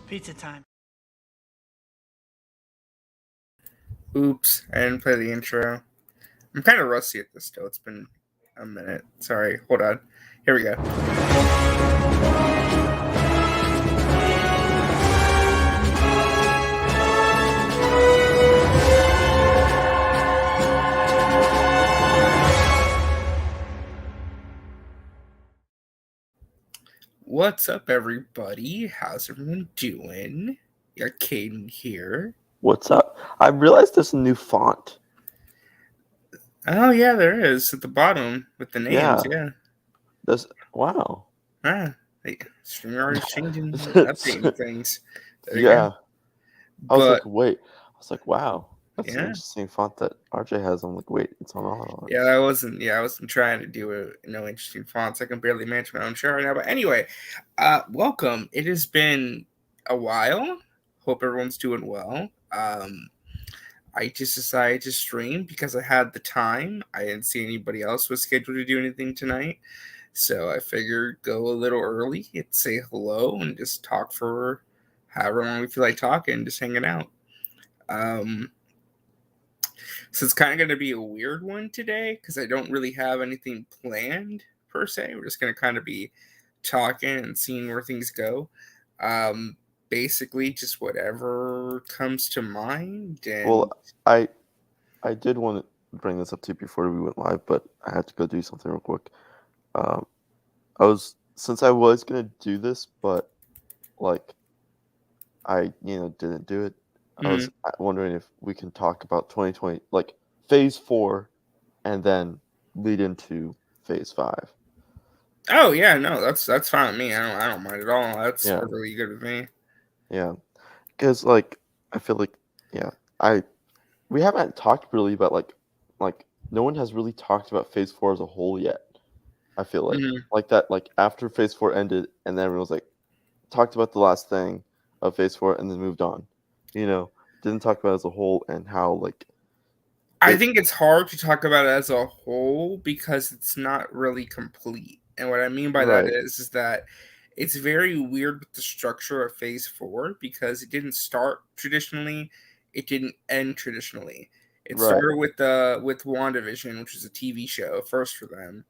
Pizza time. Oops, I didn't play the intro. I'm kind of rusty at this still. It's been a minute. Sorry, hold on. Here we go. What's up, everybody? How's everyone doing? Yeah, Caden here. What's up? I realized there's a new font. Oh, yeah, there is at the bottom with the names. Yeah. Wow. StreamYard is changing, updating things. There you Yeah. go. I was like, wow. That's an Yeah. interesting font that RJ has. I'm like, wait, it's on all of ours. Yeah, I wasn't trying to do interesting fonts. I can barely manage my own show right now. But anyway, welcome. It has been a while. Hope everyone's doing well. I just decided to stream because I had the time. I didn't see anybody else was scheduled to do anything tonight. So I figured go a little early and say hello and just talk for however long we feel like talking, just hanging out. So it's kind of going to be a weird one today because I don't really have anything planned per se. We're just going to kind of be talking and seeing where things go. Basically, just whatever comes to mind. And... Well, I did want to bring this up to you before we went live, but I had to go do something real quick. Since I was gonna do this, but like I didn't do it. I was wondering if we can talk about 2020, like Phase 4, and then lead into Phase 5. Oh yeah, no, that's fine with me. I don't mind at all. That's really good with me. Yeah, because I feel like we haven't talked really about like no one has really talked about Phase 4 as a whole yet. I feel like after Phase 4 ended, and then everyone was like talked about the last thing of Phase 4 and then moved on. Didn't talk about it as a whole and how I think it's hard to talk about it as a whole because it's not really complete. And what I mean by that is that it's very weird with the structure of Phase 4 because it didn't start traditionally, it didn't end traditionally. It started with WandaVision, which was a TV show first for them.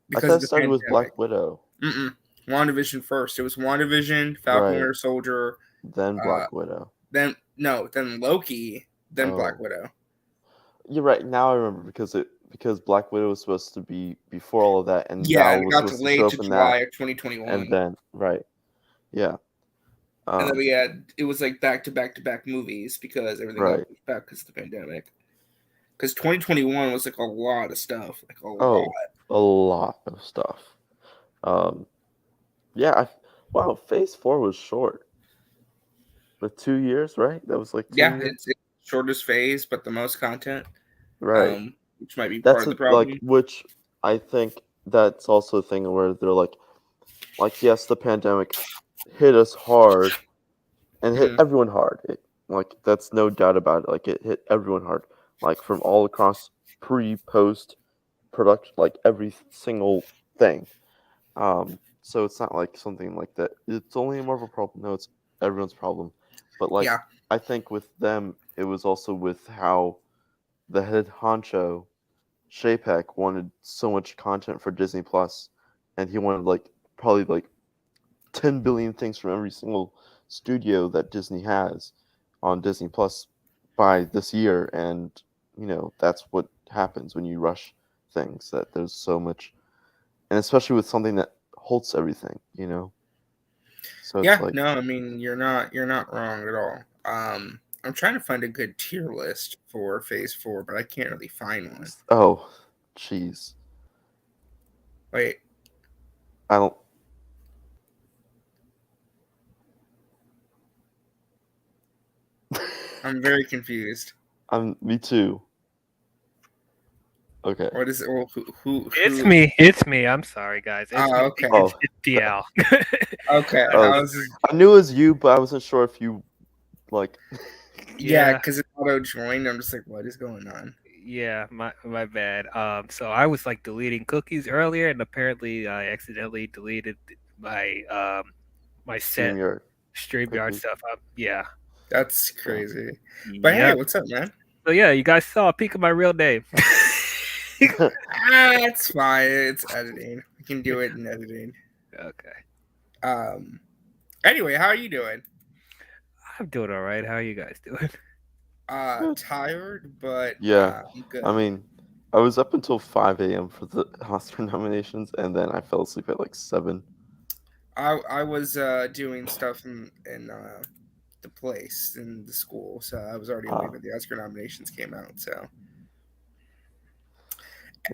Because I thought it started with Black Widow. WandaVision first. It was WandaVision, Falcon Winter Soldier, then Black Widow. Then Loki, then Black Widow. You're right. Now I remember because Black Widow was supposed to be before all of that, and Val was got delayed to July of 2021. And then and then we had it was like back to back movies because everything got pushed back because of the pandemic. Because 2021 was like a lot of stuff, a lot of stuff. Phase 4 was short. But 2 years, right? That was like 2 years? It's shortest phase, but the most content. Right. Which might be part of the problem. Which I think that's also a thing where they're like, yes, the pandemic hit us hard and hit everyone hard. That's no doubt about it. It hit everyone hard. From all across pre-post production, every single thing. So it's not like something like that. It's only a Marvel problem. No, it's everyone's problem. But I think with them, it was also with how the head honcho, Chapek, wanted so much content for Disney Plus, and he wanted probably 10 billion things from every single studio that Disney has on Disney Plus by this year, and that's what happens when you rush things. That there's so much, and especially with something that holds everything, So no, I mean you're not wrong at all. I'm trying to find a good tier list for Phase 4, but I can't really find one. Oh, jeez. Wait. I don't. I'm very confused. Me too. Okay. What is it? Well, who? It's me. I'm sorry, guys. Okay. It's DL. Okay. I knew it was you, but I wasn't sure if you Yeah, because it auto joined. I'm just like, what is going on? Yeah, my bad. So I was deleting cookies earlier, and apparently I accidentally deleted my my set. StreamYard Quickly. stuff. Yeah. That's Yeah. crazy. But hey, Yep. what's up, man? So yeah, you guys saw a peek of my real name. It's fine. It's editing. We can do it in editing. Okay. Um. Anyway, how are you doing? I'm doing all right. How are you guys doing? Good. Tired, but Yeah. I'm good. I mean, I was up until 5 a.m. for the Oscar nominations, and then I fell asleep at like 7. I was doing stuff in the place in the school, so I was already awake Ah, when the Oscar nominations came out. So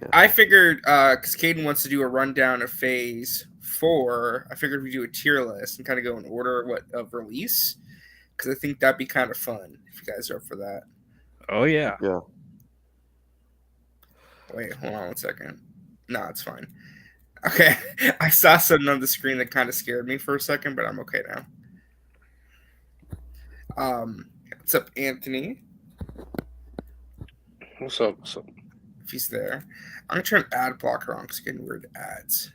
yeah. I figured, because Caden wants to do a rundown of Phase 4, I figured we do a tier list and kind of go in order of release, because I think that'd be kind of fun if you guys are up for that. Oh yeah. Yeah. Wait, hold on one second. No, it's fine. Okay, I saw something on the screen that kind of scared me for a second, but I'm okay now. What's up, Anthony? What's up? What's up? If he's there, I'm gonna turn ad blocker on because getting weird ads.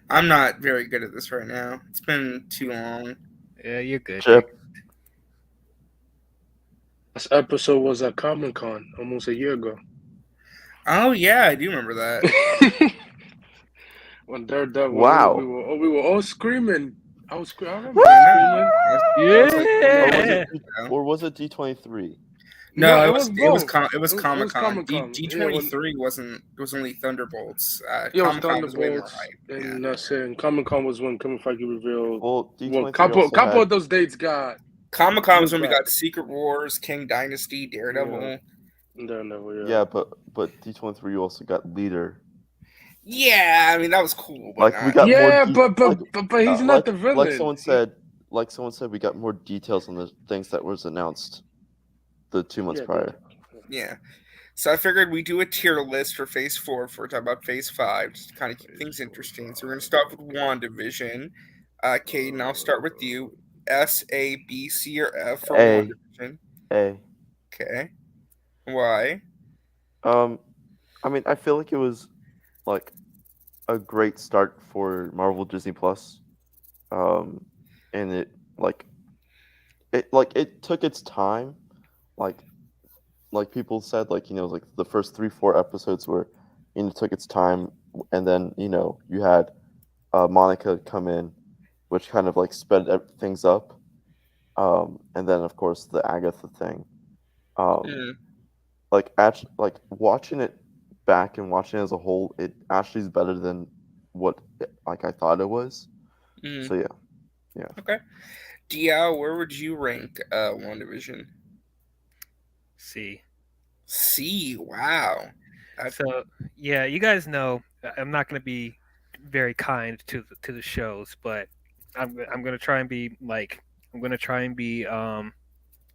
I'm not very good at this right now. It's been too long. Yeah, you're good. Chip. This episode was at Comic-Con almost a year ago. Oh yeah, I do remember that. When Daredevil, Wow. we were all screaming. I remember I screaming. was like, Yeah. Or was it D23? no, it was both. it was Comic Con. Comic-Con. D23 it was only Thunderbolts. It was Comic Con was way more Thunderbolts, hype. and that's it. And Comic-Con was when Kevin Feige revealed. Well, Well, D23 couple also couple had, of those dates got Comic Con was when we back. got Secret Wars, King Dynasty, Daredevil. Daredevil, yeah, but D23 also got Leader. Yeah, I mean that was cool. But Like we got Yeah, more. but he's not the villain. Like someone said, we got more details on the things that was announced the 2 months prior. Yeah. So I figured we do a tier list for Phase 4 before we talk about Phase 5, just to kind of keep things interesting. So we're going to start with WandaVision. Caden, I'll start with you. S, A, B, C, or F for A. WandaVision. A. Okay. Why? I mean, I feel like it was like a great start for Marvel Disney Plus. And it took its time. Like people said, like the first 3-4 episodes were, took its time, and then you had Monica come in, which kind of like sped things up, and then of course the Agatha thing, like watching it back and watching it as a whole, it actually is better than what I thought it was. So yeah. Okay. Dia, where would you rank WandaVision? C. C. Wow. So yeah, you guys know I'm not going to be very kind to the shows, but I'm going to try and be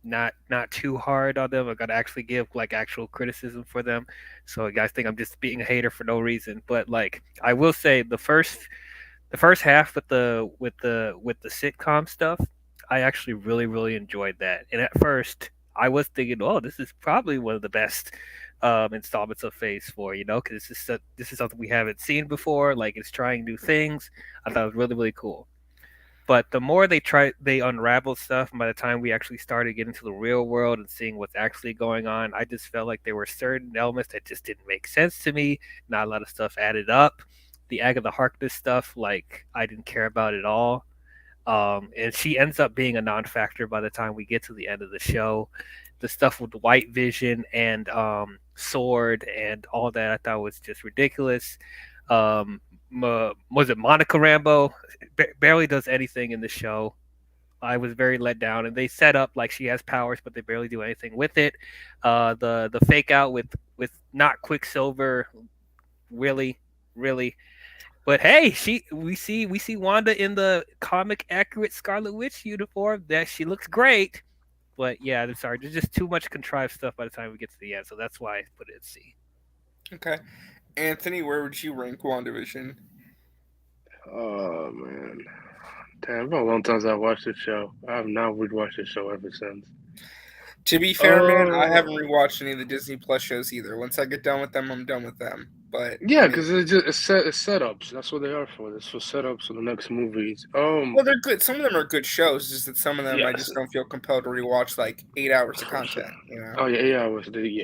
not too hard on them. I got to actually give like actual criticism for them. So you guys think I'm just being a hater for no reason, but like I will say the first half with the sitcom stuff, I actually really enjoyed that. And at first I was thinking, oh, this is probably one of the best installments of Phase 4, because this is something we haven't seen before. Like it's trying new things. I thought it was really cool. But the more they unraveled stuff, and by the time we actually started getting to the real world and seeing what's actually going on, I just felt like there were certain elements that just didn't make sense to me. Not a lot of stuff added up. The Agatha Harkness stuff, like I didn't care about at all. And she ends up being a non-factor by the time we get to the end of the show. The stuff with White Vision and Sword and all that, I thought was just ridiculous. Was it Monica Rambeau? Barely does anything in the show. I was very let down, and they set up like she has powers, but they barely do anything with it. The fake out with not Quicksilver, really. But hey, we see Wanda in the comic accurate Scarlet Witch uniform. That she looks great. But yeah, I'm sorry. There's just too much contrived stuff by the time we get to the end, so that's why I put it at C. Okay. Anthony, where would you rank WandaVision? Oh man, damn! It's been a long time since I watched this show. I have not rewatched this show ever since. To be fair, man, I haven't rewatched any of the Disney Plus shows either. Once I get done with them, I'm done with them. But Yeah, I mean, because it's setups. That's what they are for. It's for setups for the next movies. well, they're good. Some of them are good shows. Just that some of them I yes, just don't feel compelled to rewatch like 8 hours of for sure. content. You know. Oh yeah, yeah,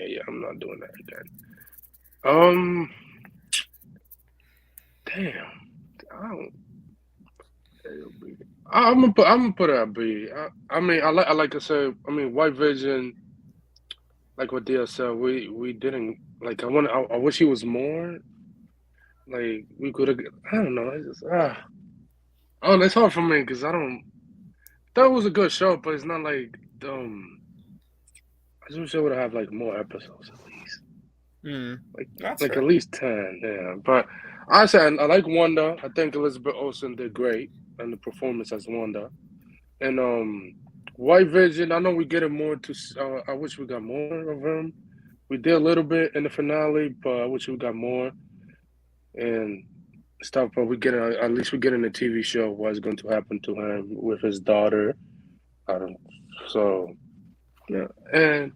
yeah. I'm not doing that again. Um, damn. I don't. I'm gonna put it at B. I mean, I like I said. I mean, White Vision. Like what Dia said, we didn't like. I wish he was more. Like we could have. I don't know. It's just oh, it's hard for me because I don't. That was a good show, but it's not like I just wish I would have like more episodes at least. That's Like fair. at least 10. Yeah, but honestly, I like Wanda. I think Elizabeth Olsen did great and the performance as Wanda. And White Vision. I know we get it more to. I wish we got more of him. We did a little bit in the finale, but I wish we got more and stuff. But we get at least we get in the TV show what's going to happen to him with his daughter. I don't. So yeah, and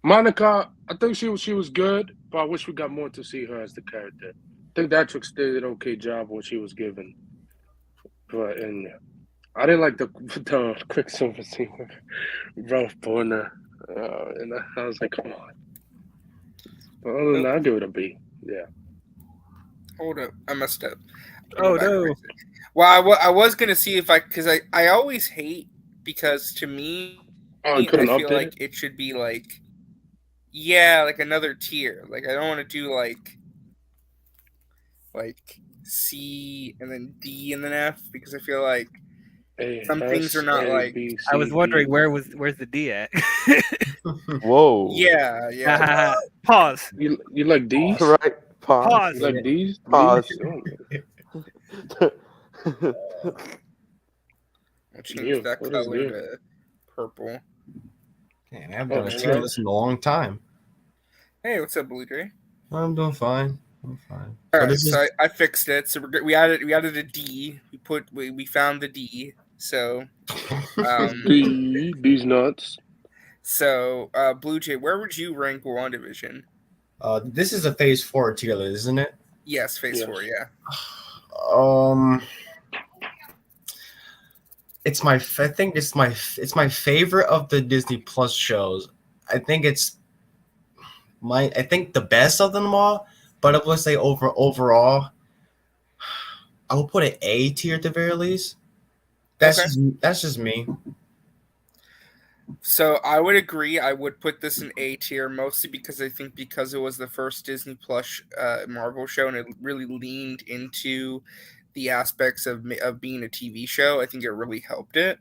Monica, I think she was good, but I wish we got more to see her as the character. I think the actress did an okay job what she was given, but and I didn't like the Quicksilver scene with Ralph Boner, and I was like, come on. But other than that, I'll give it a B. Yeah. Hold up, I messed up. Oh no. Well, I was gonna see if because I always hate because to me Oh, I I couldn't feel update like it should be like like another tier. Like I don't want to do like C and then D and then F because I feel like A, some things are S, not A, like B, I C, was wondering D. where's the D at? Whoa. yeah. Pause. You like D's? Right. Pause. Pause. You like D's? Pause. D's? Oh, I'll change you. that What is color you? to purple. Man, I haven't Oh, done a tier wow. list in a long time. Hey, what's up, Blue Jay? I'm doing fine. I'm fine. All So right, this so is I fixed it. So we added a D. We found the D. So D's nuts. so Blue Jay, where would you rank WandaVision? this is a phase 4 tier list, isn't it? Yes, phase Yes. 4, yeah. I think it's my favorite of the Disney Plus shows. I think it's the best of them all, but I would say overall I will put an A tier at the very least. That's just me. So I would agree. I would put this in A tier mostly because I think because it was the first Disney Plus Marvel show and it really leaned into the aspects of being a TV show. I think it really helped it.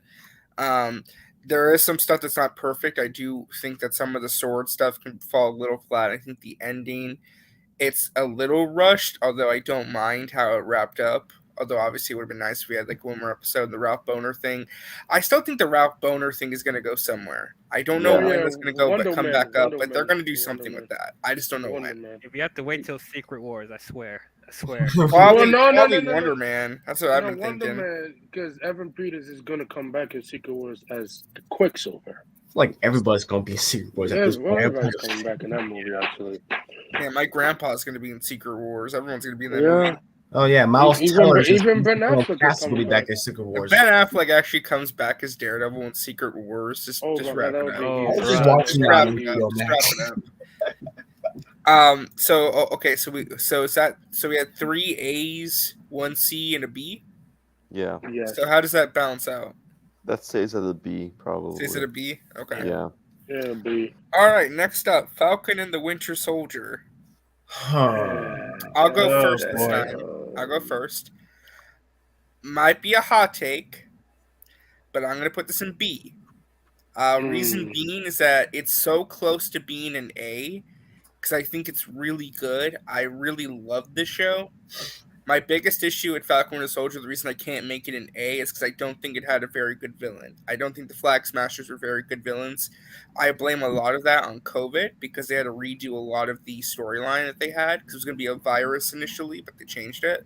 There is some stuff that's not perfect. I do think that some of the sword stuff can fall a little flat. I think the ending, it's a little rushed, although I don't mind how it wrapped up. Although obviously it would have been nice if we had like one more episode of the Ralph Boner thing. I still think the Ralph Boner thing is going to go somewhere. I don't know Yeah. when that's going to go, but come back up. But they're going to do Wonder something Man. with that. I just don't know Wonder when. Man. If you have to wait till Secret Wars, I swear. Probably, no, Wonder Man. That's what I've been Wonder thinking. Man, because Evan Peters is gonna come back in Secret Wars as the Quicksilver. Like everybody's gonna be Secret Wars at Yeah, this well, point. everybody's coming back in that movie actually. Yeah, my grandpa's going to be in Secret Wars. Everyone's going to be in that Yeah, movie. Oh yeah, Miles Even Teller. Ben Affleck is will be coming back back. in Secret Wars. Ben Affleck actually comes back as Daredevil in Secret Wars. Just Oh, wrap that it would up. be Oh, I was for just us. watching Just that wrap on it video, up. man. Just wrap it up. Okay. So we had 3 A's, 1 C, and a B. Yeah. Yes. So how does that balance out? That stays at a B probably. Is it a B? Okay. Yeah. Yeah, B. All right. Next up, Falcon and the Winter Soldier. I'll go first this boy. time. I'll go first. Might be a hot take, but I'm gonna put this in B. Reason being is that it's so close to being an A because I think it's really good. I really love this show. My biggest issue with Falcon and the Soldier, the reason I can't make it an A is because I don't think it had a very good villain. I don't think the Flag Smashers were very good villains. I blame a lot of that on COVID because they had to redo a lot of the storyline that they had because it was going to be a virus initially, but they changed it.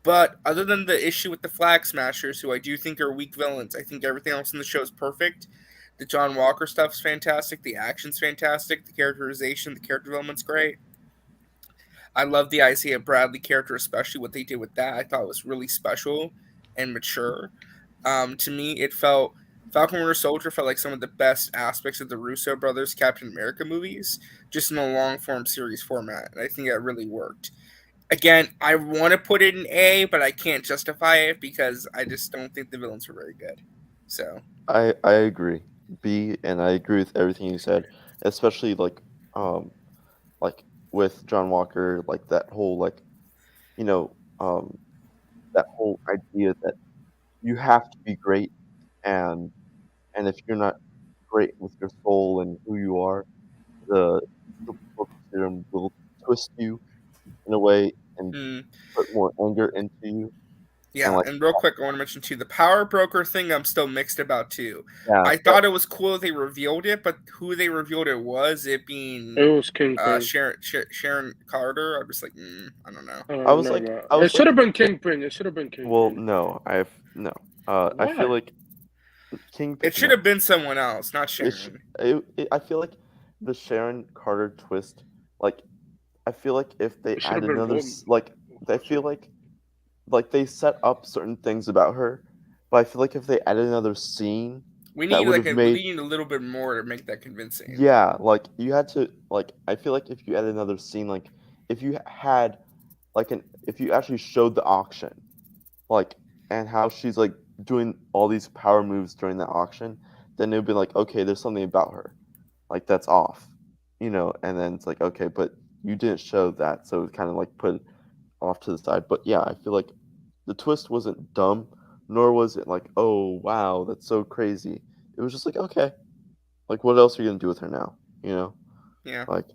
But other than the issue with the Flag Smashers, who I do think are weak villains, I think everything else in the show is perfect. The John Walker stuff's fantastic. The action's fantastic. The characterization, the character development's great. I love the Isaiah Bradley character, especially what they did with that. I thought it was really special and mature. To me, it felt Falcon Winter Soldier felt like some of the best aspects of the Russo brothers Captain America movies, just in a long form series format. And I think that really worked. Again, I want to put it in A, but I can't justify it because I just don't think the villains were very good. So I agree. B, and I agree with everything you said, especially um like with John Walker, like that whole you know that whole idea that you have to be great, and if you're not great with your soul and who you are, the super soldier serum will twist you in a way and mm, put more anger into you, and yeah, and real quick, I want to mention too the power broker thing. I'm still mixed about too. yeah, I thought it was cool that they revealed it, but who they revealed it was it being It was Kingpin. Sharon Carter. I'm just like, I don't know. I was No, like no. I It was should like have been Kingpin. It should have been well Kingpin. no no I feel Why? like Kingpin It should no. have been someone else, not It's Sharon. I feel like the Sharon Carter twist, like I feel like if they It should add have been another Vogue. I feel like they set up certain things about her, but I feel like if they added another scene, that would have We made need a little bit more to make that convincing. yeah, like you had to I feel like if you added another scene, like if you had if you actually showed the auction, like and how she's like doing all these power moves during the auction, then it would be like okay, there's something about her, like that's off, and then it's like okay, but you didn't show that, so it kind of like put it off to the side. But yeah, I feel like the twist wasn't dumb, nor was it like oh wow, that's so crazy. It was just like okay, like what else are you gonna do with her now, Yeah. like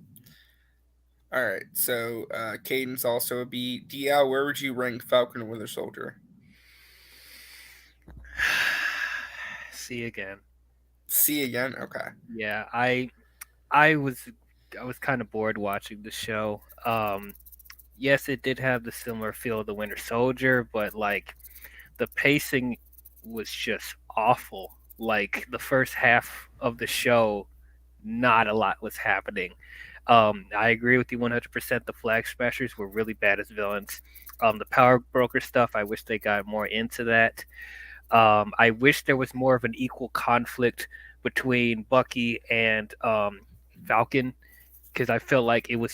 All right. So Cadence also a B. DL, where would you rank Falcon and Winter Soldier? See again. C again. Okay. Yeah, I was I was kind of bored watching the show. Yes, it did have the similar feel of the Winter Soldier, but like the pacing was just awful. Like the first half of the show, not a lot was happening. I agree with you 100%. The Flag Smashers were really bad as villains. The Power Broker stuff, I wish they got more into that. I wish there was more of an equal conflict between Bucky and Falcon because I felt like it was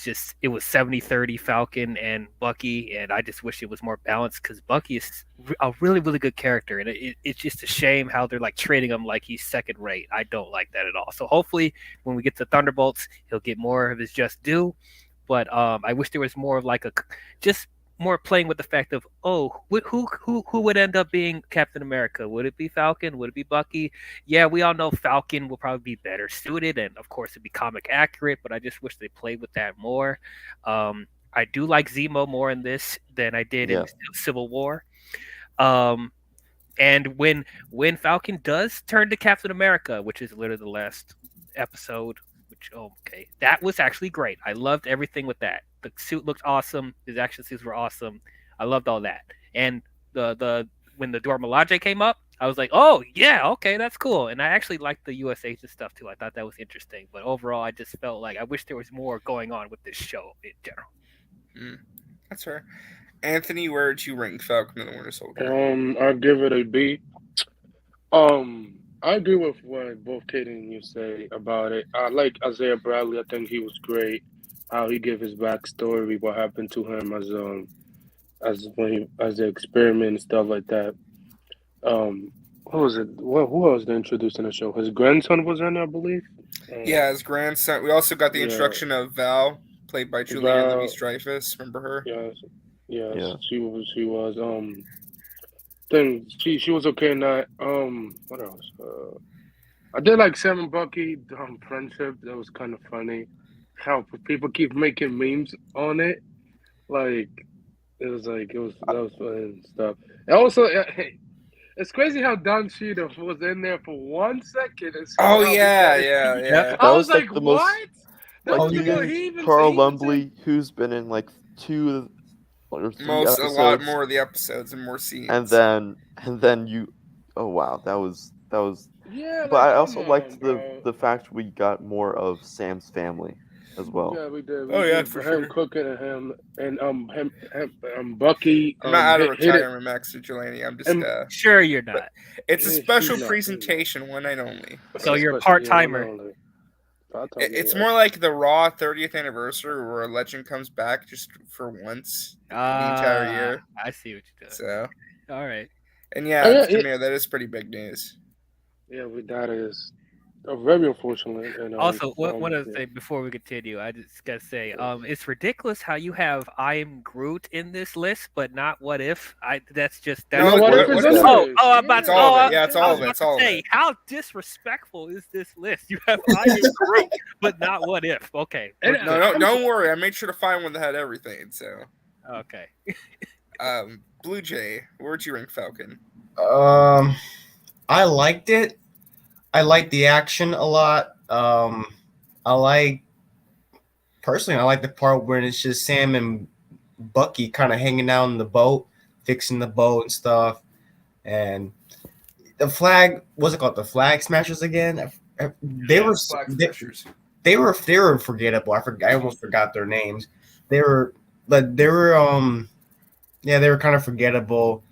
70-30 Falcon and Bucky, and I just wish it was more balanced because Bucky is a really, really good character, and it's just a shame how they're like treating him like he's second rate. I don't like that at all. So hopefully when we get to Thunderbolts, he'll get more of his just due. But I wish there was more of like a just more playing with the fact of who would end up being Captain America? Would it be Falcon? Would it be Bucky? Yeah, we all know Falcon will probably be better suited, and of course it'd be comic accurate. But I just wish they played with that more. I do like Zemo more in this than I did yeah, in Civil War. Um, and when Falcon does turn to Captain America, which is literally the last episode, which okay, that was actually great. I loved everything with that. The suit looked awesome. His action scenes were awesome. I loved all that. And the when the Dora Milaje came up, I was like, oh yeah, okay, that's cool. And I actually liked the US agent stuff too. I thought that was interesting. But overall, I just felt like I wish there was more going on with this show in general. That's fair. Anthony, where would you rank Falcon and the Winter Soldier? I'd give it a B. I agree with what both Kate and you say about it. I like Isaiah Bradley. I think he was great. How he gave his backstory, what happened to him as when he as the experiment and stuff like that. What was it? Who else they introduced in the show? His grandson was in, I believe. Yeah, his grandson. We also got the Yeah, introduction of Val, played by Julia Val. Louis-Dreyfus. Remember her? Yes, yes, yeah. she was. Thing she was okay in that. What else? I did like Sam and Bucky friendship. That was kind of funny. How people keep making memes on it. Like it was that was funny and stuff. And also, it's crazy how Don Cheadle was in there for 1 second and Oh somehow yeah, became. yeah, Yep. yeah. That I was was like, like the most what? That like Oh was you before yeah. need he Carl even said. Lumbly, who's been in like two or three A lot episodes, more of the episodes and more and scenes. then you, oh wow, that was. Yeah, But like I come also on, liked bro. the fact we got more of Sam's family. as well. Yeah, we did. Oh, We yeah, did. for But him sure. cooking and Bucky I'm not out of hit it. retirement, Max Vigilante. I'm just And Sure, you're not. it's a he's special not. presentation, one night only. So you're a Especially part yeah, one timer. only. It's more like the Raw 30th anniversary where a legend comes back just for once the entire year. I see what you're doing. So, All right. and Oh, yeah, yeah, Jameer, that is pretty big news. Yeah, that is very unfortunate. And Also, one other yeah. thing before we continue, I just gotta say, it's ridiculous how you have I am Groot in this list, but not What If. That's No, What if what it's is in that? there? I'm about It's to. all of it. Yeah, it's I all was of it. about It's to all of say, it. how disrespectful is this list? You have I am Groot, but not What If. Okay. And, No, don't worry. I made sure to find one that had everything. So, Okay. Blue Jay, where'd you rank Falcon? I liked it. I like the action a lot. I like the part where it's just Sam and Bucky kind of hanging out in the boat, fixing the boat and stuff. And the flag, what's it called? The Flag Smashers again. They were Flag Smashers. they were forgettable. I almost forgot their names. They were they were kind of forgettable.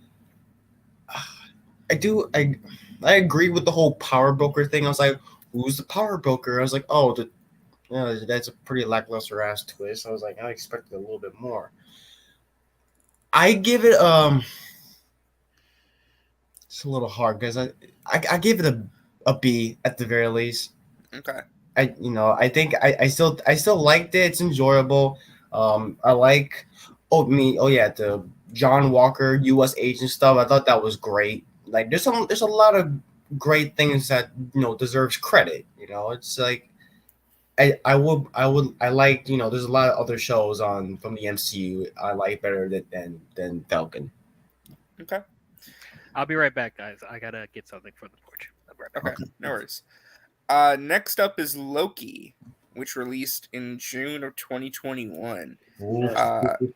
I agree with the whole power broker thing. I was like, who's the power broker? I was like, oh, that's a pretty lackluster ass twist. I was like, I expected a little bit more. I give it it's a little hard because I give it a B at the very least. Okay. I think I still liked it. It's enjoyable. I like the John Walker U.S. agent stuff. I thought that was great. Like there's a lot of great things that deserves credit. It's like I like there's a lot of other shows from the MCU I like better than Falcon. Okay. I'll be right back, guys. I gotta get something from the porch. I'll be right back. Okay. No worries. Next up is Loki, which released in June of 2021.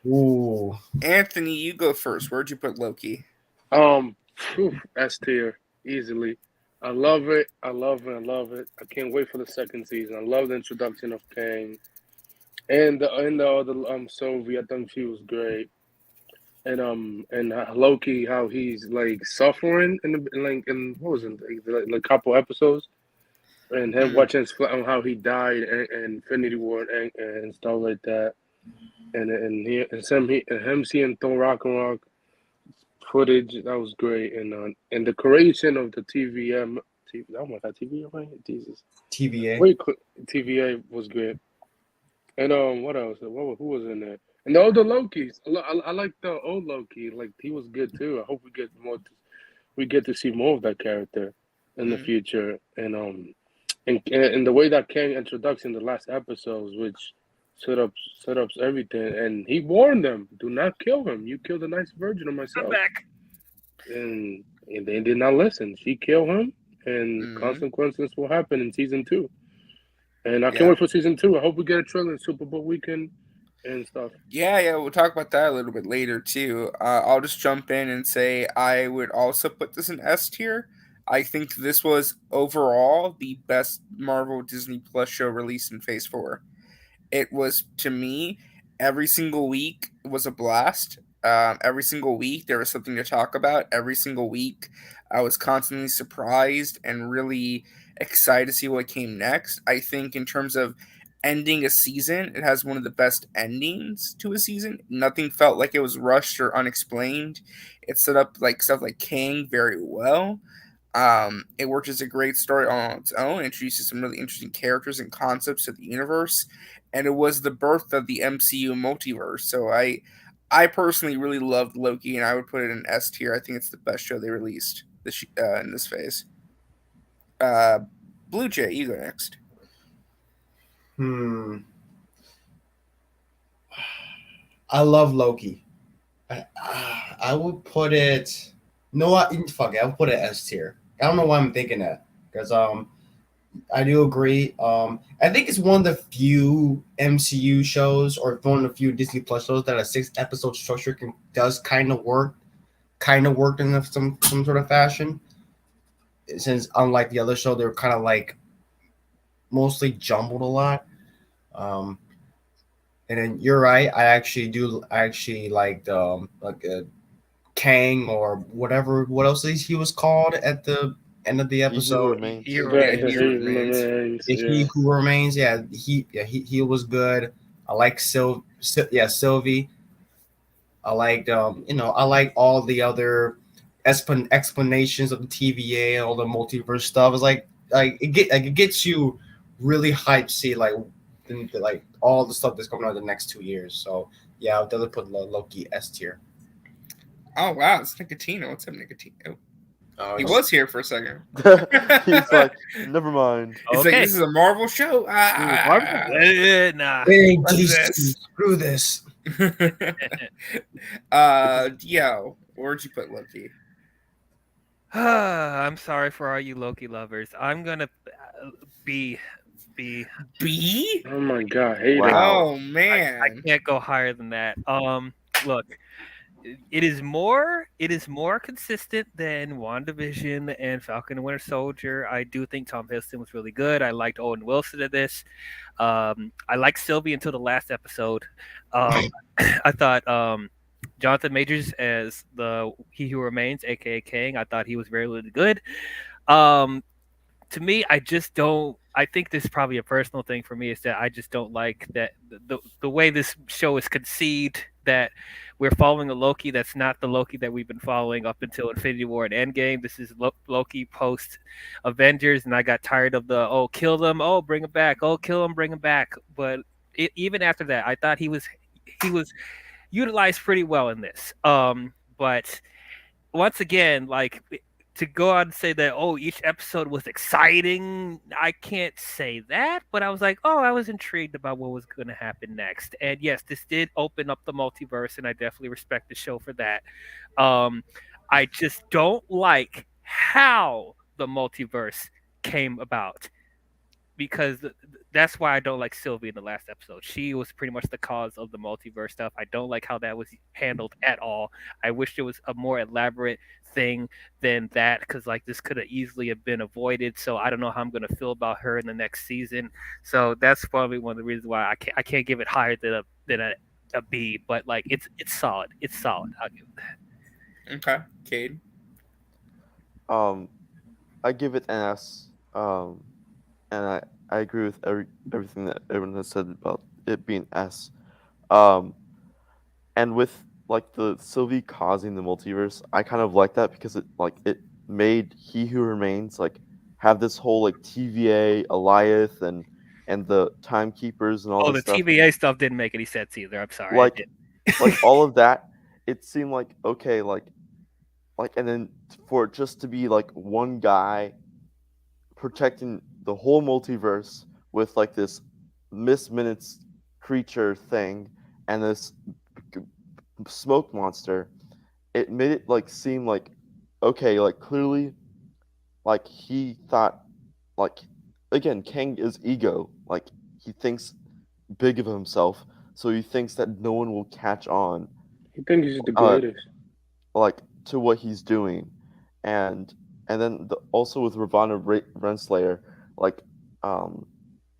Ooh. Anthony, you go first. Where'd you put Loki? S tier easily. I love it. I love it. I love it. I can't wait for the second season. I love the introduction of Kang, and the other Sylvie. I think she was great. And Loki, how he's like suffering in what was it, like a couple episodes, and him watching how he died in Infinity War and stuff like that, and him seeing Thor Ragnarok footage, that was great, and the creation of the TVM, oh my god, TVA, right? Jesus, TVA. wait, TVA was good, and what else? Who was in there? And the older Lokis, I like the old Loki. Like he was good too. I hope we get more. We get to see more of that character in the future. And the way that Kang introduced in the last episodes, which set up everything, and he warned them, "Do not kill him. You killed a nice version of myself." I'm back. And they did not listen. She killed him, and consequences will happen in season 2. And I can't wait for season 2. I hope we get a trailer in Super Bowl weekend and stuff. Yeah, we'll talk about that a little bit later too. I'll just jump in and say I would also put this in S tier. I think this was overall the best Marvel Disney Plus show released in Phase 4. It was, to me, every single week was a blast. Every single week there was something to talk about. Every single week I was constantly surprised and really excited to see what came next. I think in terms of ending a season, it has one of the best endings to a season. Nothing felt like it was rushed or unexplained. It set up like stuff like Kang very well. It worked as a great story on its own, introduces some really interesting characters and concepts to the universe, and it was the birth of the MCU multiverse. So I personally really loved Loki, and I would put it in S tier. I think it's the best show they released in this phase. Blue Jay, you go next. I love Loki. I would put it. No, fuck it. I'll put it S tier. I don't know why I'm thinking that because I do agree. I think it's one of the few MCU shows or one of the few Disney Plus shows that a 6-episode structure does kind of work in some sort of fashion. Since unlike the other show, they were kind of like mostly jumbled a lot. Um, and then you're right. I actually do. I actually liked Kang or whatever. What else he was called at the end of the He who episode? remains. He The Yeah, the he remains. hate remains. remains. He Yeah. who remains. He was good. I like Sylvie. I liked I like all the other explanations of the TVA and all the multiverse stuff. It's it gets you really hyped. See like all the stuff that's coming out the next 2 years. So yeah, I'll definitely put Loki S tier. Oh wow, it's Nicotino. What's up, Nicotino? Oh, He it's was here for a second. He's like, never mind. He's like, Okay. this is a Marvel show. Nah. Hey, What's DC, this? screw this. Yo, where'd you put Loki? I'm sorry for all you Loki lovers. I'm gonna be B? Oh my God, hater. Wow. Oh I man. can't go higher than that. Look, it is more consistent than WandaVision and Falcon and Winter Soldier. I do think Tom Hiddleston was really good. I liked Owen Wilson in this. I liked Sylvie until the last episode. I thought Jonathan Majors as the He Who Remains, aka Kang. I thought he was very really good. Um, to me, I just don't. I think this is probably a personal thing for me is that I just don't like that the way this show is conceived that we're following a Loki that's not the Loki that we've been following up until Infinity War and Endgame. This is Loki post Avengers, and I got tired of the kill them, bring him back, kill him, bring him back. But even after that, I thought he was utilized pretty well in this. But once again, like to go out and say that each episode was exciting, I can't say that, but I was like, I was intrigued about what was going to happen next. And yes, this did open up the multiverse, and I definitely respect the show for that. um I just don't like how the multiverse came about, because that's why I don't like Sylvie in the last episode. She was pretty much the cause of the multiverse stuff. I don't like how that was handled at all. I wish there was a more elaborate thing than that, because like this could have easily have been avoided. So I don't know how I'm gonna feel about her in the next season. So that's probably one of the reasons why I can't give it higher than a B. But like it's solid. It's solid. I'll give it. Okay, Cade. Um, I give it an S. And I agree with everything that everyone has said about it being S. Um, and with like the Sylvie causing the multiverse, I kind of like that because it made He Who Remains like have this whole like TVA, Eliath, and the Timekeepers and all Oh, this the stuff. TVA stuff didn't make any sense either. I'm sorry. Like like all of that, it seemed like okay, like and then for it just to be like one guy protecting the whole multiverse with like this Miss Minutes creature thing and this smoke monster, it made it like seem like okay, like clearly like he thought like again, Kang is ego. Like he thinks big of himself, so he thinks that no one will catch on He thinks he's the uh greatest. like to what he's doing. And then also with Ravonna Renslayer, like um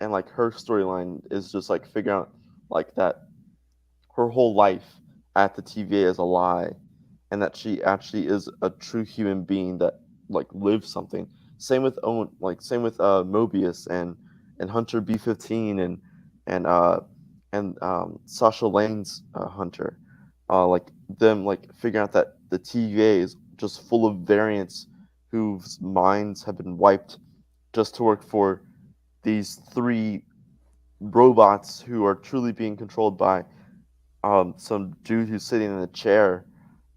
and like her storyline is just like figuring out like that her whole life at the TVA is a lie, and that she actually is a true human being that like lives something. Same with Owen, like same with Mobius and Hunter B-15 and Sasha Lane's Hunter, like them like figuring out that the TVA is just full of variants whose minds have been wiped just to work for these three robots who are truly being controlled by some dude who's sitting in a chair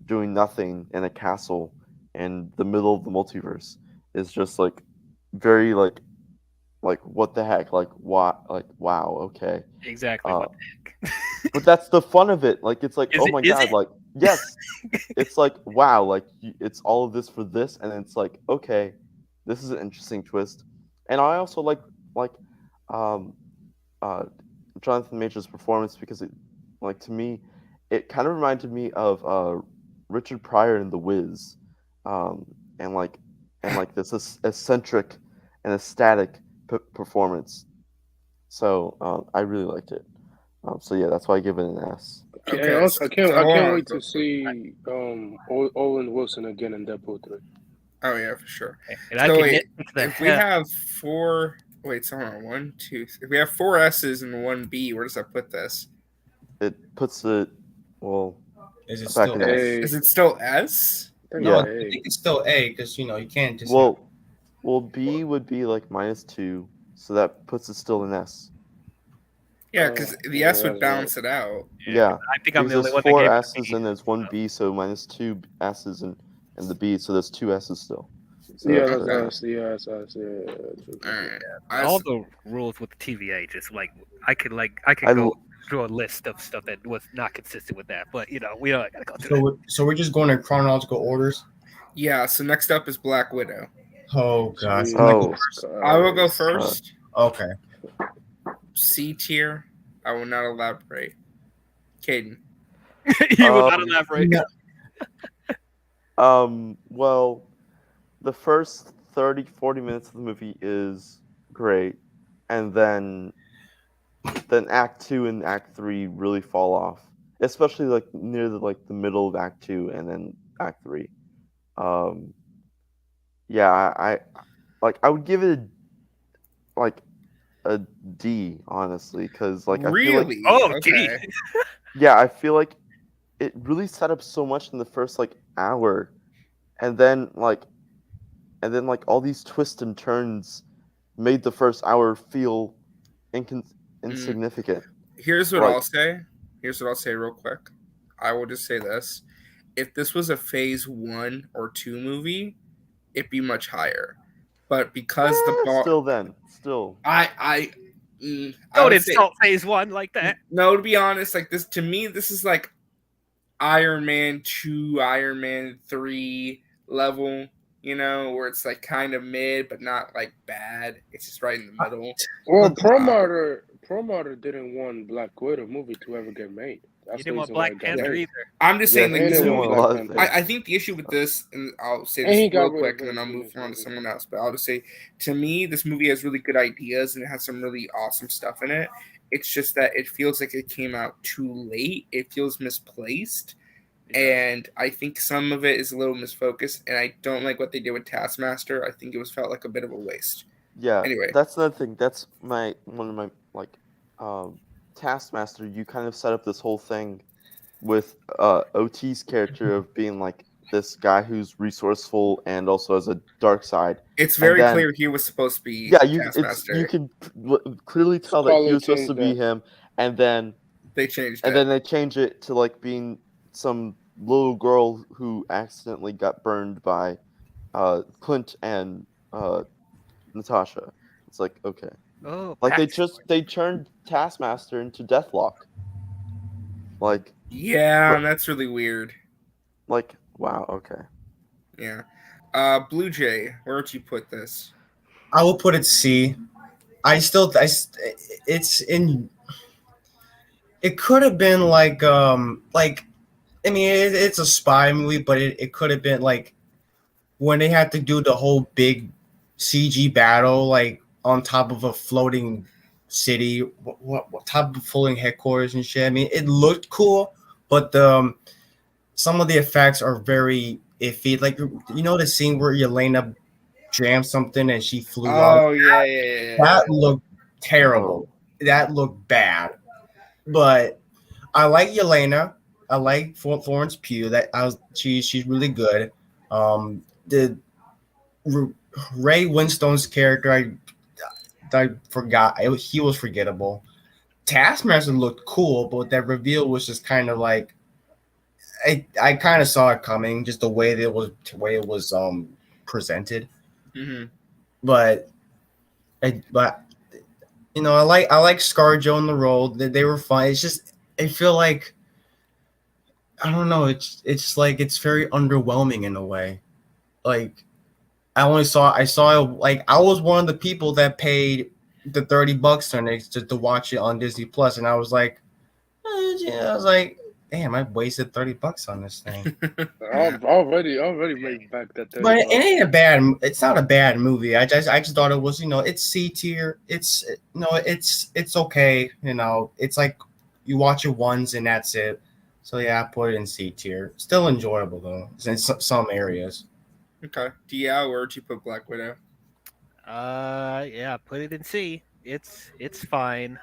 doing nothing in a castle in the middle of the multiverse is just like very like what the heck, like what, like wow, okay. Exactly. uh, What the heck? but that's the fun of it, like it's like Is oh it? my Is god, it? like yes, it's like wow, like it's all of this for this, and it's like okay, this is an interesting twist. And I also like um uh Jonathan Major's performance because it, like to me, it kind of reminded me of Richard Pryor in The Wiz, um, and like this eccentric and ecstatic performance. So I really liked it. So yeah, that's why I give it an S. And Okay, also, so I hold can't on. wait to see Owen Wilson again in Deadpool 3. Oh yeah, for sure. And I So can wait, nitpick the if we hell. have four, wait, so hold on, one, two, if we have four S's and one B, where does that put this? It puts it well Is it back still in A? S. A. Is it still S? I think No, it's Yeah. I A. think it's still A because you can't just. Well, B would be like -2, so that puts it still in S. Yeah, because the yeah, S would that's balance it out. Yeah, I think I'm because the only there's one that 4 gave it a S's B. and there's 1 B, so -2 S's in the B, so there's 2 S's still. So Yeah, that's that's fair. yeah, that's yeah. All right. All the rules with the TVA, just like I could I go l- through a list of stuff that was not consistent with that, but we don't gotta go through that. So we're just going in chronological orders. Yeah, so next up is Black Widow. Oh gosh. Oh. I will go Christ. first. Okay. C tier. I will not elaborate. Caden. You will not elaborate. Well, the first 30-40 minutes of the movie is great, and then Act 2 and Act 3 really fall off, especially like near the middle of Act 2 and then Act 3. Yeah, I would give it a D, honestly, because I feel like Really? Oh, okay. I feel like it really set up so much in the first hour, and then all these twists and turns made the first hour feel insignificant. Here's what Like- I'll say. Here's what I'll say real quick. I will just say this. If this was a phase 1 or 2 movie, it'd be much higher. But because the bar Still. I Don't would say- insult phase 1 like that. No, to be honest, like this to me, this is like Iron Man 2, Iron Man 3 level, where it's like kind of mid but not like bad. It's just right in the middle. Well, Promoter didn't want Black Widow movie to ever get made. That's You didn't want the reason why Black it got Panther made. either. I'm just saying, Yeah, like, he this didn't movie, want Black Black Panther. Panther. I think the issue with this, and I'll say And this he got real rid quick, of and then I'll him, move too. on to someone else. But I'll just say, to me, this movie has really good ideas and it has some really awesome stuff in it. It's just that it feels like it came out too late. It feels misplaced. And I think some of it is a little misfocused. And I don't like what they did with Taskmaster. I think it felt like a bit of a waste. Yeah. Anyway. That's another thing. That's one of my Taskmaster. You kind of set up this whole thing with OT's character of being like this guy who's resourceful and also has a dark side. It's very then- clear he was supposed to be You Taskmaster. can clearly tell that he was supposed to be him, and then They changed and it. then they change it to being some little girl who accidentally got burned by Clint and Natasha. It's like, okay. Oh, They turned Taskmaster into Deathlock. Yeah, that's really weird. Wow, okay. Yeah. Blue Jay, where would you put this? I will put it C. It's in. It could have been it's a spy movie, but it could have been when they had to do the whole big CG battle on top of a floating city, what top of floating headquarters and shit. I mean, it looked cool, but some of the effects are very iffy. The scene where Yelena jammed something and she flew out. Oh, yeah. That looked terrible. That looked bad. But I like Yelena. I like Florence Pugh. She's really good. The Ray Winstone's character, I forgot. He was forgettable. Taskmaster looked cool, but that reveal was just kind of I kind of saw it coming, just the way it was presented. Mm-hmm. But I like ScarJo in the role. They were fun. It's just I feel like I don't know. It's very underwhelming in a way. I was one of the people that paid the $30 on it to watch it on Disney Plus, and I was like, damn, I wasted $30 on this thing. I've already made back that But 30 it bucks. ain't a bad. It's not a bad movie. I just thought it was, it's C tier. It's okay. It's like you watch it once and that's it. So yeah, I put it in C tier. Still enjoyable though, in some areas. Okay. DL, where'd you put Black Widow? Yeah, put it in C. It's fine.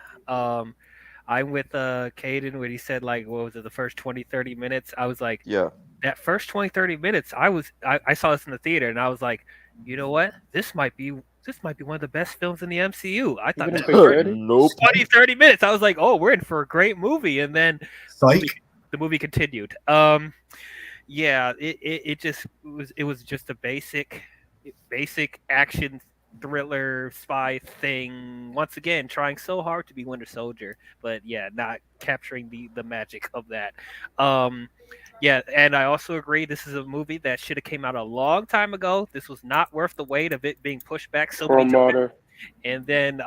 I'm with Caden when he said like what was it, the first 20-30 minutes. I was like, Yeah. that first 20-30 minutes, I saw this in the theater and I was like, you know what? This might be one of the best films in the MCU. I You thought gonna that pay first 30? Nope. 20-30 minutes, I was like, oh, we're in for a great movie. And then Psych. the movie continued. Yeah, it was just a basic action thriller spy thing. Once again, trying so hard to be Winter Soldier, but yeah, not capturing the magic of that. Um, yeah, and I also agree this is a movie that should have came out a long time ago. This was not worth the wait of it being pushed back so many times, Promoter. and then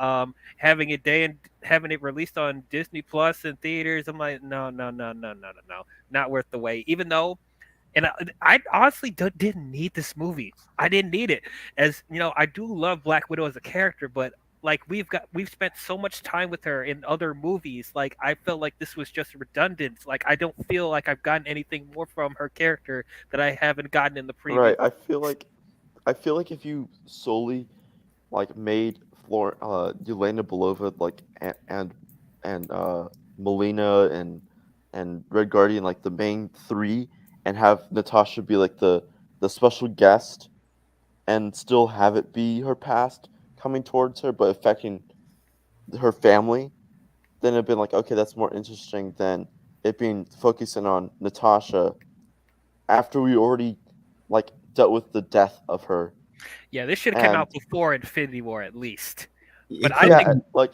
having it released on Disney Plus and theaters. I'm like, no, no, no, no, no, no, no, not worth the wait. Even though, and I honestly didn't need this movie. I didn't need it. As you know, I do love Black Widow as a character, but like we've spent so much time with her in other movies. Like I felt like this was just redundant. Like I don't feel like I've gotten anything more from her character that I haven't gotten in the previous. Right. I feel like if you solely like made Yelena Belova like and Melina and Red Guardian like the main three, and have Natasha be like the special guest, and still have it be her past coming towards her but affecting her family, then it'd been like, okay, that's more interesting than it being focusing on Natasha after we already like dealt with the death of her. Yeah, this should have come And out before Infinity War at least. It But I could think yeah, like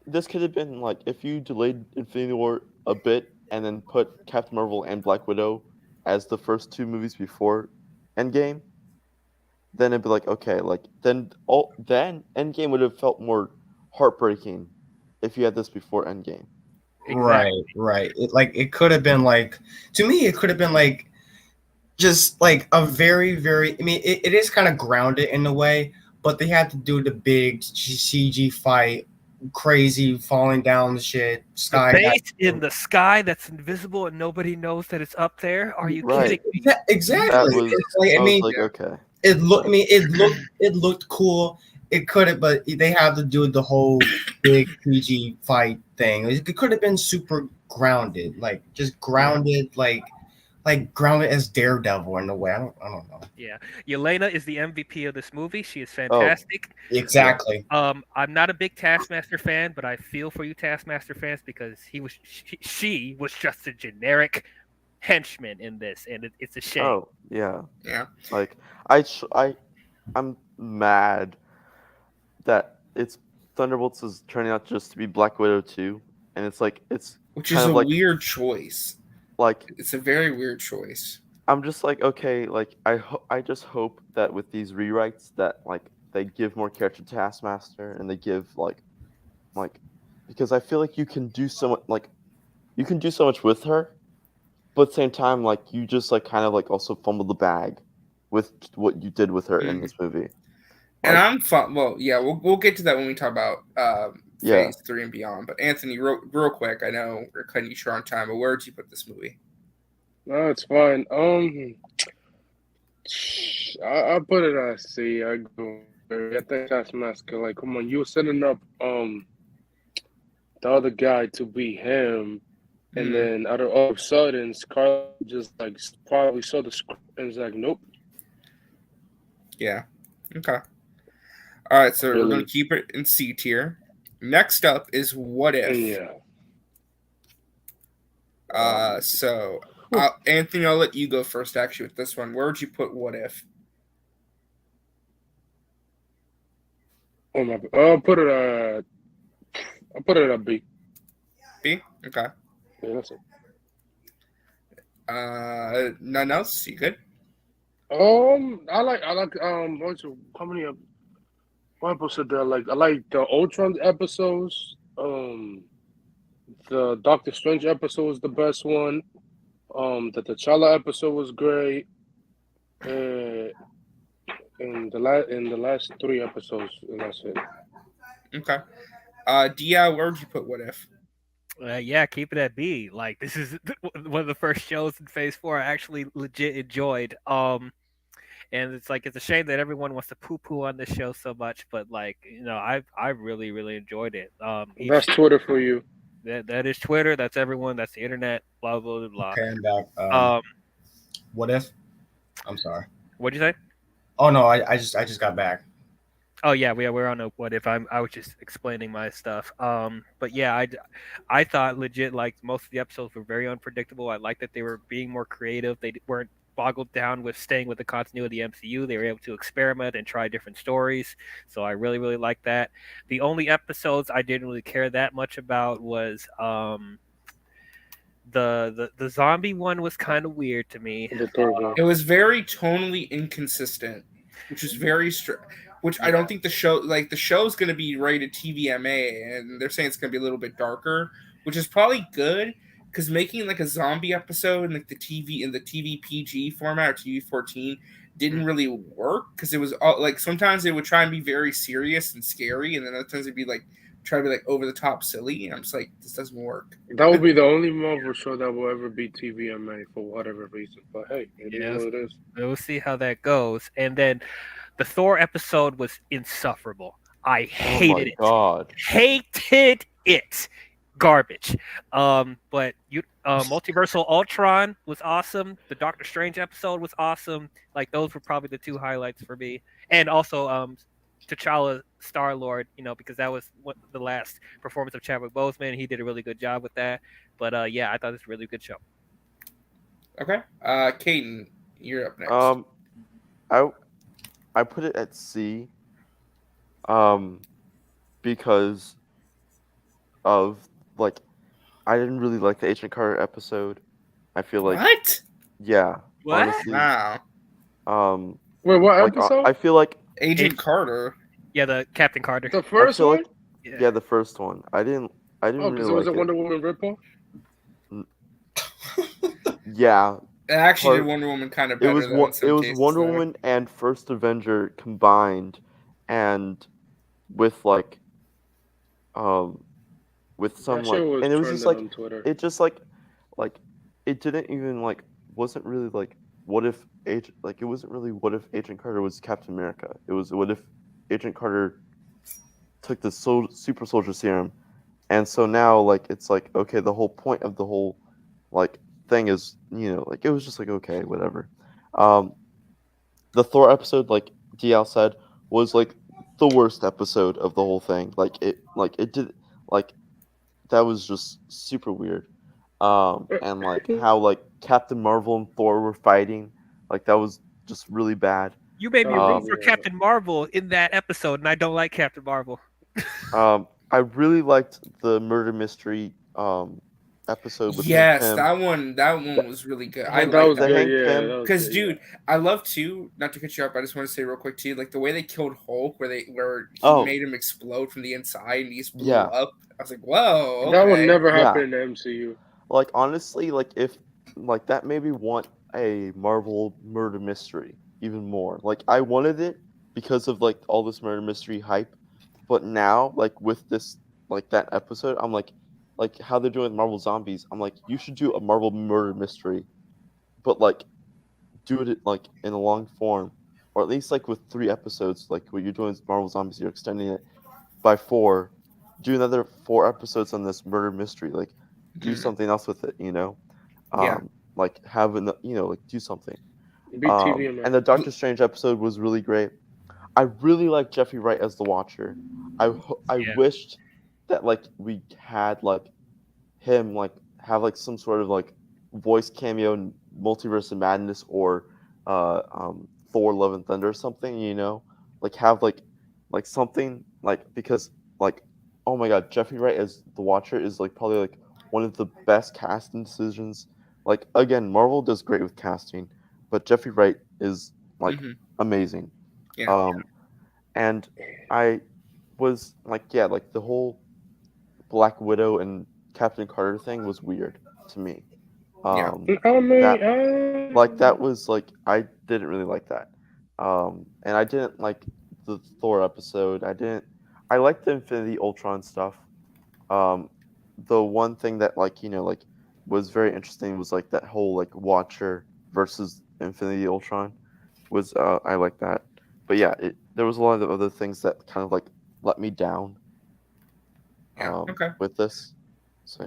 this could have been like if you delayed Infinity War a bit and then put Captain Marvel and Black Widow as the first two movies before Endgame, then it'd be like, okay, like then Endgame would have felt more heartbreaking if you had this before Endgame. exactly. right. It could have been like, to me, it could have been like just like a very, very. I mean, it is kind of grounded in a way, but they had to do the big CG fight, crazy falling down the shit, The sky. base in the sky that's invisible and nobody knows that it's up there. Are you Right. kidding me? Yeah, exactly. That was It's like, I I was mean, like, Yeah. okay. it looked cool. It could have, but they have to do the whole big PG fight thing. It could have been super grounded, like just grounded, like grounded as Daredevil in a way. I don't know. Yeah, Yelena is the MVP of this movie. She is Oh, fantastic. Exactly. I'm not a big Taskmaster fan, but I feel for you Taskmaster fans because she was just a generic henchman in this, and it's a shame. oh, yeah. Yeah. Like I'm mad that it's Thunderbolts is turning out just to be Black Widow 2, and it's like it's Which kind is of a like weird choice. like It's a very weird choice. I'm just like, okay, like I just hope that with these rewrites that like they give more character to Taskmaster, and they give like because I feel like you can do so much, like you can do so much with her, but at the same time like you just like kind of like also fumble the bag with what you did with her in this movie. And Like, I'm fun. Well, yeah, we'll get to that when we talk about Yeah. Phase 3 and beyond. But Anthony, real quick, I know we're cutting you short on time, but where did you put this movie? No, it's fine. I put it at C. I go. I think that's Master. Like, come on, you were setting up the other guy to be him, and then out of all of a sudden, Scarlett just like probably saw the script and was like, nope. Yeah. Okay. All right, so we're Really? going to keep it in C tier. Next up is What If. Yeah. So, Anthony, I'll let you go first actually with this one. Where would you put What If? Oh my! I'll put it at B. B? Okay. Yeah, that's it. None else? You good? I like how many what episode did I like? I like the Ultron episodes. The Doctor Strange episode was the best one. The T'Challa episode was great. Uh, in the last three episodes, and that's it. Okay. Dia, where would you put What If? Yeah, keep it at B. Like this is one of the first shows in Phase Four I actually legit enjoyed. And it's like it's a shame that everyone wants to poo poo on this show so much, but like I really enjoyed it. That's Each Twitter for you. that is Twitter, that's everyone, that's the internet, blah blah blah Okay, I'm back. blah. What if? I'm sorry. What'd you say? Oh no, I just got back. Oh yeah, we're on a what if. I was just explaining my stuff. But yeah, I thought legit like most of the episodes were very unpredictable. I like that they were being more creative. They weren't boggled down with staying with the continuity of the MCU. They were able to experiment and try different stories. So I really like that. The only episodes I didn't really care that much about was the zombie one was kind of weird to me. The third one. It was very tonally inconsistent, which is which I don't think the show's going to be rated TVMA, and they're saying it's going to be a little bit darker, which is probably good because making like a zombie episode in like the TV PG format or TV 14 didn't really work because it was all like sometimes they would try and be very serious and scary, and then other times it'd be like try to be like over the top silly, and I'm just like this doesn't work. That would be the only Marvel show that will ever be TVMA for whatever reason. But hey, it is Yes, what it is. we'll see how that goes. And then the Thor episode was insufferable. I Oh my hated it. god. Hated it. Garbage. But Multiversal Ultron was awesome. The Doctor Strange episode was awesome. Like those were probably the two highlights for me. And also T'Challa Star Lord, because that was the last performance of Chadwick Boseman. He did a really good job with that. But yeah, I thought it was a really good show. Okay, Caden, you're up next. I I put it at C, um, because of like I didn't really like the Agent Carter episode. I feel like What? yeah, What? honestly, Wow. Wait, what like episode? I feel like Agent Carter. Yeah, the Captain Carter. The I first feel one? like yeah, the first one. I didn't Oh, because really it was a like it. Wonder Woman ripoff? Yeah, It actually did part Wonder Woman kind of it better was though in some it was cases. Wonder There. Woman and First Avenger combined, and with like um with some That shit like, was and it was just trending like on Twitter. it just like it didn't even like wasn't really like what if agent like it wasn't really what if Agent Carter was Captain America. It was what if Agent Carter took the super soldier serum, and so now like it's like okay, the whole point of the whole like thing is like it was just like okay, whatever. um the Thor episode, like DL said, was like the worst episode of the whole thing. Like it did like that was just super weird. And like how like Captain Marvel and Thor were fighting, like that was just really bad. You made me root for Yeah. Captain Marvel in that episode, and I don't like Captain Marvel. I really liked the murder mystery episode with Hank Yes, Pym. that one was really good. I That like was that. The good, Hank yeah. Pym, That was Because, good, dude, I love too. Not to cut you up, I just want to say real quick too, like the way they killed Hulk, where he Oh. made him explode from the inside and he just blew Yeah. up. I was like, whoa, yeah. okay. That would never Yeah. happen in the MCU. like honestly, like if like that made me want a Marvel murder mystery even more. Like I wanted it because of like all this murder mystery hype, but now like with this like that episode, I'm like how they're doing with Marvel Zombies. I'm like you should do a Marvel murder mystery, but like do it like in a long form, or at least like with 3 episodes. Like what you're doing with Marvel Zombies, you're extending it by 4. Do another 4 episodes on this murder mystery. Like do Mhm. something else with it. Yeah. Like have like do something. Be TVMA. And the Doctor Strange episode was really great. I really like Jeffrey Wright as the Watcher. I Yeah. wished that like we had like him like have like some sort of like voice cameo in Multiverse of Madness or Thor: Love and Thunder or something. Like have like something like because like oh my god, Jeffrey Wright as the Watcher is like probably like one of the best casting decisions. Like again, Marvel does great with casting, but Jeffrey Wright is like Mhm. amazing. Yeah. And I was like, yeah, like the whole Black Widow and Captain Carter thing was weird to me. Yeah. I mean, that was like I didn't really like that. And I didn't like the Thor episode. I liked the Infinity Ultron stuff. Um, the one thing that like was very interesting was like that whole like Watcher versus Infinity Ultron was I like that. But yeah, there was a lot of other things that kind of like let me down Yeah. Okay. with this. So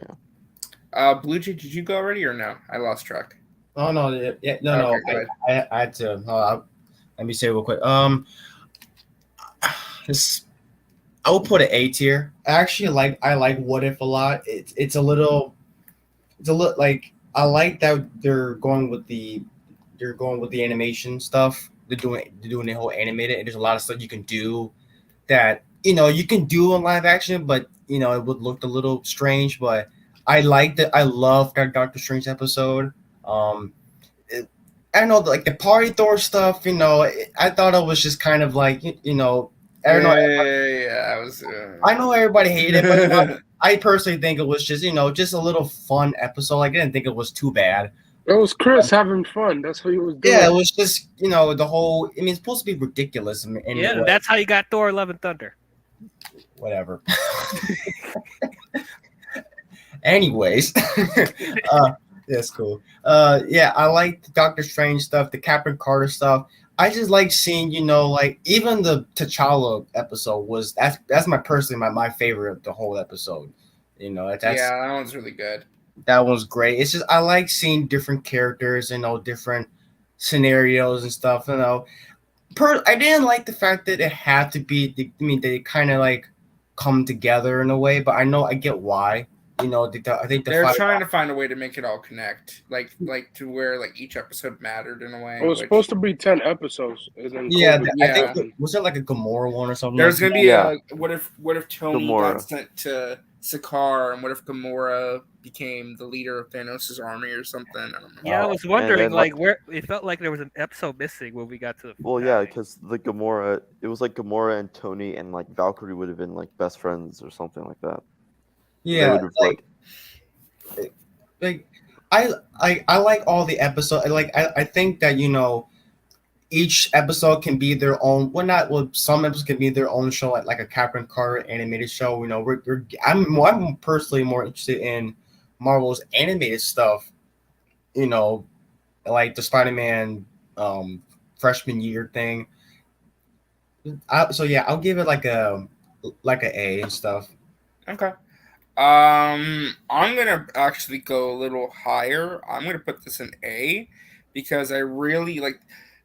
yeah. Blue Jay, did you go already or no? I lost track. Oh no, yeah, no, Okay, no. go ahead. I had to. Let me say it real quick. This I will put an A tier. I like What If a lot. It's a little like I like that they're going with the animation stuff. They're doing the whole animated. And there's a lot of stuff you can do that you can do in live action, but it would look a little strange. But I love that Doctor Strange episode. Um, I don't know, like the party Thor stuff. I thought it was just kind of like I don't know. Yeah. I was. I know everybody hated it, but I personally think it was just just a little fun episode. Like, I didn't think it was too bad. it was Chris having fun. That's what he was doing. Yeah, it was just the whole. I mean, it's supposed to be ridiculous in Yeah, a way. that's how you got Thor: Love and Thunder. Whatever. Anyways, that's cool. Yeah, I like the Doctor Strange stuff, the Captain Carter stuff. I just like seeing, like even the T'Challa episode that's my favorite of the whole episode. That's Yeah, that one's really good. that was great. It's just I like seeing different characters, different scenarios and stuff. I didn't like the fact that it had to be. I mean, they kind of like come together in a way, but I get why. I think They're trying to find a way to make it all connect, like to where like each episode mattered in a way. It was supposed to be 10 episodes, and then yeah, COVID I think happened. was there like a Gamora one or something? There's like gonna be Yeah. what if Tony Gamora. got sent to Sakaar, and what if Gamora became the leader of Thanos' army or something? I don't know. Yeah, I was wondering, then, like- where it felt like there was an episode missing when we got to. The Well, yeah, finale. because the Gamora, it was like Gamora and Tony and like Valkyrie would have been like best friends or something like that. They Yeah, would have like I like all the episodes. I think that each episode can be their own. Some episodes can be their own show, like a Captain Carter animated show. I'm personally more interested in Marvel's animated stuff. Like the Spider-Man freshman year thing. So yeah, I'll give it like a A and stuff. Okay. I'm gonna actually go a little higher. I'm gonna put this in A because I really like.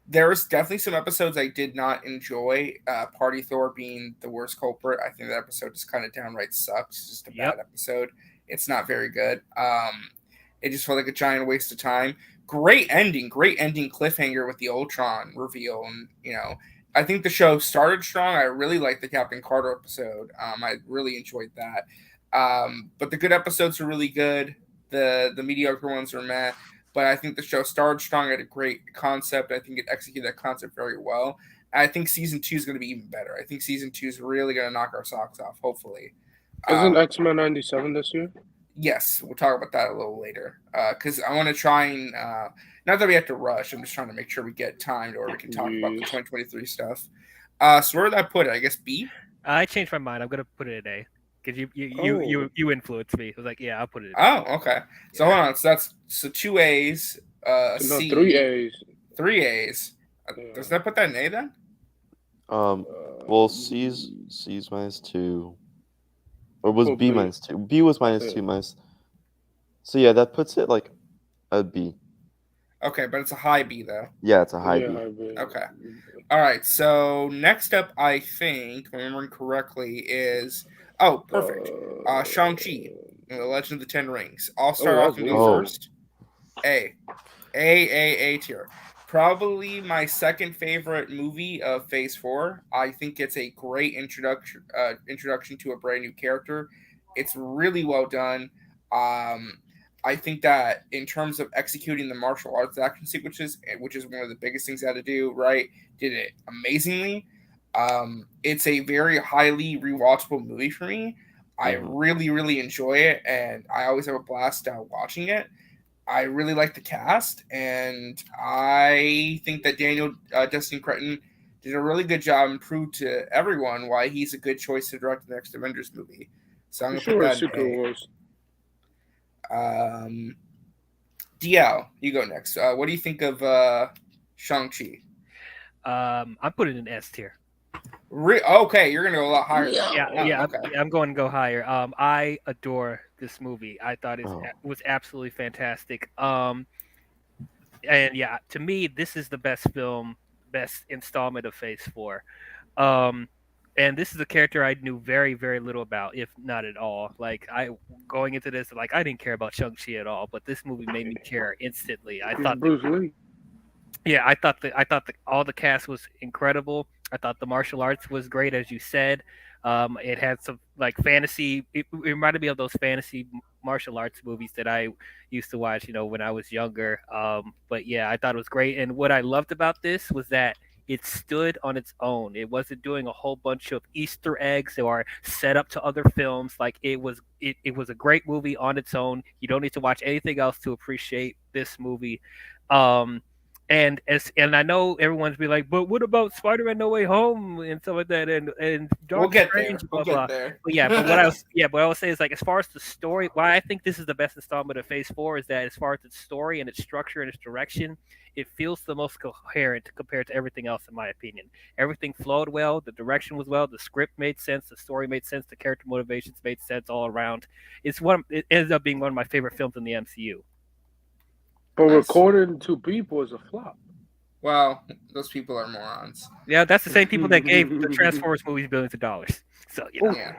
There's definitely some episodes I did not enjoy. Party Thor being the worst culprit. I think that episode just kind of downright sucks. It's just a bad episode. It's not very good. It just felt like a giant waste of time. Great ending cliffhanger with the Ultron reveal, and I think the show started strong. I really liked the Captain Carter episode. I really enjoyed that. But the good episodes are really good. The mediocre ones are meh. But I think the show started strong. It had a great concept. I think it executed that concept very well. And I think season 2 is going to be even better. I think season 2 is really going to knock our socks off, hopefully. Isn't X-Men 97 this year? Yes, we'll talk about that a little later. Because I want to try and not that we have to rush. I'm just trying to make sure we get time or we can talk about the 2023 stuff. So where did I put it? I guess B? I changed my mind. I'm gonna put it at A because you influenced me. I was like, yeah, I'll put it. Oh, okay. So hold on. So that's 2 A's, No, C, 3 A's. 3 A's. Does that put that in A then? Well, C's -2, or was B B. -2? B was -2 minus. So yeah, that puts it like a B. Okay, but it's a high B though. Yeah, it's a high B. Okay. All right. So next up, I think, if I'm remembering correctly, is perfect. Shang-Chi, and the Legend of the Ten Rings. I'll start off and go first. A tier. Probably my second favorite movie of Phase 4. I think it's a great introduction to a brand new character. It's really well done. I think that in terms of executing the martial arts action sequences, which is one of the biggest things I had to do, right, did it amazingly. It's a very highly rewatchable movie for me. I really, really enjoy it, and I always have a blast watching it. I really like the cast, and I think that Justin Cretton did a really good job and proved to everyone why he's a good choice to direct the next Avengers movie. So I'm I'm gonna put sure that his secret in was. A. DL, you go next. What do you think of Shang-Chi? I put it in S tier. Okay, you're gonna go a lot higher. I'm going to go higher. I adore this movie. I thought it Oh. was absolutely fantastic. And yeah, to me, this is the best installment of Phase 4. And this is a character I knew very, very little about, if not at all. Like going into this, like I didn't care about Shang-Chi at all, but this movie made me care instantly. I It's thought Bruce Lee. yeah, I thought all the cast was incredible. I thought the martial arts was great, as you said. It had some like fantasy. It reminded me of those fantasy martial arts movies that I used to watch, when I was younger. But yeah, I thought it was great. And what I loved about this was that it stood on its own. It wasn't doing a whole bunch of Easter eggs or set up to other films. Like it was a great movie on its own. You don't need to watch anything else to appreciate this movie. Um, and I know everyone's be like, but what about Spider-Man No Way Home and stuff like that, and Doctor We'll get Strange, there. blah We'll blah. get there. But yeah, but what I will say is like as far as the story, why I think this is the best installment of Phase 4 is that as far as its story and its structure and its direction, it feels the most coherent compared to everything else in my opinion. Everything flowed well, the direction was well, the script made sense, the story made sense, the character motivations made sense all around. It ends up being one of my favorite films in the MCU. But Nice. recording to people is a flop. Well, those people are morons. Yeah, that's the same people that gave the Transformers movies billions of dollars. So Yeah.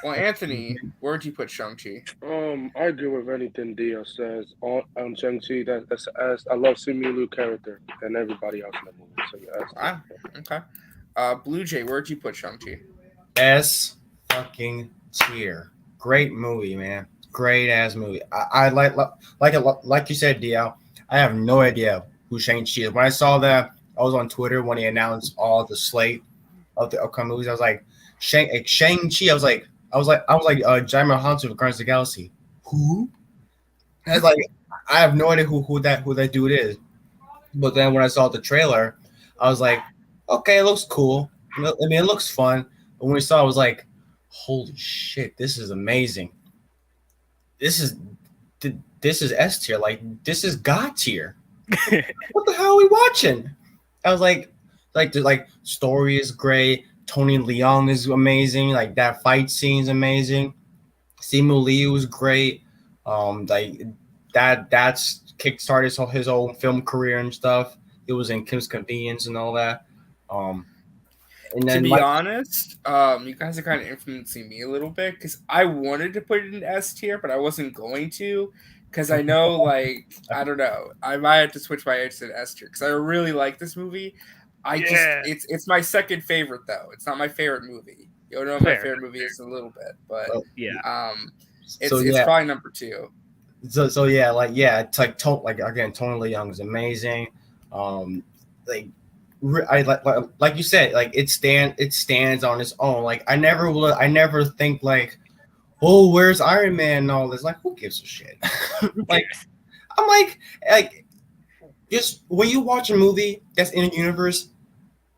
Well, Anthony, where'd you put Shang-Chi? I agree with anything Dio says on Shang-Chi. That's I love Simu Liu character and everybody else in the movie. So yeah, Okay. Blue Jay, where'd you put Shang-Chi? S fucking tier. Great movie, man. Great ass movie. I like you said, DL. I have no idea who Shang-Chi is. When I saw that, I was on Twitter when he announced all the slate of the upcoming movies. I was like, Shang-Chi. I was like Jaime Hansen of Guardians of the Galaxy. Who? I was like, I have no idea who that dude is. But then when I saw the trailer, I was like, okay, it looks cool. I mean, it looks fun. But when we saw it, I was like, holy shit, this is amazing. This is S tier. Like, this is God tier. What the hell are we watching? I was like, the story is great. Tony Leung is amazing. Like that fight scene is amazing. Simu Liu is great. Like that's kickstarted his whole film career and stuff. It was in Kim's Convenience and all that. And then To be honest, you guys are kind of influencing me a little bit because I wanted to put it in S tier, but I wasn't going to because I know, like, I don't know, I might have to switch my answer to S tier because I really like this movie. It's my second favorite though. It's not my favorite movie. You know, my favorite movie is a little bit, but it's probably number 2. So yeah, it's like again, Tony Leung is amazing. I like you said, like it stands on its own. Like I never think like, oh, where's Iron Man and all this? Like, who gives a shit? Like, I'm like just when you watch a movie that's in a universe,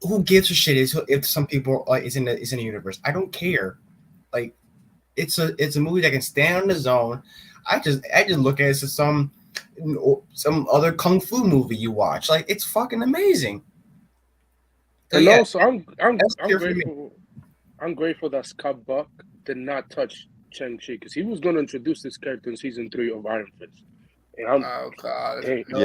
who gives a shit if some people is in a universe? I don't care. Like, it's a movie that can stand on its own. I just look at it as some other kung fu movie you watch. Like, it's fucking amazing. So, and yeah, also, I'm grateful that Scott Buck did not touch Shang-Chi because he was going to introduce this character in season 3 of Iron Fist. Oh God! Thank I'm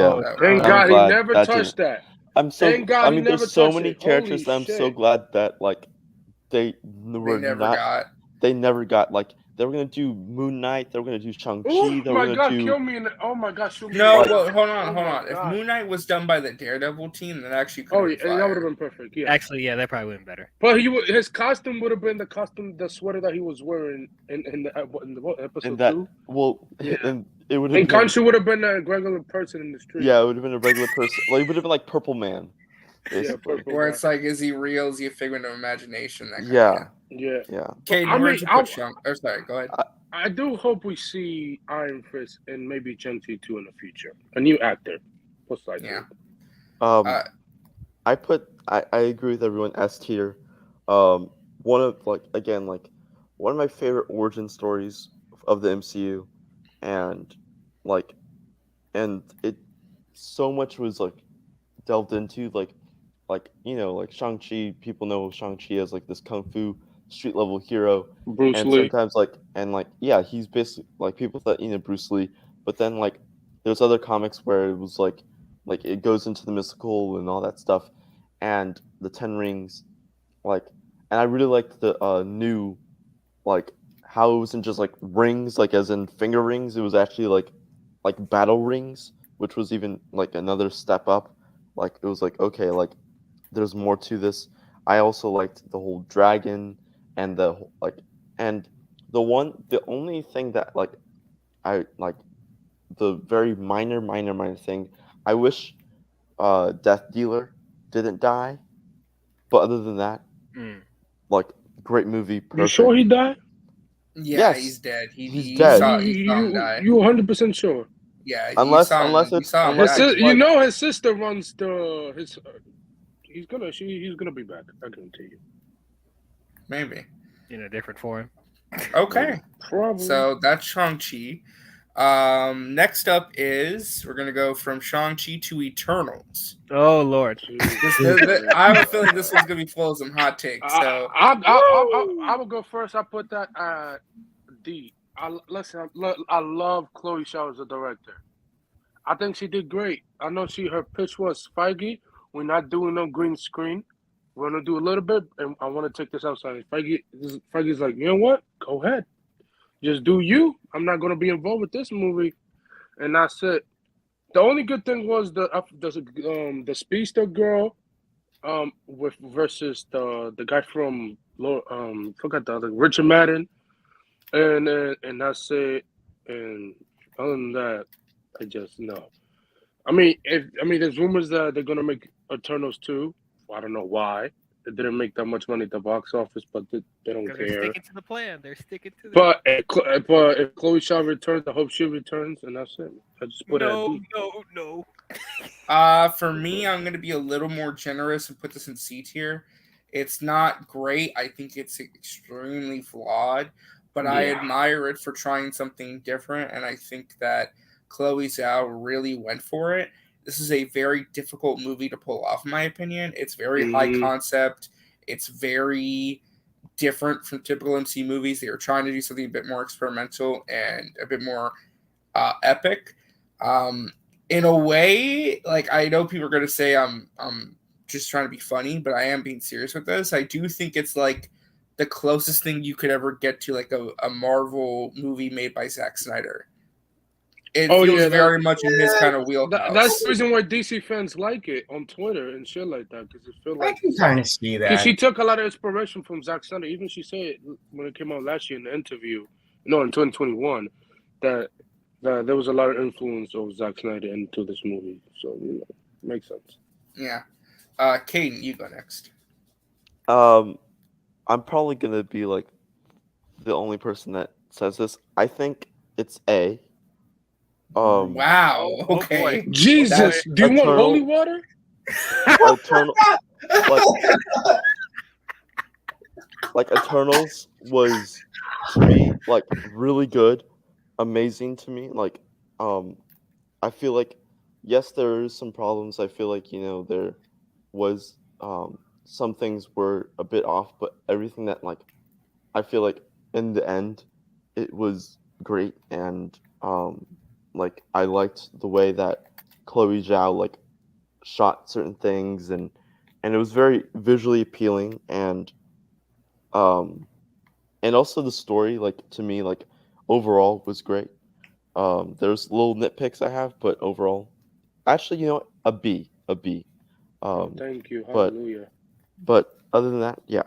God he glad never that touched didn't- that. I'm so. Thank God I he mean, never there's so touched many it. characters Holy that I'm so shit. glad that like they They were never not. got. They never got like they were gonna do Moon Knight. They were gonna do Shang-Chi. Oh They were my gonna God, do. kill me in the, oh my God, shoot me. No, in the- well, hold on. Oh my If God. Moon Knight was done by the Daredevil team, then actually could Oh, have yeah, been that would have fire. been perfect. Yeah, actually, yeah, that probably would have been better. but his costume would have been the sweater that he was wearing in the episode And that 2. Yeah. And it would And have been. Khonshu would have been a regular person in the street. Yeah, it would have been a regular person. Like it would have been like Purple Man, basically. Purple. Where it's like, is he real? Is he a figment of imagination? That kind Yeah. Yeah. Yeah. Caden, I where'd mean, you put Shang? Or sorry, go ahead. I do hope we see Iron Fist and maybe Shang-Chi too in the future. A new actor, most likely. Yeah. Um, I agree with everyone. S tier. One of one of my favorite origin stories of the MCU, and like and it so much was delved into like Shang-Chi. People know Shang-Chi as like this kung fu street level hero, Bruce and Lee. sometimes yeah, he's basically like people thought Bruce Lee, but then there's other comics where it was like it goes into the mystical and all that stuff, and the Ten Rings, like, and I really liked the new like how it wasn't just like rings like as in finger rings, it was actually like battle rings, which was even like another step up. Like it was like okay, like there's more to this. I also liked the whole dragon and and the only thing that I like the very minor thing. I wish Death Dealer didn't die, but other than that, Mm. like great movie, You sure perfect. he died? Yeah, Yes, he's dead. he's You dead. saw him die. You 100% sure? Yeah, Unless You it's saw him unless die. it's You like know his sister runs his. He's gonna be back. I guarantee you. Maybe. In a different form. Okay. Probably. So that's Shang-Chi. Next up is we're gonna go from Shang-Chi to Eternals. Oh Lord. I have a feeling this one's gonna be full of some hot takes. So I will go first. I put that at D. Listen. I love Chloe Zhao as a director. I think she did great. I know her pitch was Feige. We're not doing no green screen. We're gonna do a little bit, and I want to take this outside. Feige's like, you know what? Go ahead, just do you. I'm not gonna be involved with this movie, and that's it. The only good thing was the speedster girl, with versus the guy from forgot the other Richard Madden, and that's it. And other than that, I just no. There's rumors that they're gonna make Eternals 2. I don't know why. It didn't make that much money at the box office, but they don't Because they're care. sticking to the plan. They're sticking to the But if Chloe Shaw returns, I hope she returns, and that's it. I just put it at D. No. for me, I'm gonna be a little more generous and put this in C tier. It's not great. I think it's extremely flawed, but I admire it for trying something different, and I think that Chloe Zhao really went for it. This is a very difficult movie to pull off, in my opinion. It's very high concept. It's very different from typical MC movies. They were trying to do something a bit more experimental and a bit more epic. In a way, like I know people are going to say I'm just trying to be funny, but I am being serious with this. I do think it's like the closest thing you could ever get to like a Marvel movie made by Zack Snyder. It feels very much in his kind of wheelhouse. That's the reason why DC fans like it on Twitter and shit like that, because it feels like I can kind of see that. she took a lot of inspiration from Zack Snyder. Even she said when it came out last year in the interview, in 2021, that there was a lot of influence of Zack Snyder into this movie. So makes sense. Yeah. Caden, you go next. I'm probably gonna be like the only person that says this. I think it's A. Wow. Okay. boy. Jesus, do you want Eternal- holy water? Eternal, like Eternals was to me like really good, amazing to me. I feel like yes, there is some problems. I feel like there was some things were a bit off, but everything that I feel like in the end it was great, and I liked the way that Chloe Zhao shot certain things, and it was very visually appealing, and also the story to me overall was great. There's little nitpicks I have, but overall, actually, a B. Thank you, but- hallelujah. But other than that, yeah,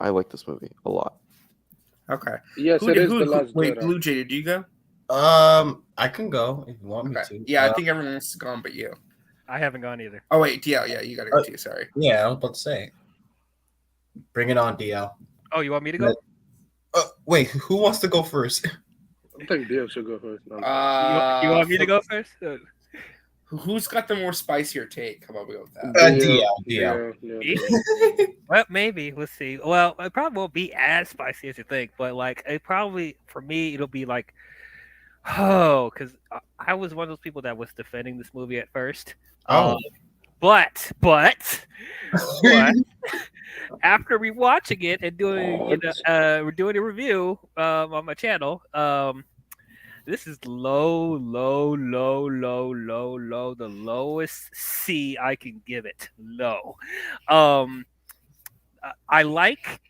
I like this movie a lot. Okay. Yes, it is the last wait, Jedi. Blue Jay, did you go? I can go if you want me Okay. to. Yeah, I think everyone's gone but you. I haven't gone either. Oh wait, DL, yeah, you gotta go too, sorry. Yeah, I was about to say. Bring it on, DL. Oh, you want me to go? Wait, who wants to go first? I think Dio should go first. No, You want me to go first? Who's got the more spicier take? How about we go with that? DL. Yeah. Well, maybe we'll see. Well, it probably won't be as spicy as you think, but like it probably for me it'll be like, oh, because I was one of those people that was defending this movie at first. Oh. But after rewatching it and doing we're doing a review on my channel, this is low, the lowest C I can give it. Low. I like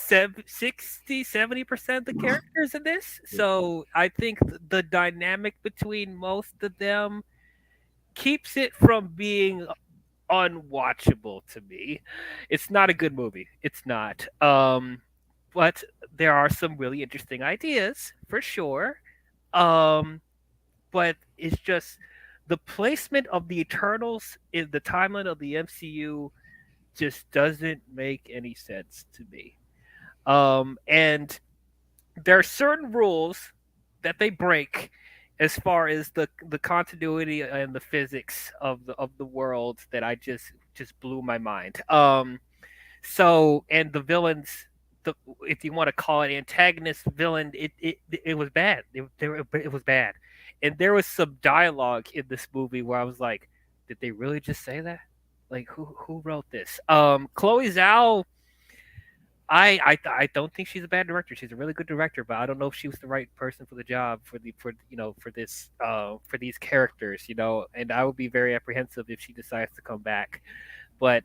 60-70% of the characters in this, so I think the dynamic between most of them keeps it from being unwatchable to me. It's not a good movie. It's not. But there are some really interesting ideas for sure. But it's just the placement of the Eternals in the timeline of the MCU just doesn't make any sense to me. And there are certain rules that they break as far as the continuity and the physics of the world that I just blew my mind. So and the villains, if you want to call it antagonist villain, it was bad. It was bad, and there was some dialogue in this movie where I was like, did they really just say that? Like who wrote this? Chloe Zhao. I don't think she's a bad director. She's a really good director, but I don't know if she was the right person for the job for these characters, and I would be very apprehensive if she decides to come back. But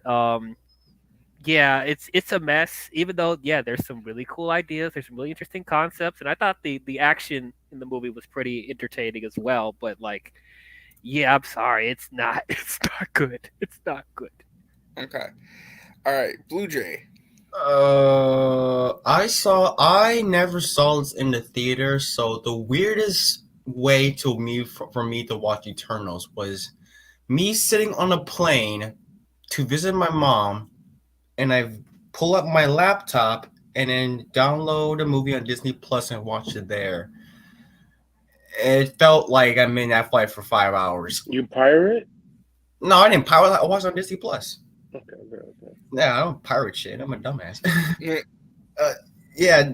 yeah, it's a mess. Even though there's some really cool ideas, there's some really interesting concepts, and I thought the action in the movie was pretty entertaining as well. But like, yeah, I'm sorry, it's not good. It's not good. Okay, all right, Blue Jay. I never saw this in the theater, so the weirdest way for me to watch Eternals was me sitting on a plane to visit my mom, and I pull up my laptop and then download a movie on Disney Plus and watch it there. It felt like I'm in that flight for 5 hours. You pirate? No, I didn't pirate. I watched on Disney Plus. Okay. Yeah, I don't pirate shit. I'm a dumbass. Yeah.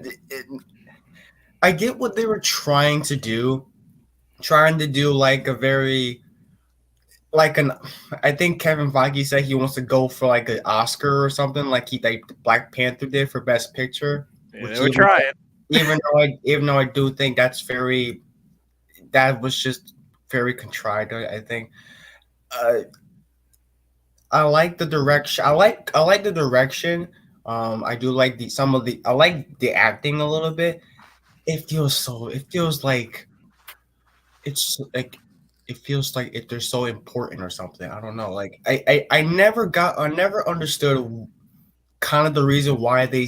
I get what they were trying to do like a very I think Kevin Feige said he wants to go for like an Oscar or something like Black Panther did for Best Picture. Yeah, they were trying. Even though I do think that was just very contrived. I think. I like the direction. I like the direction. I do like I like the acting a little bit. It feels like if they're so important or something. I don't know. Like I never understood kind of the reason why they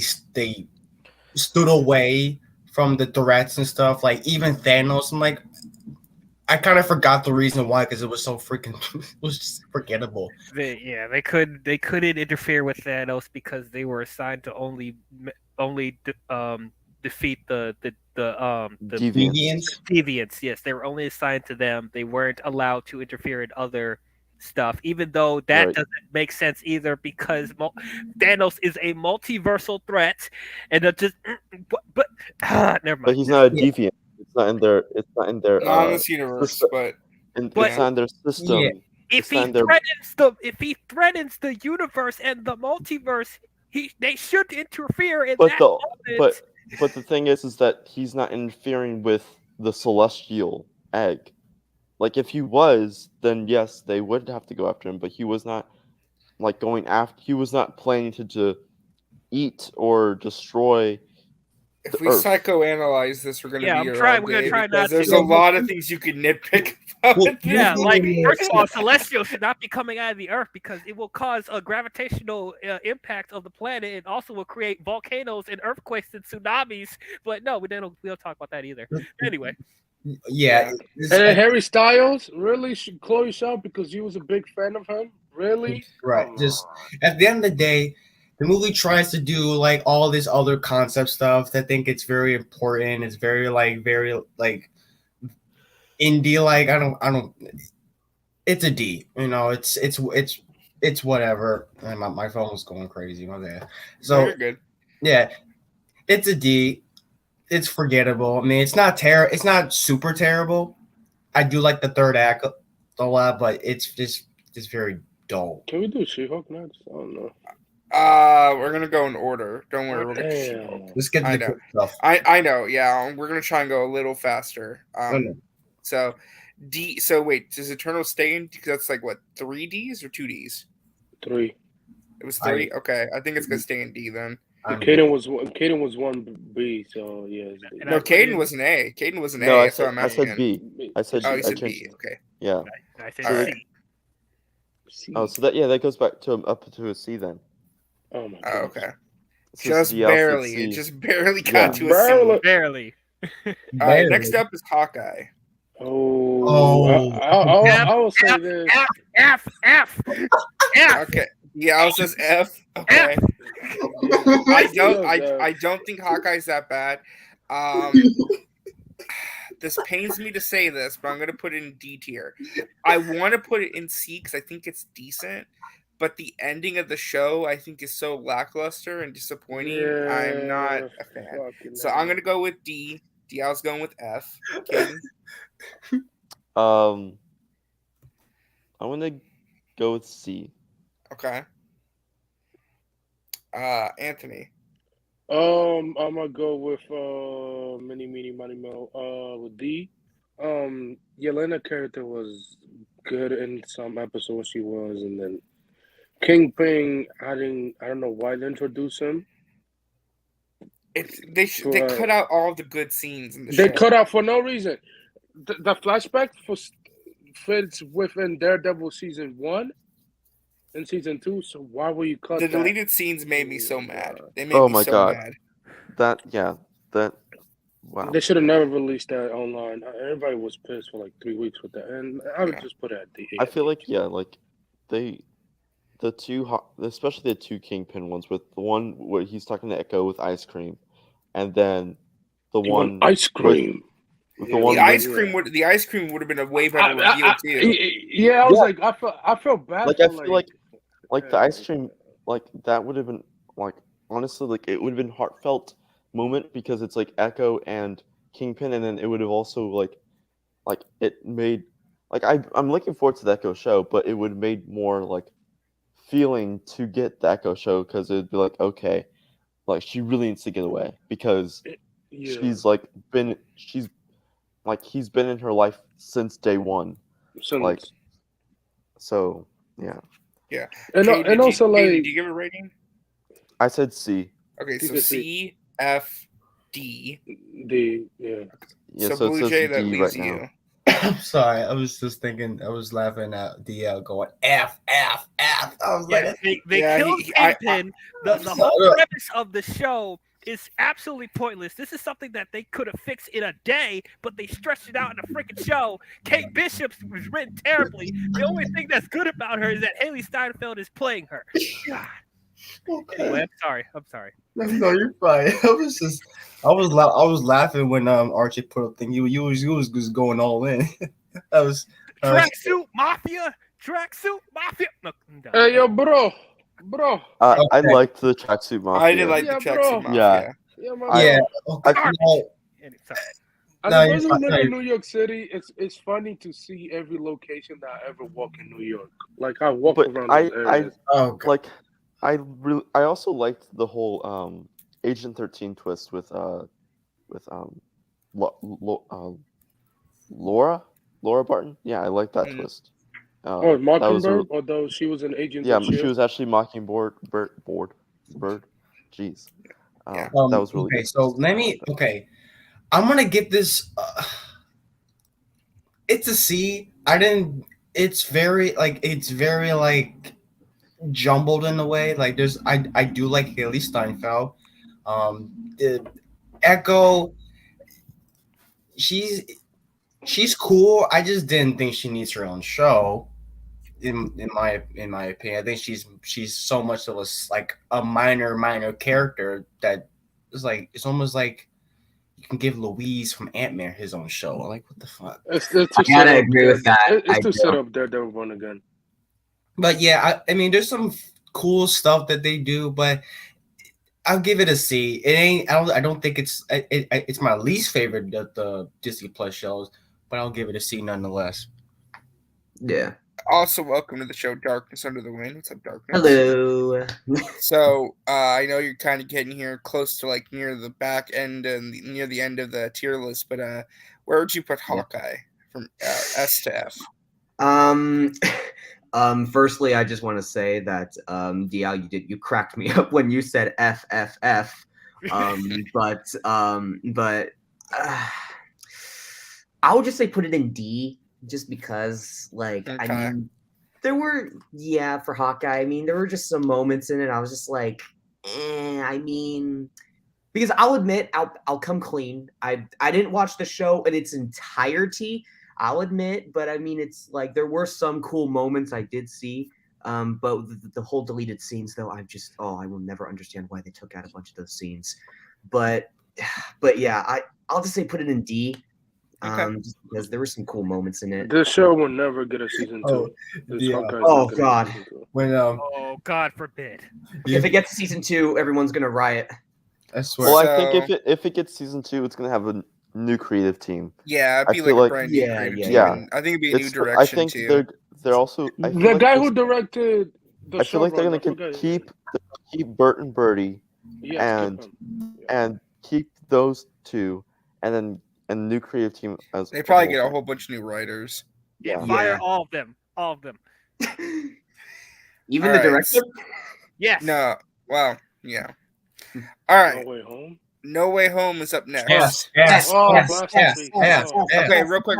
stood away from the threats and stuff. Like even Thanos, I'm like, I kind of forgot the reason why because it was so freaking it was just forgettable. They couldn't interfere with Thanos because they were assigned to only defeat the deviants. Yes, they were only assigned to them. They weren't allowed to interfere in other stuff, even though that doesn't make sense either because Thanos is a multiversal threat, and it just but never mind. But he's not a deviant. It's not in their. Not in this universe, system. but It's not in their system. Yeah. If he threatens the universe and the multiverse, they should interfere in that moment. But the thing is that he's not interfering with the celestial egg. Like if he was, then yes, they would have to go after him. But he was not like going after. He was not planning to eat or destroy. If we psychoanalyze this, we're going to be we're going to try not to. There's a lot of things you can nitpick about. Yeah, like first of all, Celestial should not be coming out of the Earth because it will cause a gravitational impact of the planet and also will create volcanoes and earthquakes and tsunamis. But no, we don't talk about that either. Anyway. Yeah. And then Harry Styles, really? Chloe Zhao, because you was a big fan of him? Really? Right. Just at the end of the day, The movie tries to do like all this other concept stuff. I think it's very important. It's very like indie. Like I don't. It's a D. You know, it's whatever. And my phone was going crazy. My bad. No, So you're good. yeah, it's a D. It's forgettable. I mean, it's not It's not super terrible. I do like the third act a lot, but it's just very dull. Can we do She-Hulk next? I don't know. We're gonna go in order. Don't worry, we'll get to Damn. She-Hulk. Let's get to I the know. good stuff. I know. Yeah, we're gonna try and go a little faster. No. So D. So wait, does Eternal stay in? Because that's like what 3Ds or 2Ds? 3. It was 3. Okay, I think it's gonna stay in D then. Caden was 1B, so yeah. It's B. No, Caden was an A. Caden was an No, A. I That's what said, I'm I said asking. B. I said Oh, B. you I said changed B. it. Okay. Yeah. I said All right. C. C. Oh, so that goes back to up to a C then. Oh my Oh, god. okay. This is Just the Alpha barely. C. It just barely got Yeah. to a C. Barely. Barely. All right. Next up is Hawkeye. Oh. I will say this. F. Okay. Yeah, I was just F. Okay. I don't think Hawkeye's that bad. This pains me to say this, but I'm gonna put it in D tier. I want to put it in C because I think it's decent, but the ending of the show I think is so lackluster and disappointing. Yeah, I'm not a fan. So I'm gonna go with D. DL's going with F. Caden? I'm gonna go with C. Okay. Anthony. I'm gonna go with Mini Money Mo with D. Yelena character was good in some episodes she was, and then Kingpin I don't know why they introduced him. They cut out all the good scenes in the show. They cut out for no reason. The flashback fits within Daredevil season 1 and season 2. So why will you cut the that? deleted scenes made me so mad. They made me my so God. mad. Wow. They should have never released that online. Everybody was pissed for like 3 weeks with that, and I would just put it at D. I feel like the two, especially the two Kingpin ones, with the one where he's talking to Echo with ice cream, and then the You one want ice cream. with The ice cream would have been a way better reveal too. Yeah, I was like, I felt bad. Like for, I feel like the ice cream, like that would have been like honestly like it would have been heartfelt moment because it's like Echo and Kingpin, and then it would have also like it made like I'm looking forward to the Echo show, but it would have made more like feeling to get the Echo show because it'd be like okay, like she really needs to get away because he's been in her life since day one, like so yeah. Yeah. And also like, did you give a rating? I said C. Okay, so C, F, D. D, yeah. Yeah, so it Blue says Jay, D that leaves right you. now. I'm sorry. I was just thinking. I was laughing at DL going F. I was like, they killed Kingpin. The whole premise of the show is absolutely pointless. This is something that they could have fixed in a day, but they stretched it out in a freaking show. Kate Bishop was written terribly. The only thing that's good about her is that Haley Steinfeld is playing her. God. Okay. Anyway, I'm sorry. No, you're fine. I was laughing when Archie put up thing. You was just going all in. Tracksuit Mafia. No, Hey, yo, bro. I liked the tracksuit mafia. I did like the tracksuit mafia. Yeah. As a person who lives in New York City, it's funny to see every location that I ever walk in New York. Like I walk around those areas. I also liked the whole Agent 13 twist with Laura Barton. Yeah, I like that twist. Mockingbird, although she was an agent. Yeah, she was actually Mockingbird. Jeez. That was really good. So I'm gonna give this. It's a C. It's very jumbled in a way. Like I do like Haley Steinfeld. The Echo. She's cool. I just didn't think she needs her own show. in my opinion. I think she's so much of like a minor character that it's almost like you can give Louise from Ant-Man his own show. Like, what the fuck? It's I to set gotta up agree with that. It's I to do. set up Daredevil one again. But yeah, I mean, there's some cool stuff that they do, but I'll give it a C. It ain't. I don't think it's my least favorite of the Disney Plus shows, but I'll give it a C nonetheless. Yeah. Also, welcome to the show, Darkness Under the Wind. What's up, Darkness? Hello. So, I know you're kind of getting here close to like near the back end and near the end of the tier list, but where would you put Hawkeye from S to F? Firstly, I just want to say that DL, you cracked me up when you said F F F. But I would just say put it in D, just because, like, Okay. I mean, there were for Hawkeye. I mean, there were just some moments in it. I was just like, I mean, because I'll admit, I'll come clean. I didn't watch the show in its entirety. I'll admit, but I mean, it's like there were some cool moments I did see. But the whole deleted scenes, though, I will never understand why they took out a bunch of those scenes. But yeah, I'll just say put it in D. Just because there were some cool moments in it. This show will never get a season 2. Oh God! When Oh, God forbid. If it gets to season 2, everyone's gonna riot. I swear. Well, I think if it gets season 2, it's gonna have a new creative team. Yeah, it'd I be feel like a like- brand new creative team. yeah. And I think it'd be a new It's direction I think too. they're also. I feel The like guy this- who directed the I feel like they're showrunner, gonna I forget. keep Bert and Birdie Yes, and- keep him. and keep those two, and then a new creative team as They probably a get a whole whole bunch of new writers. Yeah, Yeah. fire Yeah. all of them. All of them. Even All the right. director. Yes. No, well, yeah. All right, No Way Home. No Way Home is up next. Yes. Oh, Yes. Blast Yes. Beast. Yes. Oh. Yes. Okay, real quick.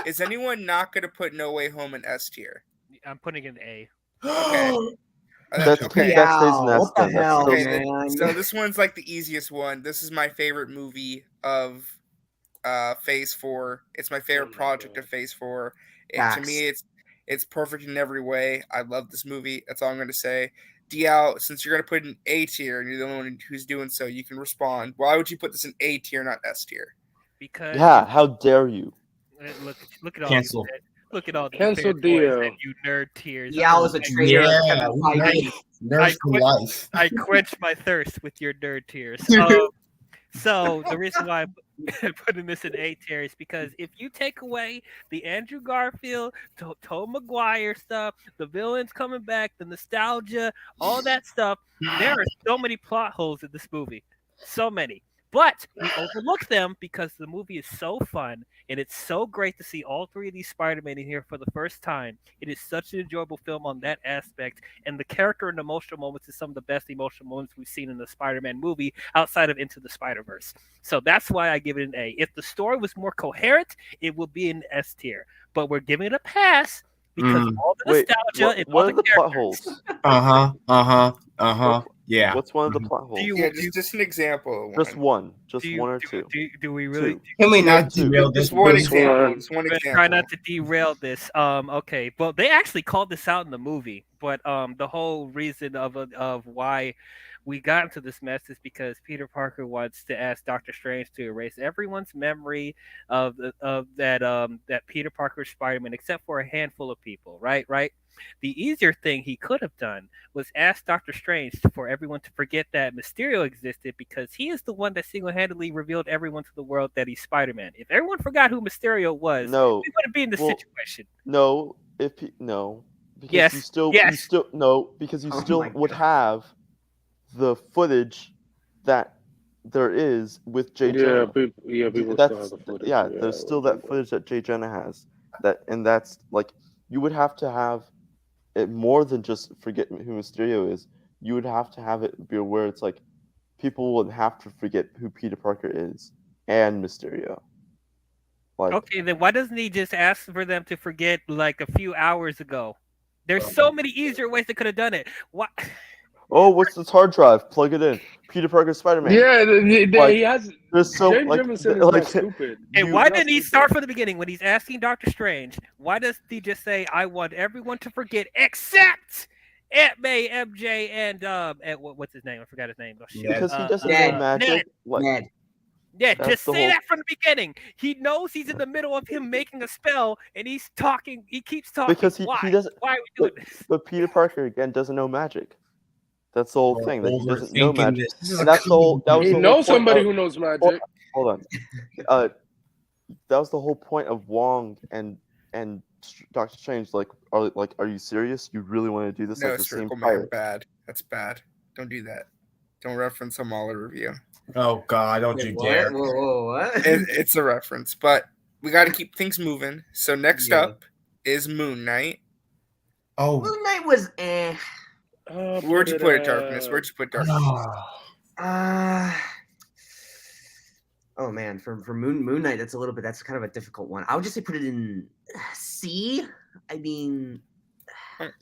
Is anyone not going to put No Way Home in S tier? I'm putting in A. Okay. That's Okay. that stays in Wow, what the S then. hell, Okay, man? So this one's like the easiest one. This is my favorite movie of Phase 4. It's my favorite Oh my project God. of Phase 4. To Facts. me, it's perfect in every way. I love this movie. That's all I'm going to say. DL, since you're going to put it in A tier and you're the only one who's doing so, you can respond. Why would you put this in A tier, not S tier? Because Yeah, how dare you? look at all Cancel. these. Look at all these Cancel fanboys the, and you nerd tears. Yeah, I was a traitor. Yeah, I- nerds for quit- life. I quenched my thirst with your nerd tears. So the reason why I'm putting this in A tier is because if you take away the Andrew Garfield, Tom Maguire stuff, the villains coming back, the nostalgia, all that stuff, there are so many plot holes in this movie. So many. But we overlook them because the movie is so fun and it's so great to see all three of these Spider-Man in here for the first time. It is such an enjoyable film on that aspect, and the character and emotional moments is some of the best emotional moments we've seen in the Spider-Man movie outside of Into the Spider-Verse. So that's why I give it an A. If the story was more coherent, it would be an S tier. But we're giving it a pass because of all the Wait, nostalgia and all what the are the plot characters. holes? Yeah. What's one of the plot holes? Do you- Yeah, just an example. Of Just one or do, two. do we really? Two. Can we not Two. derail this? Just one please? example. Just one I'm gonna example. try not to derail this. Okay. Well, they actually called this out in the movie, but the whole reason of why we got into this mess is because Peter Parker wants to ask Doctor Strange to erase everyone's memory of that Peter Parker is Spider-Man, except for a handful of people. Right. The easier thing he could have done was ask Doctor Strange for everyone to forget that Mysterio existed, because he is the one that single-handedly revealed everyone to the world that he's Spider-Man. If everyone forgot who Mysterio was, No, we wouldn't be in this well, situation. no. Because Yes, you still yes. because you Oh still my would God. have the footage that there is with Jay Yeah, Jenna. people still have That's the footage. there's still that footage that Jay Jenna has. That's like, you would have to have it more than just forget who Mysterio is. You would have to have it be where it's like people would have to forget who Peter Parker is and Mysterio. Like, Okay, then why doesn't he just ask for them to forget like a few hours ago? There's so many easier ways they could have done it. Why? oh, what's this hard drive? Plug it in. Peter Parker, Spider-Man. Yeah, Like, he has. There's so James like Jameson is like not stupid. And you- why not didn't he stupid. start from the beginning when he's asking Doctor Strange? Why does he just say, "I want everyone to forget except Aunt May, MJ, and what's his name? I forgot his name. Oh, shoot. because he doesn't Ned. know magic. Ned. Like Ned. Yeah, That's just the say whole- that from the beginning. He knows he's in the middle of him making a spell, and he's talking. He keeps talking. Because he Why? doesn't. Why are we doing this? But Peter Parker again doesn't know magic. That's the whole We're thing, that he doesn't know overthinking magic. this. This is And a that's the whole. That was He the whole knows point somebody of- who knows magic. Hold on. That was the whole point of Wong and Doctor Strange. Like, are you serious? You really want to do this? No, Like the same Circle Man, pirate. bad. That's bad. Don't do that. Don't reference a Mahler review. Oh God, don't you What? dare! Whoa, what? It's a reference, but we got to keep things moving. So next Yeah. up is Moon Knight. Oh, Moon Knight was eh. Where'd you put it, Darkness? Where'd you put Darkness? Oh man, for Moon Knight, that's kind of a difficult one. I would just say put it in C. I mean,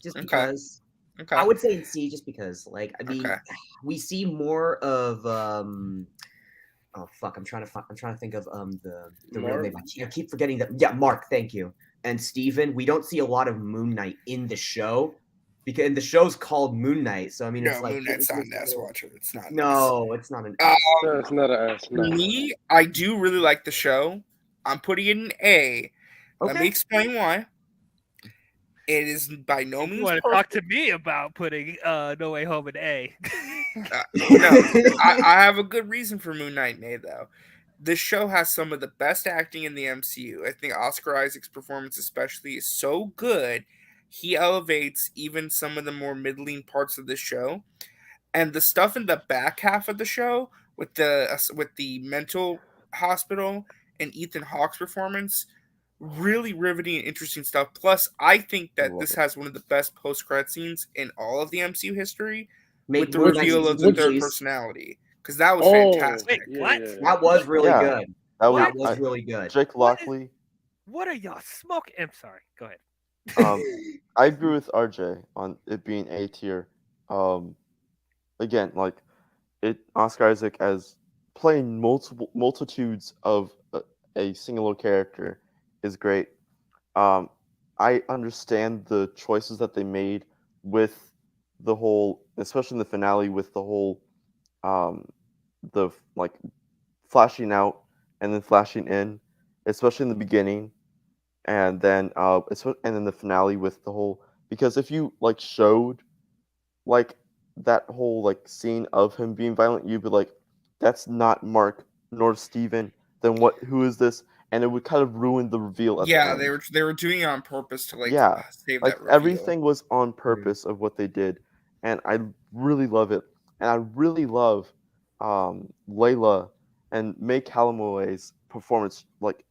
just Okay. because. Okay. I would say in C, just because. Like, I mean, Okay. we see more of Oh fuck, I'm trying to think of the real Mark? name. I keep forgetting that. Yeah, Mark. Thank you. And Steven. We don't see a lot of Moon Knight in the show because and the show's called Moon Knight. So I mean, No, it's like Moon Knight's not an ass watcher. It's not. No, it's not an. Uh, No, it's not an ass. For No. me, I do really like the show. I'm putting it in A. Let me Okay. explain why. It is by no You means want to perfect. talk to me about putting No Way Home in A? No, I have a good reason for Moon Knight in A, though. This show has some of the best acting in the MCU. I think Oscar Isaac's performance, especially, is so good. He elevates even some of the more middling parts of the show, and the stuff in the back half of the show with the mental hospital and Ethan Hawke's performance, really riveting and interesting stuff. Plus, I think that this has one of the best post-credit scenes in all of the MCU history with the Moon Knight reveal of the season, third please. personality, because that was Oh, fantastic. Wait, what? That was really Yeah. good. That That was was really good. Jake What is- Lockley. What are y'all smoking? I'm sorry. Go ahead. I agree with RJ on it being A tier. Again, like Oscar Isaac as playing multitudes of a singular character is great. I understand the choices that they made with the whole, especially in the finale, with the whole, the like flashing out and then flashing in, especially in the beginning, and then the finale with the whole, because if you like showed like that whole like scene of him being violent, you'd be like, that's not Mark nor Steven, then who is this? And it would kind of ruin the reveal at the Yeah, end. they were doing it on purpose to Yeah, save like that reveal. everything was on purpose of what they did, and I really love it. And I really love Layla and May Calloway's performance. Like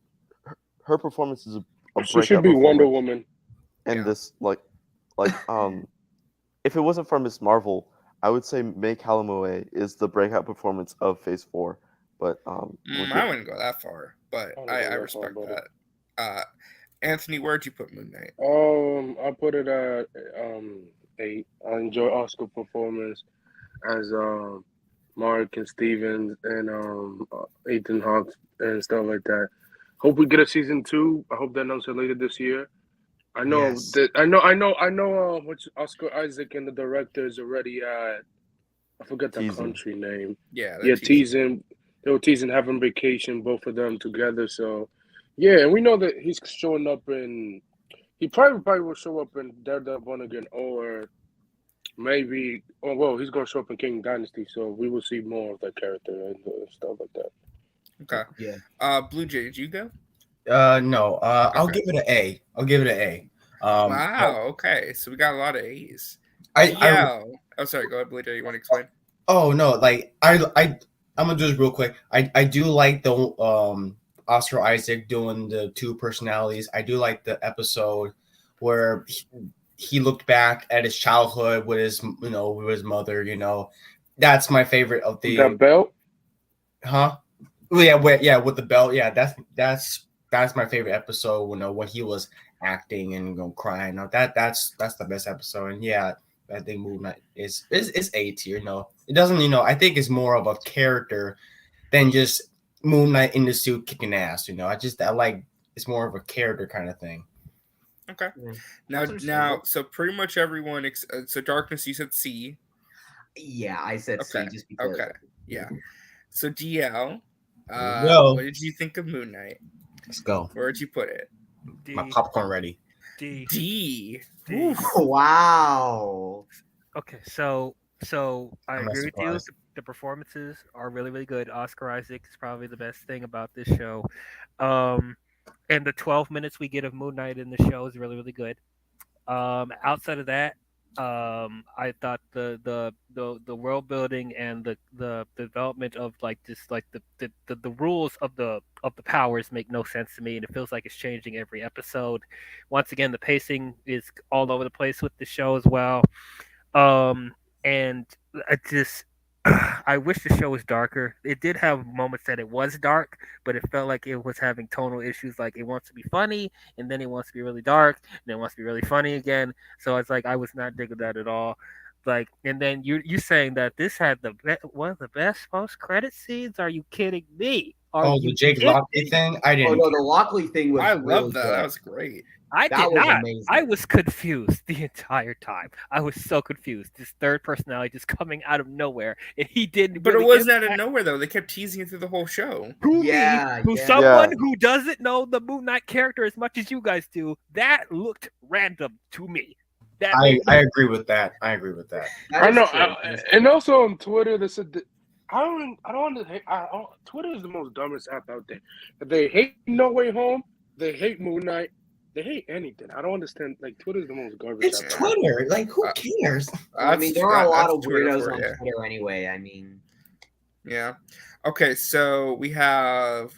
her performance is a She should breakout be Wonder performance. Woman. And Yeah. this if it wasn't for Miss Marvel, I would say May Calloway is the breakout performance of Phase 4. But we'll I get- wouldn't go that far, but I wouldn't I go that far, respect buddy. that. Anthony, where'd you put Moon Knight? I put it at 8. I enjoy Oscar performance as Mark and Stevens and Ethan Hawke and stuff like that. Hope we get a season 2. I hope they announce it later this year. I know Yes. that I know which Oscar Isaac and the director is already at. I forget the Teasing. country name. Yeah, Yeah, teasing. They were teasing having vacation, both of them together. So, yeah, and we know that he's showing up in. He probably will show up in Daredevil again, or maybe. Oh well, he's gonna show up in King Dynasty, so we will see more of that character and stuff like that. Okay. Yeah. Blue Jay, did you go? No. I'll Okay. give it an A. I'll give it an A. Wow. Okay, so we got a lot of A's. I Oh, sorry. Go ahead, Blue Jay. You want to explain? Oh no, like I'm gonna do this real quick. I do like the Oscar Isaac doing the two personalities. I do like the episode where he looked back at his childhood with his with his mother. That's my favorite of the That belt. huh. Well, yeah, with the belt. Yeah, that's my favorite episode. When he was acting and crying. That's the best episode. And yeah, I think Moon Knight is A tier. It doesn't. I think it's more of a character than just Moon Knight in the suit kicking ass. I like it's more of a character kind of thing. Okay. Yeah, Now, that's understandable. so pretty much everyone. So Darkness, you said C. Yeah, I said Okay. C just because. Okay. Yeah. So DL, Yo, what did you think of Moon Knight? let's go. Where'd you put it? D, My popcorn ready. D, D. D. Oof. Wow. Okay, so I I'm not agree with you. surprised. The performances are really, really good. Oscar Isaac is probably the best thing about this show. Um, and the 12 minutes we get of Moon Knight in the show is really, really good. Outside of that, I thought the world building and the development of like just like the rules of the powers make no sense to me, and it feels like it's changing every episode. Once again, the pacing is all over the place with the show as well. And I just I wish the show was darker. It did have moments that it was dark, but it felt like it was having tonal issues. Like it wants to be funny, and then it wants to be really dark, and then it wants to be really funny again. So it's like I was not digging that at all. Like, and then you saying that this had one of the best post credit scenes? Are you kidding me? Are Oh, the you Jake kidding Lockley me? thing? I Oh didn't no, care. the Lockley thing was I really love that. good. That was great. I That did was not. amazing. I was confused the entire time. I was so confused. This third personality just coming out of nowhere, and he didn't. But really it wasn't out of impact nowhere though. They kept teasing it through the whole show. to Yeah, me, who yeah. someone Yeah. who doesn't know the Moon Knight character as much as you guys do. That looked random to me. That made I agree with that. I agree with that. That I is know, true. That is and true. also on Twitter they said that, I don't understand. Twitter is the most dumbest app out there. They hate No Way Home. They hate Moon Knight. They hate anything. I don't understand. Like Twitter is the most garbage It's app. Yeah. Twitter. Like, who Uh, cares? I mean, there are a lot that's of Twitter weirdos for on you. Twitter anyway. I mean, Yeah. Okay, so we have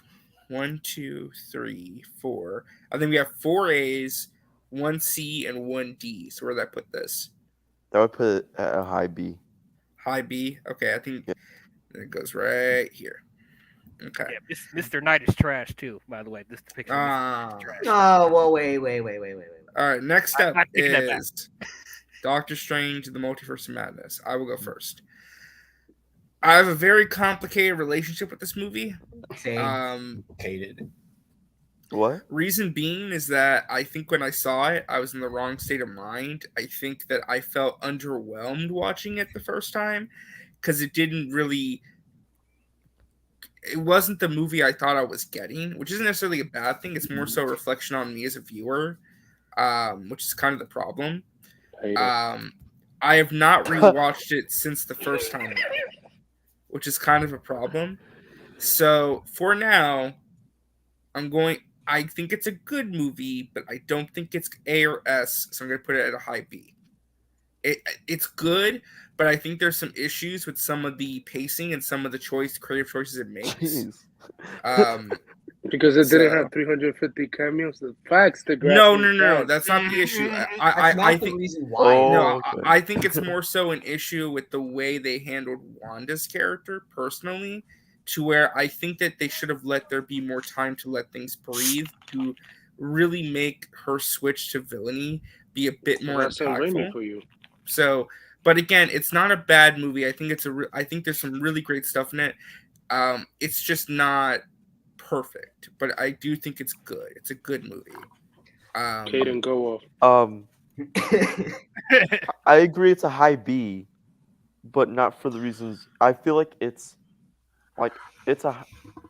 1, 2, 3, 4. I think we have 4 A's, 1 C, and 1 D. So where did I put this? That would put it at a high B. High B. Okay, I think Yeah. it goes right here. Okay. yeah, Mr. Knight is trash too. By the way, this depiction of Mr. Knight is trash. oh well, wait. All right, next I'm up not taking that back. is Doctor Strange and the Multiverse of Madness. I will go first. I have a very complicated relationship with this movie. Same. Hated. What? Reason being is that I think when I saw it, I was in the wrong state of mind. I think that I felt underwhelmed watching it the first time because it didn't really. It wasn't the movie I thought I was getting, which isn't necessarily a bad thing. It's more so a reflection on me as a viewer, which is kind of the problem. Hate it. I have not rewatched it since the first time, which is kind of a problem. So for now, I think it's a good movie, but I don't think it's A or S, so I'm going to put it at a high B. It's good, but I think there's some issues with some of the pacing and some of the creative choices it makes. Jeez. Because it didn't So- have 350 cameos. The facts, the No, graphic facts. that's not the issue. That's I not the think reason why. Oh. no, okay. I think it's more so an issue with the way they handled Wanda's character personally, to where I think that they should have let there be more time to let things breathe, to really make her switch to villainy be a bit more That's Sam Raimi impactful. for you. So, but again, it's not a bad movie. I think I think there's some really great stuff in it. It's just not perfect, but I do think it's good. It's a good movie. Caden, go off. I agree it's a high B, but not for the reasons I feel like it's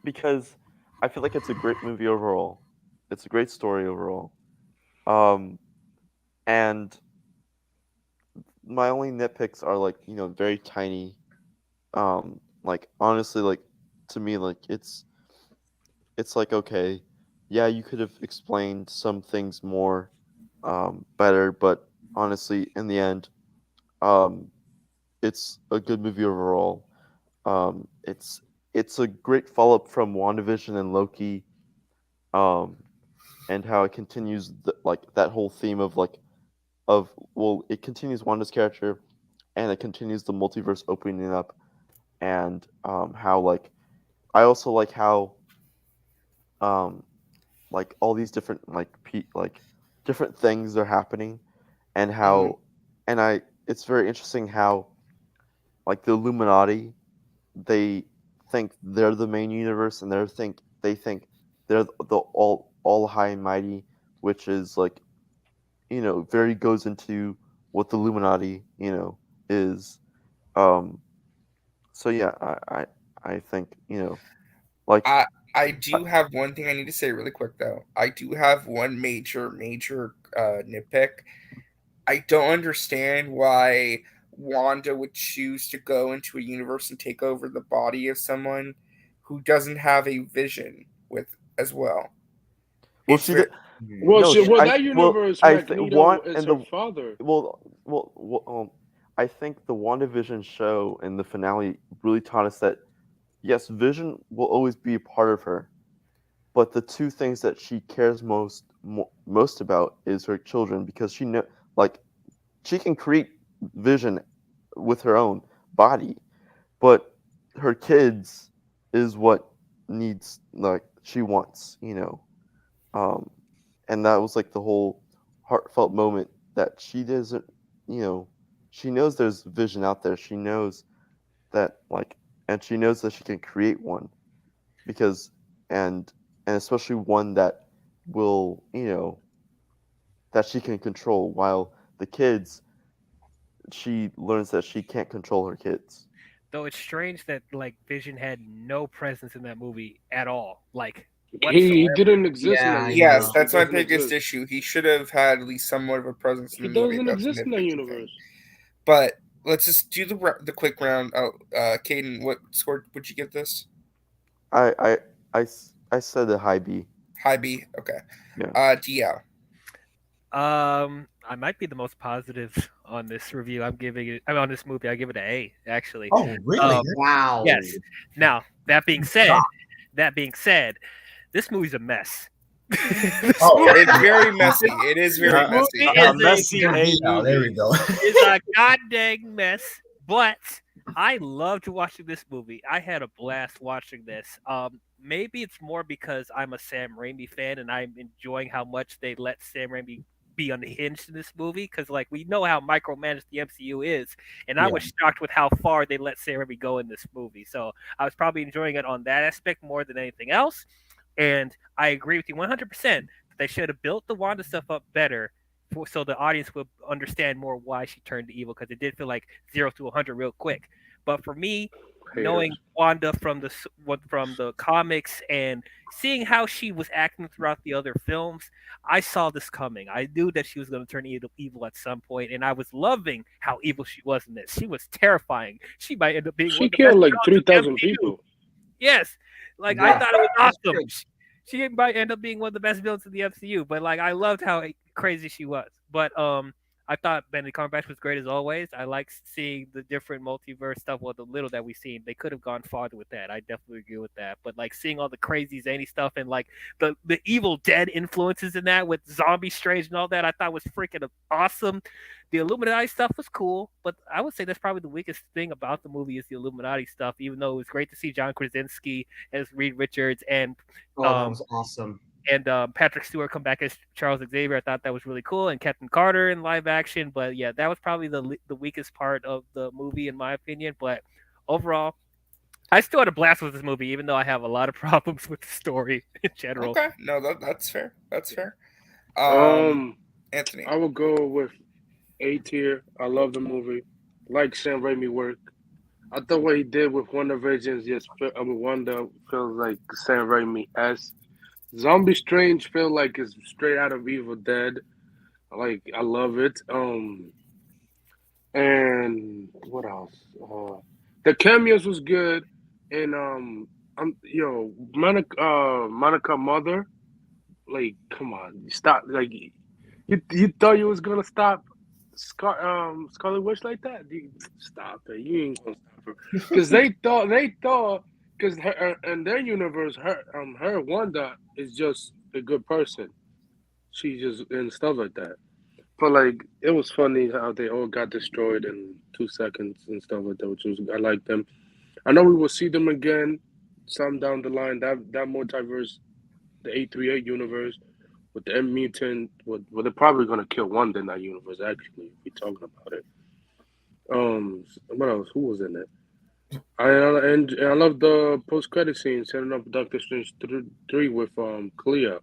because I feel like it's a great movie overall. It's a great story overall. And my only nitpicks are like, very tiny. Like honestly, like to me, like it's like, okay, yeah, you could have explained some things more better, but honestly, in the end, it's a good movie overall. It's a great follow up from WandaVision and Loki, and how it continues like that whole theme of it continues Wanda's character, and it continues the multiverse opening up, and how like I also like how like all these different different things are happening, and how and it's very interesting how like the Illuminati, they think they're the main universe, and they think they're the all high and mighty, which is like, very goes into what the Illuminati, is. Um, so yeah, I think, like I I I, do have one thing I need to say really quick though. I do have one major nitpick. I don't understand why Wanda would choose to go into a universe and take over the body of someone who doesn't have a vision with as well. well, It's very Well, no, that universe, one Magneto is and her the father. I think the WandaVision show and the finale really taught us that yes, Vision will always be a part of her, but the two things that she cares most about is her children, because like she can create Vision with her own body, but her kids is what needs, like, she wants, um and that was like the whole heartfelt moment that she doesn't, you know she knows there's Vision out there, she knows that, like, and she knows that she can create one, because and especially one that will, that she can control, while the kids, she learns that she can't control her kids. Though it's strange that like Vision had no presence in that movie at all, like He whatsoever. didn't exist in Yeah, that I yes, know. universe. He that's my doesn't biggest exist. issue. He should have had at least somewhat of a presence in He the movie. doesn't That's a exist in that nitpicky thing. universe. But let's just do the quick round. Oh, Caden, what score would you give this? I I I said a high B. High B. Okay. Yeah. DL. I might be the most positive on this review. I'm giving it. I mean, on this movie, I give it an A. Actually, Oh, really? um, Wow. yes. Now that being said, this movie's a mess. This Oh, movie It's very messy. It is very movie messy. is Messy There A there we movie. go. is a goddamn mess. But I loved watching this movie. I had a blast watching this. Maybe it's more because I'm a Sam Raimi fan and I'm enjoying how much they let Sam Raimi be unhinged in this movie. Because like we know how micromanaged the MCU is, and I Yeah. was shocked with how far they let Sam Raimi go in this movie. So I was probably enjoying it on that aspect more than anything else. And I agree with you 100% that they should have built the Wanda stuff up better so the audience would understand more why she turned to evil, because it did feel like 0 to 100 real quick. But for me, knowing Haters. Wanda from the comics and seeing how she was acting throughout the other films, I saw this coming. I knew that she was going to turn evil at some point, and I was loving how evil she was in this. She was terrifying. She might end up being one She of the best killed like villains in the 3,000 MCU. people. Yes, like I Yeah. thought it was That's awesome. good. She might end up being one of the best villains in the MCU, but like I loved how crazy she was. But I thought Benedict Cumberbatch was great as always. I like seeing the different multiverse stuff. Well, the little that we've seen, they could have gone farther with that. I definitely agree with that. But like seeing all the crazy zany stuff and like the Evil Dead influences in that with Zombie Strange and all that, I thought was freaking awesome. The Illuminati stuff was cool, but I would say that's probably the weakest thing about the movie is the Illuminati stuff. Even though it was great to see John Krasinski as Reed Richards Oh, that um, was awesome. and Patrick Stewart come back as Charles Xavier. I thought that was really cool, and Captain Carter in live action. But yeah, that was probably the weakest part of the movie in my opinion. But overall, I still had a blast with this movie, even though I have a lot of problems with the story in general. Okay. No, that's fair. That's fair. Um, Anthony. I would go with A tier. I love the movie. Like Sam Raimi work. I thought what he did with WandaVision Wanda feels like Sam Raimi s. Zombie Strange feel like it's straight out of Evil Dead. Like I love it. And what else? The cameos was good. And Monica Mother. Like, come on, stop. Like, you thought you was gonna stop Scarlet Witch like that? Stop it. You ain't gonna stop her. Because they thought because her in their universe, her Wanda is just a good person. She just and stuff like that. But like, it was funny how they all got destroyed in 2 seconds and stuff like that. Which was I like them. I know we will see them again some down the line. That multiverse, the 838 universe with the M mutant, well, they're probably gonna kill Wanda in that universe. Actually, if we're talking about it. What else? Who was in it? And I love the post credit scene setting up Doctor Strange 3 with Clea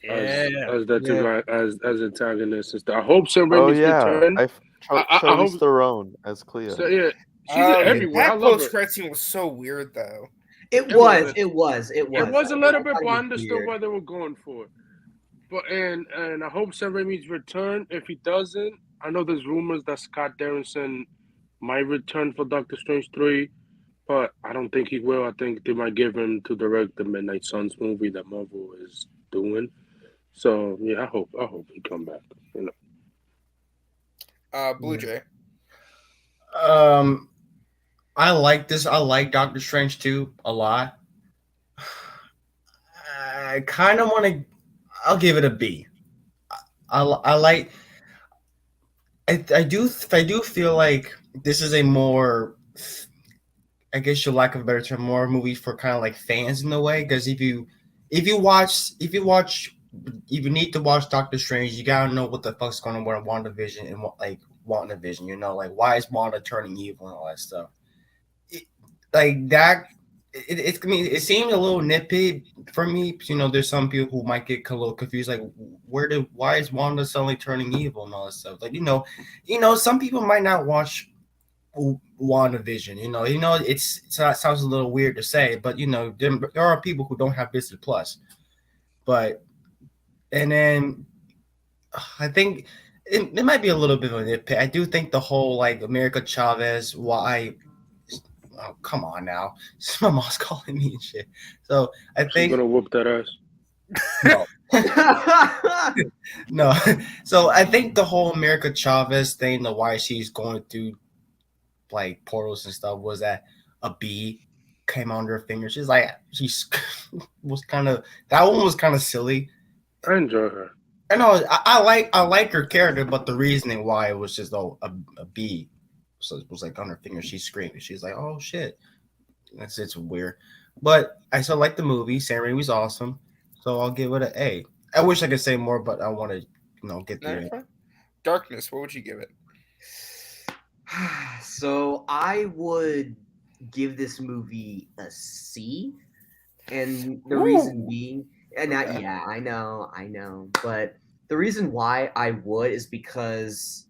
Yeah. as that Yeah. as antagonist and stuff. I hope Sam Oh Raimi's yeah, return. I Charlize hope Theron as Clea. so. Yeah, she's Oh, Yeah. everywhere. I that love post her. credit scene was so weird though. It It was. was. It was. It was. It was a I little thought bit, it but I was understood weird. why they were going for it. But and I hope Sam Raimi's return. If he doesn't, I know there's rumors that Scott Derrickson might return for Doctor Strange 3, but I don't think he will. I think they might give him to direct the Midnight Suns movie that Marvel is doing. So yeah, I hope he come back. You know. Blue Jay. I like this. I like Doctor Strange 2 a lot. I kind of want to. I'll give it a B. I like. I do feel like this is a more, I guess, for lack of a better term, more movie for kind of like fans in a way. Because if you need to watch Doctor Strange, you gotta know what the fuck's going on with WandaVision and like WandaVision. Like why is Wanda turning evil and all that stuff. Like that. I mean, it seems a little nitpicky for me. There's some people who might get a little confused, like, why is Wanda suddenly turning evil and all that stuff? Like, some people might not watch WandaVision. It sounds a little weird to say, but there are people who don't have Disney Plus. But and then I think it might be a little bit of a nitpick. I do think the whole like America Chavez, why. Oh, come on now. My mom's calling me and shit. So I She's think gonna whoop that ass. no. No. So I think the whole America Chavez thing, the why she's going through like portals and stuff, was that a bee came on her finger. She's was kind of, that one was kind of silly. I enjoy her. I know I like her character, but the reasoning why it was just a bee. So it was like on her finger, she screamed. She's like, "Oh shit!" It's weird, but I still like the movie. Sam Raimi's awesome, so I'll give it an A. I wish I could say more, but I want to, get No, the. Darkness. What would you give it? So I would give this movie a C, and the reason being, and that, Okay. yeah, I know, but the reason why I would is because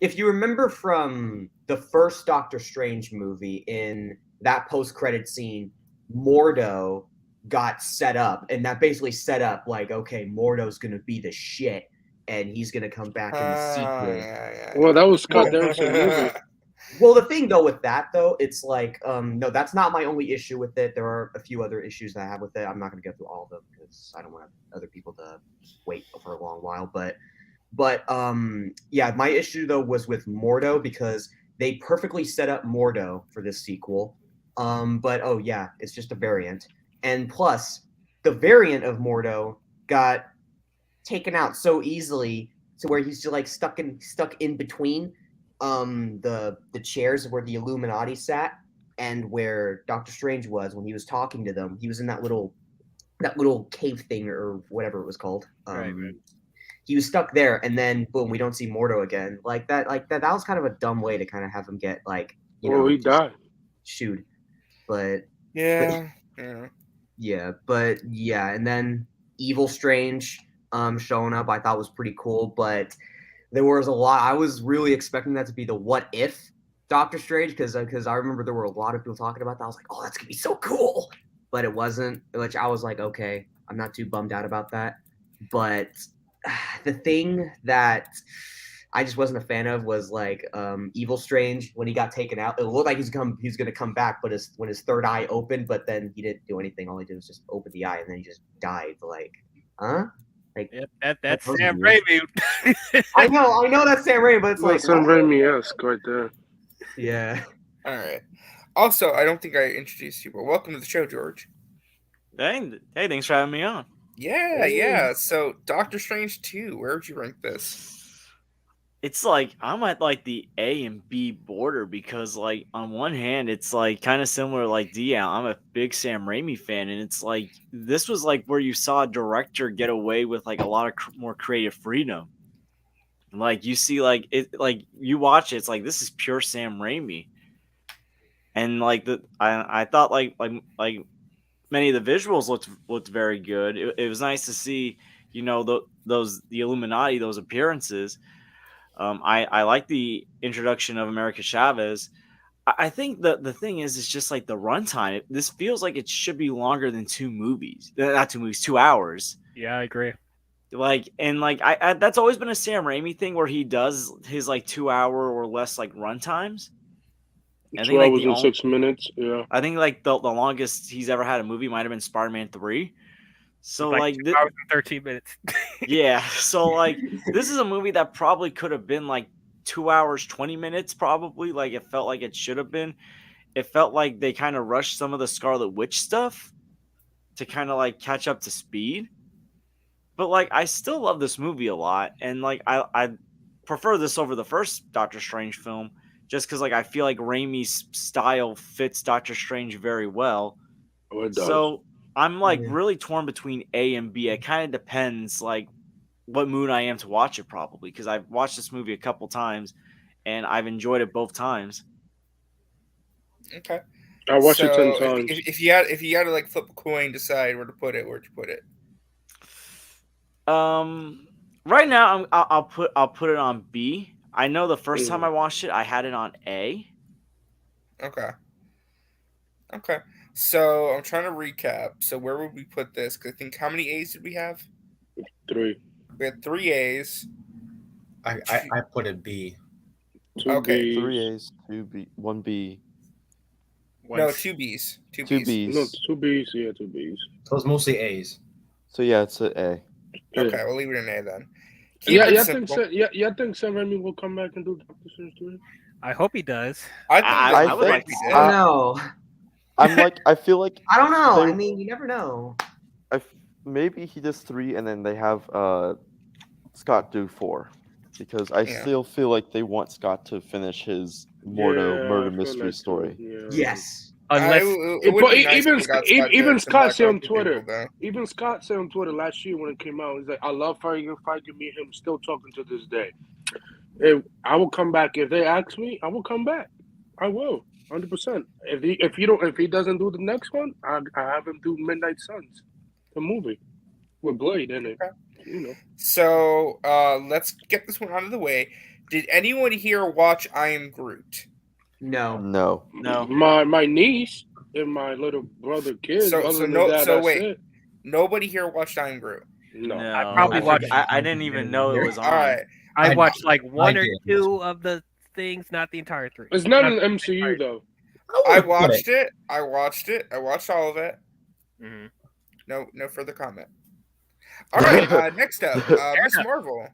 if you remember from the first Doctor Strange movie, in that post-credit scene, Mordo got set up, and that basically set up like, okay, Mordo's gonna be the shit, and he's gonna come back in the sequel. Yeah. Well, that was Scott Derrickson movie. Well, the thing though with that though, it's like, no, that's not my only issue with it. There are a few other issues that I have with it. I'm not gonna go through all of them because I don't want other people to wait for a long while. But yeah, my issue though was with Mordo because they perfectly set up Mordo for this sequel. But oh yeah, it's just a variant. And plus, the variant of Mordo got taken out so easily to where he's just like stuck in between the chairs where the Illuminati sat and where Doctor Strange was when he was talking to them. He was in that little cave thing or whatever it was called. Right. He was stuck there, and then boom, we don't see Mordo again. Like that was kind of a dumb way to kind of have him get like, He died. shoot. But Yeah. and then Evil Strange showing up I thought was pretty cool, but there was a lot. I was really expecting that to be the what if Doctor Strange, because I remember there were a lot of people talking about that. I was like, oh, that's gonna be so cool, but it wasn't, which I was like, okay, I'm not too bummed out about that. But the thing that I just wasn't a fan of was like Evil Strange when he got taken out. It looked like he's gonna come back, but when his third eye opened, but then he didn't do anything. All he did was just open the eye, and then he just died. Like, huh? Like, Yep, that's was Sam weird. Raimi. I know that's Sam Raimi, but it's like, Sam what? Raimi-esque right there. Yeah. All right. Also, I don't think I introduced you, but welcome to the show, George. Hey, thanks for having me on. Yeah. So, Doctor Strange 2, where would you rank this? It's like I'm at like the A and B border because like on one hand it's like kind of similar like I'm a big Sam Raimi fan, and it's like this was like where you saw a director get away with like a lot of more creative freedom. Like you see, like it, like you watch it, it's like this is pure Sam Raimi, and like I thought like many of the visuals looked very good. It was nice to see, the Illuminati, those appearances. I like the introduction of America Chavez. I think the thing is, it's just like the runtime. This feels like it should be longer than 2 movies, not 2 movies, 2 hours. Yeah, I agree. Like and like I that's always been a Sam Raimi thing where he does his like 2 hour or less like run times. I 2 think like hours and 6 minutes. Yeah. I think like the longest he's ever had a movie might have been Spider-Man 3. So Like like 2 hours and 13 minutes. yeah, so like this is a movie that probably could have been like 2 hours 20 minutes probably. Like it felt like it should have been. It felt like they kind of rushed some of the Scarlet Witch stuff to kind of like catch up to speed. But like I still love this movie a lot, and like I prefer this over the first Doctor Strange film just because like I feel like Raimi's style fits Doctor Strange very well. Oh, it does. So I'm like Yeah. really torn between A and B. It kind of depends like what mood I am to watch it probably because I've watched this movie a couple times and I've enjoyed it both times. Okay. I watched it 10 So times. if you had to like flip a coin, decide where to put it, where'd you put it? Right now I'll put it on B. I know the first time I watched it, I had it on A. Okay. Okay. So I'm trying to recap. So where would we put this? Because I think how many A's did we have? 3. We had 3 A's. I put it B. 2 Okay. Bs. 3 A's, 2 B, 1 B, No, 2 B's. 2 2 B's. No, B's. 2 Bs. Yeah, 2 Bs. So it's mostly A's. So yeah, it's an A. Okay, we'll leave it in A then. Keep Yeah, it yeah, simple. I think Sam Raimi will come back and do Doctor Strange 3. I hope he does. I would think- like to see I that. don't know. I'm like, I feel like I don't know. They- I mean, you never know. maybe he does 3 and then they have Scott do 4, because I Yeah. still feel like they want Scott to finish his murder I feel mystery like story. too, yeah. Yes. Unless It would But be nice even if we got Scott- even to Scott said on back up to Twitter. people, though. Even Scott said on Twitter last year when it came out, he's like, "I love Feige. Me and him still talking to this day. If I will come back if they ask me. I will come back. I will, 100%. If he doesn't do the next one, I have him do Midnight Suns, the movie with Blade in it. You know. So let's get this one out of the way. Did anyone here watch I Am Groot? No. No. No. My niece and my little brother kids. So other than no. that, So that's wait. it. Nobody here watched I Am Groot. No. I probably watched- I didn't even know it was on. All right. I I watched like one or did. 2 of the things, not the entire 3. It's not Not an the MCU entire- though. I watched it. I watched all of it. Mhm. No further comment. All right. Next up, Miss Marvel.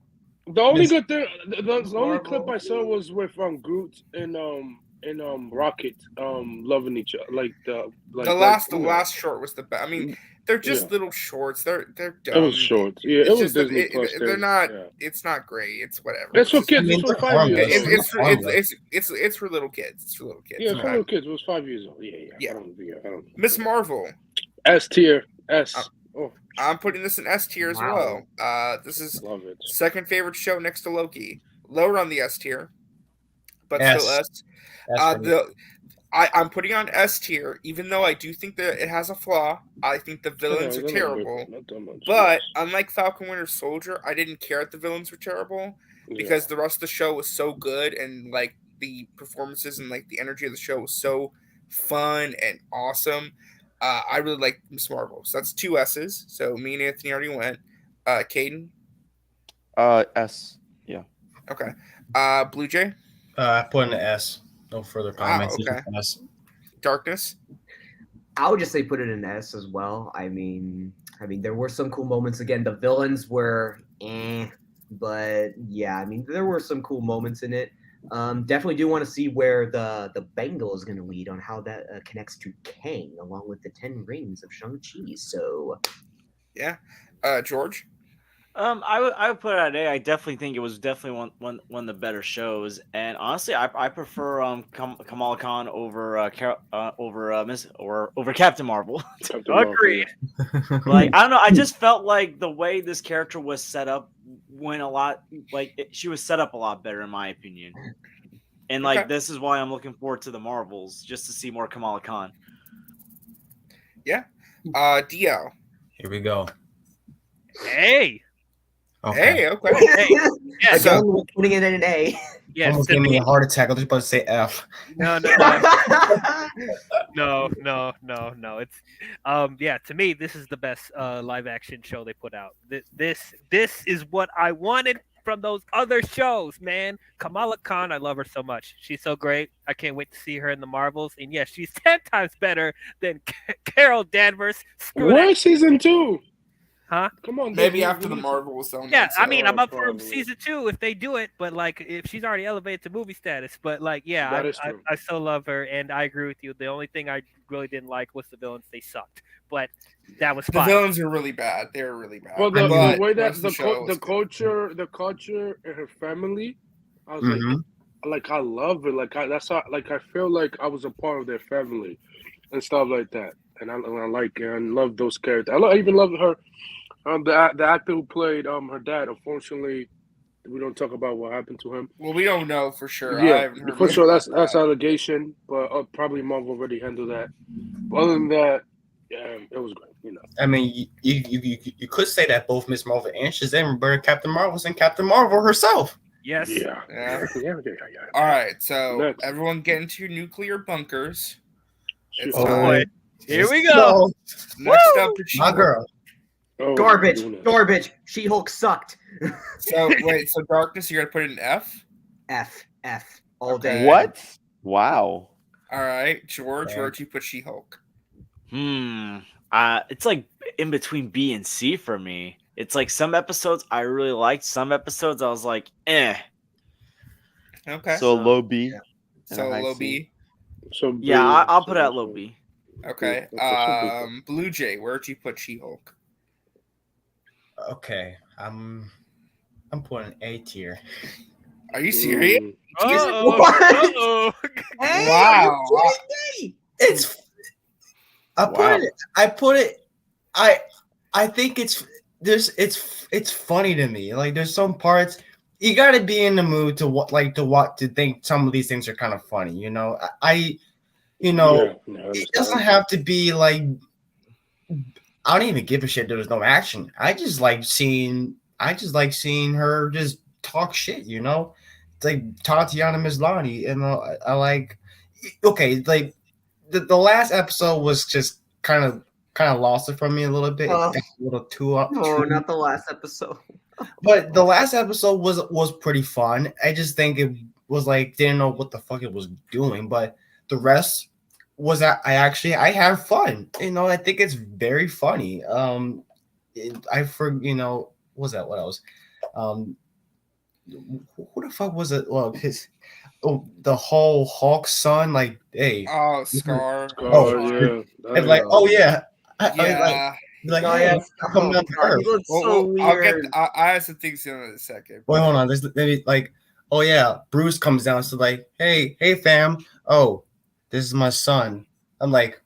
The only Miss- good thing, the only Marvel. clip I saw was with Groot and Rocket loving each other, The you know. last short was the best. I mean, they're just Yeah. little shorts. They're dumb. It was short. Yeah, It's it was just that Disney Plus. they're thing. not. Yeah. It's not great. It's whatever. It's for just- kids. I mean, It's for they're 5 years harmless. old. It's for little kids. It's for little kids. Yeah, Okay. for little kids. It was 5 years old. Yeah. Yeah. I don't. Miss Marvel. S tier. S. Oh, I'm putting this in S tier as Wow. well. This is love it. second favorite show next to Loki. Lower on the S tier, but S. still S. That's for me. I'm putting on S tier, even though I do think that it has a flaw. I think the villains are terrible. Not that much. But unlike Falcon Winter Soldier, I didn't care that the villains were terrible because the rest of the show was so good, and like the performances and like the energy of the show was so fun and awesome. I really like Miss Marvel. So that's 2 S's. So me and Anthony already went. Caden. S. Okay. Blue Jay. I put in an S. No further comments. okay. S. Darkness. I would just say put it in S as well. I mean, there were some cool moments. Again, the villains were but yeah, I mean, there were some cool moments in it. Definitely do want to see where the Bengal is going to lead on how that connects to Kang, along with the 10 rings of Shang-Chi. So, George. I would put it at A. I definitely think it was definitely one of the better shows, and honestly, I prefer Kamala Khan over over Captain Marvel. Captain Marvel, Agreed. Like I don't know, I just felt like the way this character was set up went a lot she was set up a lot better in my opinion, and like Okay. this is why I'm looking forward to the Marvels just to see more Kamala Khan. Yeah. DL. Here we go. Hey, Hey, okay. hey, yeah, So- Again, we're putting it in an A. yes. Almost To gave me me, a heart attack. I was about to say F. no. No. It's yeah, to me this is the best live action show they put out. This is what I wanted from those other shows, man. Kamala Khan, I love her so much. She's so great. I can't wait to see her in the Marvels. And yes, she's 10 times better than Carol Danvers. Screw that. Where's season 2? Huh? Come on, Maybe Disney, after the release it. Marvels, they'll Yeah, announce I it. mean, I'm up for Probably. season 2 if they do it, but like if she's already elevated to movie status. But like, yeah, That is true. I still love her, and I agree with you. The only thing I really didn't like was the villains; they sucked. But that was The fine. villains are really bad. They were really bad. Well, the But way that most of show was good. the culture and her family, I was Mhm. like I love it. Like I feel like I was a part of their family and stuff like that. And I like it and love those characters. I even love her. The actor who played her dad. Unfortunately, we don't talk about what happened to him. Well, we don't know for sure. I Yeah, haven't heard for much sure. about That's that. allegation, but probably Marvel already handled that. But other than that, yeah, it was great. You know. I mean, you could say that both Miss Marvel and Shazam were better Captain Marvels and Captain Marvel herself. Yes. Yeah. Yeah. Yeah. All right, so Next. everyone get into your nuclear bunkers. It's Oh, time. boy. Here we go. Next up, is My She-Hulk. girl. Oh, Garbage. doing that. Garbage. She-Hulk sucked. So wait, so Darkness, you got to put it in F. F. All Okay. day. What? Wow. All right, George, Okay. where'd you put She-Hulk? It's like in between B and C for me. It's like some episodes I really liked, some episodes I was like, eh. Okay, So low B. yeah. and so a high low C. B. So Yeah, I'll put it so at low B. Okay, that's Blue Jay, where'd you put She-Hulk? Okay, I'm putting A tier. Are you serious? Uh-oh. What? Uh-oh. Hey, Wow. I'm putting D. It's Wow. I think it's funny to me. Like there's some parts you got to be in the mood to think some of these things are kind of funny, you know. It doesn't have to be like I don't even give a shit there's no action. I just like seeing her just talk shit, you know. It's like Tatiana Maslany, and I like like the last episode was just kind of lost it from me a little bit. Oh. It got a little too up. Oh, not the last episode. But the last episode was pretty fun. I just think it was like didn't know what the fuck it was doing, but the rest was I have fun. You know, I think it's very funny. What was that? What else? Who the fuck was it? Well, the whole Hawk son, like, hey, Oh, Scar. Oh, yeah. and like, oh yeah, Yeah. like, Oh, hey, yeah. come Oh, down to God, Earth. he looks Well, so weird. I have some things in a second. Wait, hold on. There's maybe like, oh yeah, Bruce comes down. So like, hey fam. Oh, this is my son. I'm like,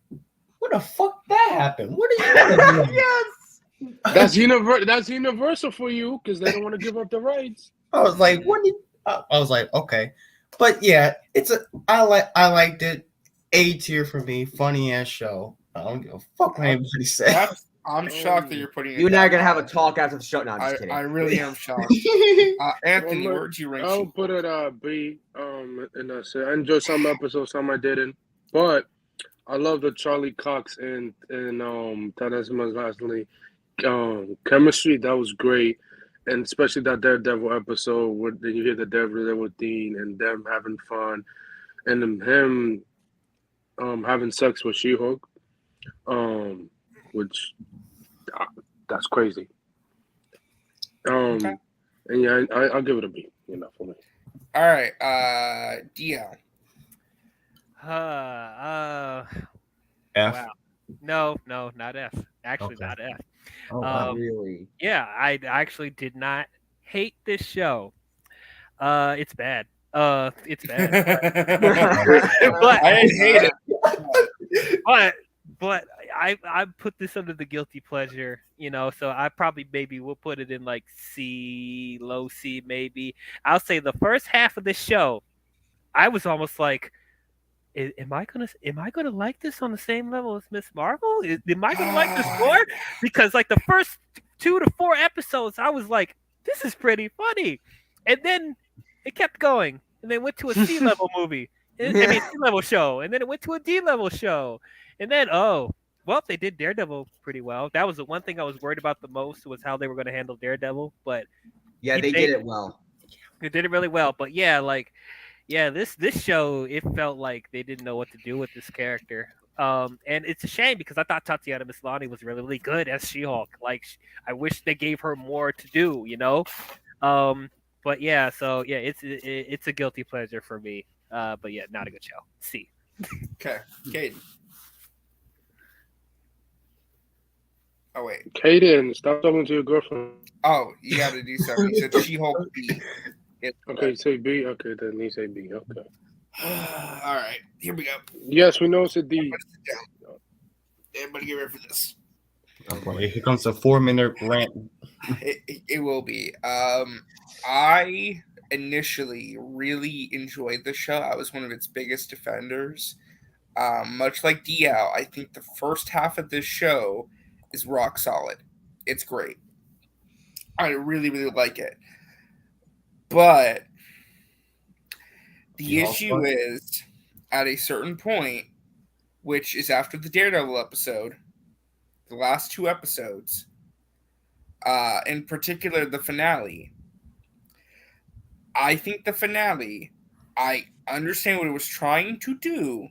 what the fuck that happened? What are you doing? Yes. That's universal for you because they don't want to give up the rights. I was like, what? I was like, okay, but yeah, I liked it. A tier for me, funny ass show. I don't give a fuck what anybody says. I'm shocked that you're putting it You and I are that gonna have a high. talk after the show. No, I'm just kidding. I really am shocked. Anthony, Well, where'd you rank I'll She-Hulk? put it B. And I said I enjoyed some episodes, some I didn't. But I love the Charlie Cox and Tada's Maslany chemistry. That was great, and especially that Daredevil episode where you hear the Daredevil theme and them having fun, and then him having sex with She-Hulk, which that's crazy. Okay. And yeah, I'll give it a B. You know, for me. All right, DL. F. Wow. No, not F. Actually, Okay. not F. Oh wow. Really? Yeah, I actually did not hate this show. It's bad. It's bad. But I didn't hate it. but but I put this under the guilty pleasure, so I probably maybe will put it in like C, low C maybe. I'll say the first half of this show, I was almost like, am I gonna like this on the same level as Miss Marvel? Am I gonna like this more? Because like the first 2 to 4 episodes, I was like, this is pretty funny, and then it kept going, and then went to a C level movie. I mean, C level show, and then it went to a D level show, and then well, they did Daredevil pretty well. That was the one thing I was worried about the most, was how they were going to handle Daredevil, but Yeah, they did it well. they did it really well. But yeah, like this show, it felt like they didn't know what to do with this character. And it's a shame because I thought Tatiana Maslany was really, really good as She-Hulk. Like, I wish they gave her more to do, But yeah, so yeah, it's a guilty pleasure for me. But yeah, not a good show. C. Okay, Caden. Oh wait. Kaden, stop talking to your girlfriend. Oh, you got to do something. You said She-Hulk B. Okay, say B. Okay, then you say B. Okay. All right, here we go. Yes, we know it's a D. Everybody sit down. Everybody get ready for this. Oh boy, here comes a 4-minute rant. It will be. I initially really enjoyed the show. I was one of its biggest defenders. Much like DL, I think the first half of this show is rock solid. It's great. I really, really like it. But the issue is, at a certain point, which is after the Daredevil episode, the last 2 episodes, in particular the finale, I think the finale, I understand what it was trying to do,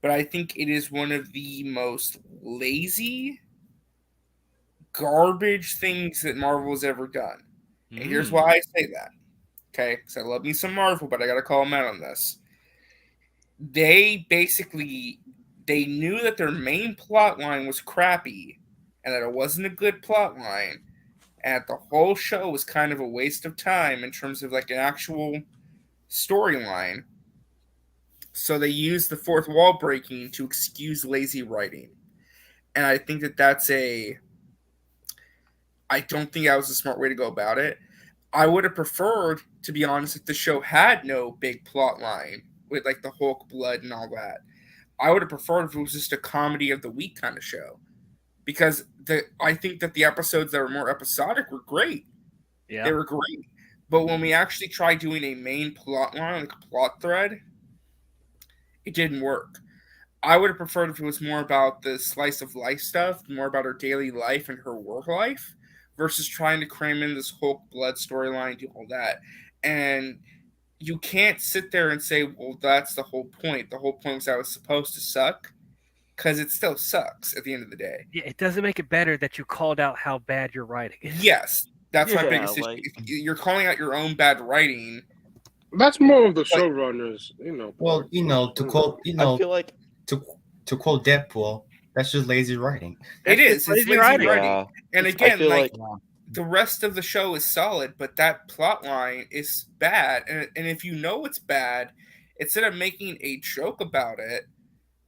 but I think it is one of the most lazy, garbage things that Marvel has ever done. And here's why I say that. Okay, because I love me some Marvel, but I gotta call them out on this. They knew that their main plot line was crappy and that it wasn't a good plot line, and the whole show was kind of a waste of time in terms of like an actual storyline. So they used the fourth wall breaking to excuse lazy writing. And I think I don't think that was a smart way to go about it. I would have preferred, to be honest, if the show had no big plot line with like the Hulk blood and all that. I would have preferred if it was just a comedy of the week kind of show. Because I think that the episodes that were more episodic were great. Yeah. They were great. But when we actually tried doing a main plot line, like a plot thread, it didn't work. I would have preferred if it was more about the slice of life stuff, more about her daily life and her work life, versus trying to cram in this Hulk blood storyline, do all that. And you can't sit there and say, well, that's the whole point. The whole point was that it was supposed to suck, because it still sucks at the end of the day. Yeah, it doesn't make it better that you called out how bad your writing is. Yes, that's my Yeah, biggest issue. like- If you're calling out your own bad writing. That's more of the showrunners, Well, part. to quote, I feel like to quote Deadpool, that's just lazy writing. It is. It's lazy writing. yeah, And I again, feel like the rest of the show is solid, but that plot line is bad. And if you know it's bad, instead of making a joke about it,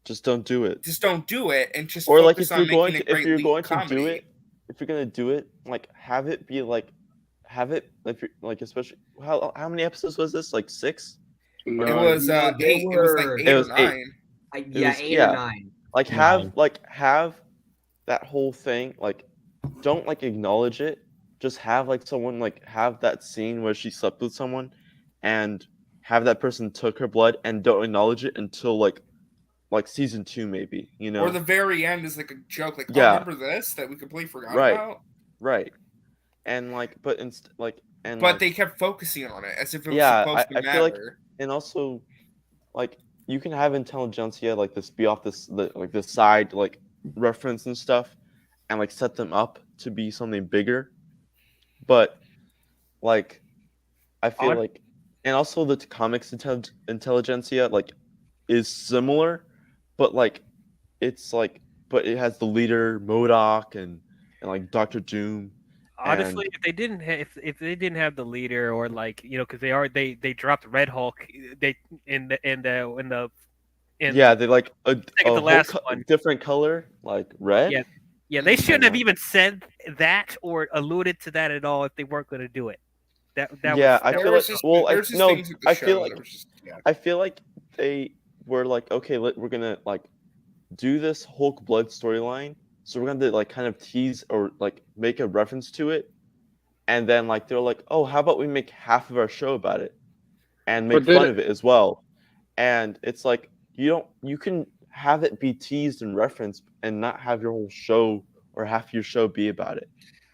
just don't do it. just don't do it, and just Or like focus if you're on going making to a great lead to do comedy. it, if you're gonna do it, like have it if you're like, especially how many episodes was this? Like 6? It No, was No, they 8. It was like were- 8 It or was 8. 9. Yeah, was- 8 yeah. or 9. Like have that whole thing, like don't like acknowledge it. Just have like someone like have that scene where she slept with someone and have that person took her blood and don't acknowledge it until like season 2 maybe, Or the very end is like a joke, like, Yeah. oh, remember this that we completely forgot Right. about? Right. And like but They kept focusing on it as if it was Yeah, supposed to I matter. feel like, and also like you can have intelligentsia like this be off this side like reference and stuff and like set them up to be something bigger, but like I feel like, and also the comics intelligentsia like is similar, but like it's like, but it has the leader MODOK and and like Doctor Doom. Honestly, And if they didn't if they didn't have the leader or like because they dropped Red Hulk they in yeah, they like a the whole last one. different color, like red. Yeah, yeah, they shouldn't And, have like, even said that or alluded to that at all if they weren't going to do it. That yeah, was I that feel was like there's just no, things with the I show feel like that was just I feel like they were like, okay, we're gonna like do this Hulk blood storyline, so we're gonna like kind of tease or like make a reference to it, and then like they're like, oh, how about we make half of our show about it and make But then fun of it as well, and it's like you can have it be teased and referenced and not have your whole show or half your show be about it.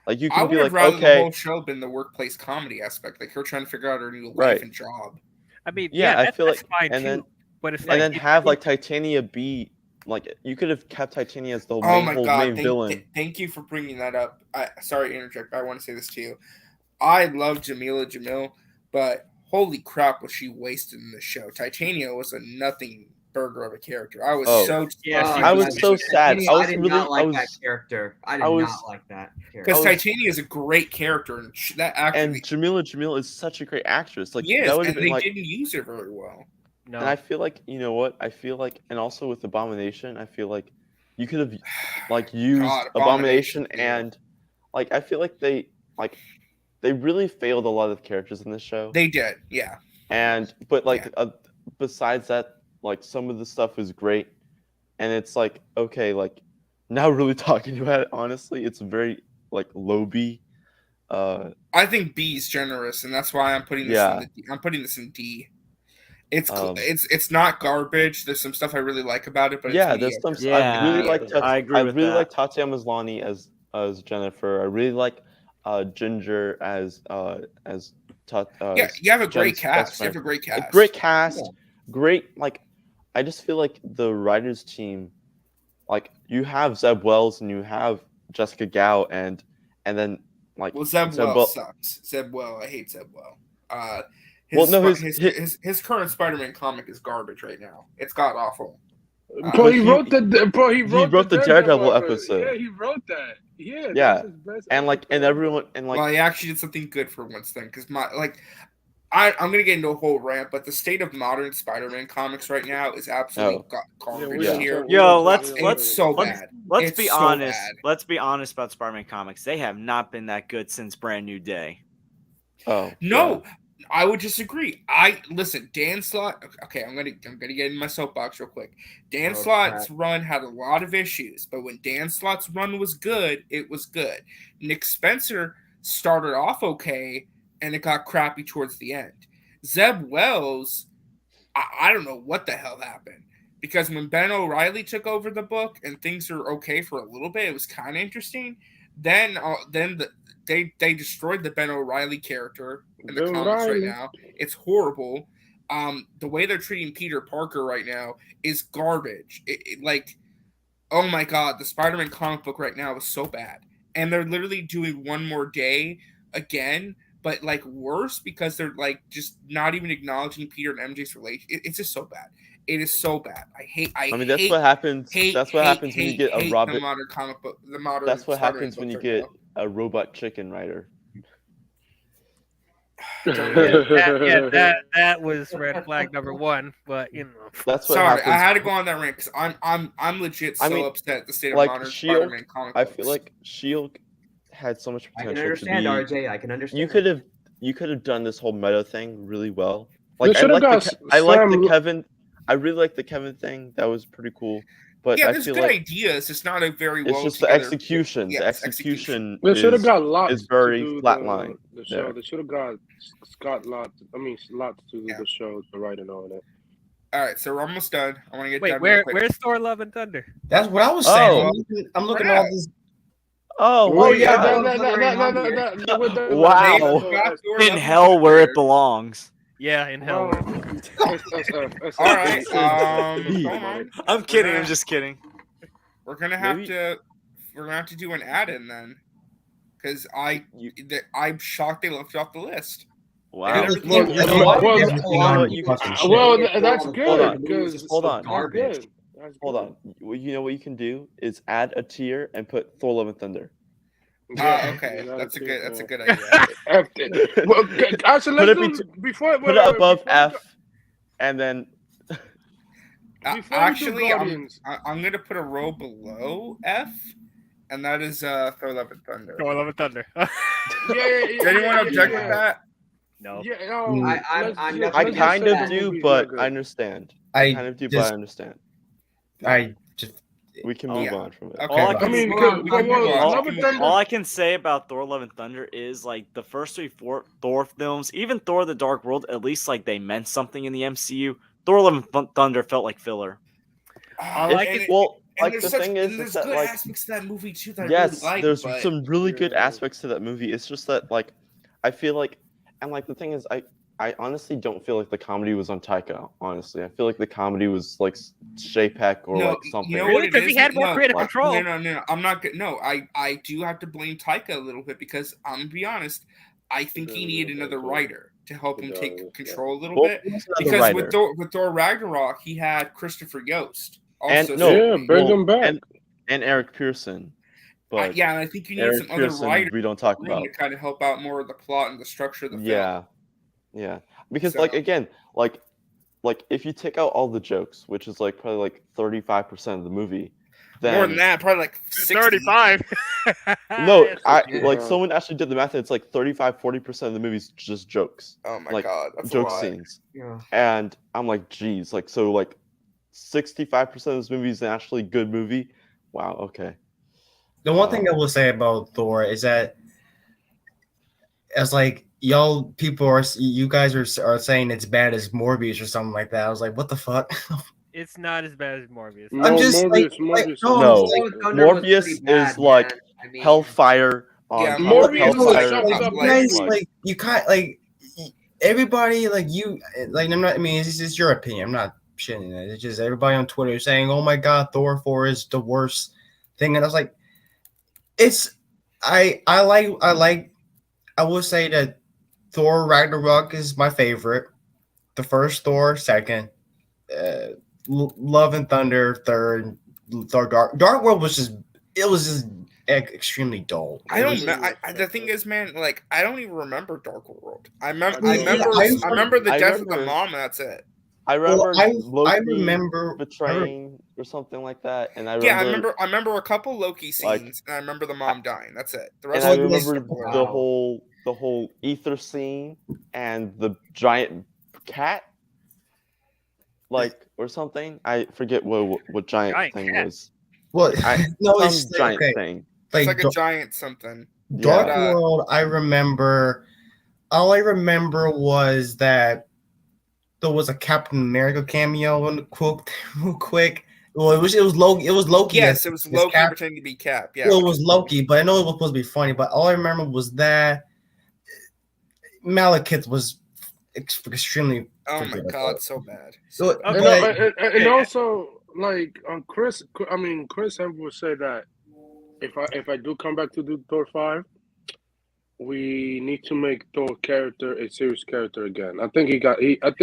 Like you I can be would have like, rather the okay, whole show been the workplace comedy aspect, like her trying to figure out her new life right. and job. I mean, Yeah, yeah, I feel that's like, fine and too. then But it's and like then have like Titania be like, you could have kept Titania as the Oh main my whole god! main villain. Thank you for bringing that up. Sorry to interject, but I want to say this to you. I love Jamila Jamil, but holy crap, was she wasted in this show? Titania was a nothing burger of a character. I was Oh. so Yeah, she I was so sad. I was did really, not like I that was, character. I I did was- not like that character. because I was- Titania is a great character, and that actor. and Jamila Jamil is such a great actress. Like yes, that would have and been they like, didn't use her very well. no. and I feel like, you know what? I feel like, and also with Abomination, I feel like you could have like used God, Abomination Abomination, and like I feel like they really failed a lot of characters in this show. They did, yeah. And but like besides that, like some of the stuff is great, and it's like, okay, like now really talking about it honestly, it's very like low B. I think B is generous, and that's why I'm putting this. Yeah. I'm putting this in D. It's Um, it's not garbage. There's some stuff I really like about it, but yeah, it's there's some. mediocre. I really Yeah, like. I agree with that. like Tatiana Maslany as Jennifer. I really like Ginger as Yeah, you have a great Jen's best cast. You friend. have a great A cast. great cast, great. Like, I just feel like the writers team, like you have Zeb Wells and you have Jessica Gao and then like Well, Zeb Well Wells- sucks. Zeb Well, I hate Zeb Well. Well, no, his current Spider-Man comic is garbage right now. It's god awful. Bro, he he- wrote the Daredevil episode. Yeah, he wrote that. Yeah, Yeah, that's his best and like and episode. everyone and like Well, he actually did something good for once then, because I'm gonna get into a whole rant, but the state of modern Spider-Man comics right now is absolutely garbage Yeah. here. Yo, It's so let's- bad. Let's It's be so honest. bad. Let's be honest about Spider-Man comics. They have not been that good since Brand New Day. oh No, I would disagree. Listen, Dan Slott. Okay, I'm gonna get in my soapbox real quick. Dan Oh, Slott's run had a lot of issues, but when Dan Slott's run was good, it was good. Nick Spencer started off okay, and it got crappy towards the end. Zeb Wells, I don't know what the hell happened, because when Ben O'Reilly took over the book and things were okay for a little bit, it was kind of interesting. Then they destroyed the Ben O'Reilly character in the Ben comics right Reilly. now. It's horrible. The way they're treating Peter Parker right now is garbage. Like, oh my god, the Spider-Man comic book right now is so bad, and they're literally doing One More Day again, but like worse, because they're like just not even acknowledging Peter and MJ's relation. It's just so bad. It is so bad. I mean, that's what happens. That's what happens when you get a the Robin. modern comic book. The modern. That's what Spider-Man happens when you books right get a robot chicken writer. That was red flag number one. But you know, That's what Sorry, happens. I had to go on that rant because I'm legit so I mean, upset at the state of like, modern Shield, Spider-Man comic I books. feel like Shield had so much I potential can understand, to RJ. I can understand. You could have done this whole meta thing really well. They Like I should've like got I like the Sam- Kevin. I really like the Kevin thing. That was pretty cool. But yeah, I there's feel good like ideas. It's not a very it's well just the together- execution. Yeah, The it's execution They should have is got lots. is very to do flatline The show. there. They should have got Scott Lots. I mean, Lots to do Yeah. the show, the writing on it. All right, so we're almost done. I want to get wait, done real quick. where's Thor: Love and Thunder? That's what I was saying. Oh. I'm looking at all these. Oh, Oh my yeah, God. that. In hell where it belongs. Yeah, in hell. All right. This is Hold on. I'm kidding. I'm just kidding. We're gonna have Maybe- to do an add-in then, because I'm shocked they left it off the list. Wow. Well, Well, You know what? well, You know what? You can- Well, that's Hold good on. because Hold on. Garbage. That's Hold good. on. You know what you can do is add a tier and put Thor: Love and Thunder. Okay, United that's a good. That's a Kingdom. good idea. F it. Well, okay, actually, Put let's it do before. Put Wait, it wait, above before we go- F, and then Before we do Actually, Guardians, I'm gonna put a row below F, and that is Thor: Love and Thunder. Thor: Love and Thunder. yeah, Does anyone object with that? No. Yeah, I'm I Let's kind just of say do, movie's but not good. I understand. I kind of do, but I just- understand. I just We can Oh, move yeah. on from it. Okay. All I I can mean, Hold on, we can move on. Love We and can move Thunder. all I can say about Thor: Love and Thunder is like the first three Thor films, even Thor: The Dark World, at least like they meant something in the MCU. Thor: Love and Thunder felt like filler. I like it. Well, And like there's the thing is there's that good like aspects to that movie too that I yes, really like. there's but some really good Yeah. aspects to that movie. It's just that like I feel like, and like the thing is I honestly don't feel like the comedy was on Taika. Honestly, I feel like the comedy was like Shapek or no, like something. you know Really? what it 'Cause he is? had more No, creative like- control. No. I'm not good. No, I do have to blame Taika a little bit because I'm gonna be honest. I think he needed another writer to help him take control a little Well, bit. he was another Because writer. with Thor Ragnarok, he had Christopher Yost. And Also, no, Yeah, bring him back. and Eric Pearson, but yeah, and I think you need Eric some other Pearson writers we don't talk in the room about. to kind of help out more of the plot and the structure of the film. Yeah, because So- like again, like if you take out all the jokes, which is like probably like 35% of the movie, then More than that, probably like 60. 35. no, Yes. I Yeah. like someone actually did the math. And it's like 35-40% of the movie's just jokes, Oh my like god, that's joke a lot. scenes, Yeah. and I'm like, geez, like so like 65% of this movie is an actually good movie. Wow, okay. the one thing I will say about Thor is that as like y'all people are you guys are saying it's bad as Morbius or something like that. I was like, what the fuck? It's not as bad as Morbius. No, I'm just like- Morbius. no, No, Love and Thunder was Morbius pretty bad, is like man. I mean, Hellfire on Yeah, top of Morbius Hellfire. sucks on up you top guys of, like you can't like everybody like you like I'm not. I mean, it's just your opinion. I'm not shitting it. It's just everybody on Twitter saying, "Oh my god, Thor 4 is the worst thing," and I was like, "It's I will say that Thor Ragnarok is my favorite. The first Thor, second, Love and Thunder, third, Thor Dark World was just extremely dull. I It don't was- know. The thing is, man, like I don't even remember Dark World. I I remember. do. I remember. Yeah, I remember the I death of the remember- mom. And that's it. I remember I Loki remember betraying or something like that, and I Yeah, remember, I remember a couple Loki scenes, like- and I remember the mom dying. That's it. The and rest I of it was remember blur. the whole ether scene and the giant cat, like or something. I forget what giant Giant thing cat. was. well, no, Some it's giant okay. thing. It's like a Dark giant something. Dark Yeah. World. I remember. All I remember was that there was a Captain America cameo in the quote real quick. Well, it was Loki. It was Loki. Yes, it was Loki Cap. pretending to be Cap. Yeah, Well, it which was is- Loki, but I know it was supposed to be funny. But all I remember was that Malekith was extremely. Oh my forgettable. god, so bad. So- So bad. And also like Chris Hemsworth would say that if I do come back to do Thor 5, we need to make Thor character a serious character again. I think That's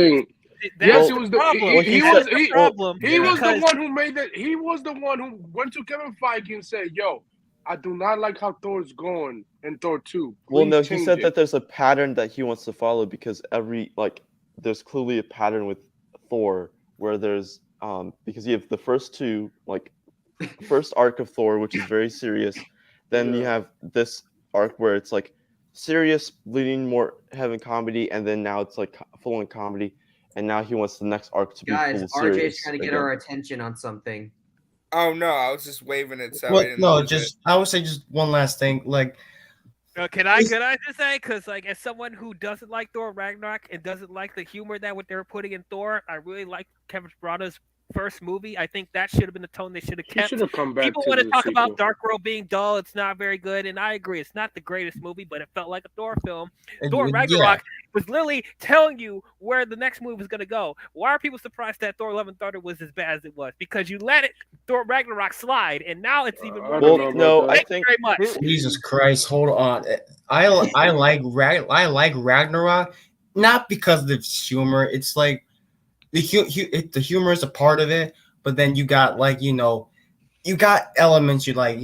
yes, the it was the problem. he That's was the he, problem. he was the because- one who made that. He was the one who went to Kevin Feige and said, "Yo, I do not like how Thor's going in Thor 2. Well, Please no, he change said it." that there's a pattern that he wants to follow because there's clearly a pattern with Thor where there's because you have the first two first arc of Thor, which is very serious. Then you Yeah. have this arc where it's like serious, leaning more heavy comedy, and then now it's like full on comedy. And now he wants the next arc to be guys, full RJ's serious. trying to get again. our attention on something. Oh no, I was just waving it so I Well, didn't no, lose just I would say just one last thing. Like, Can I just say, because like as someone who doesn't like Thor Ragnarok and doesn't like the humor that what they're putting in Thor, I really like Kevin Branagh's first movie. I think that should have been the tone they should have He kept. should have come back. People to want to the talk about sequel. Dark World being dull. It's not very good, and I agree. It's not the greatest movie, but it felt like a Thor film. Thor Ragnarok was literally telling you where the next movie was going to go. Why are people surprised that Thor: Love and Thunder was as bad as it was? Because you let it Thor Ragnarok slide, and now it's even more. I don't know Well, about no, that. I Thank you think very much. Jesus Christ, hold on. I like Ragnarok not because of the humor. It's like the humor is a part of it, but then you got you got elements you like,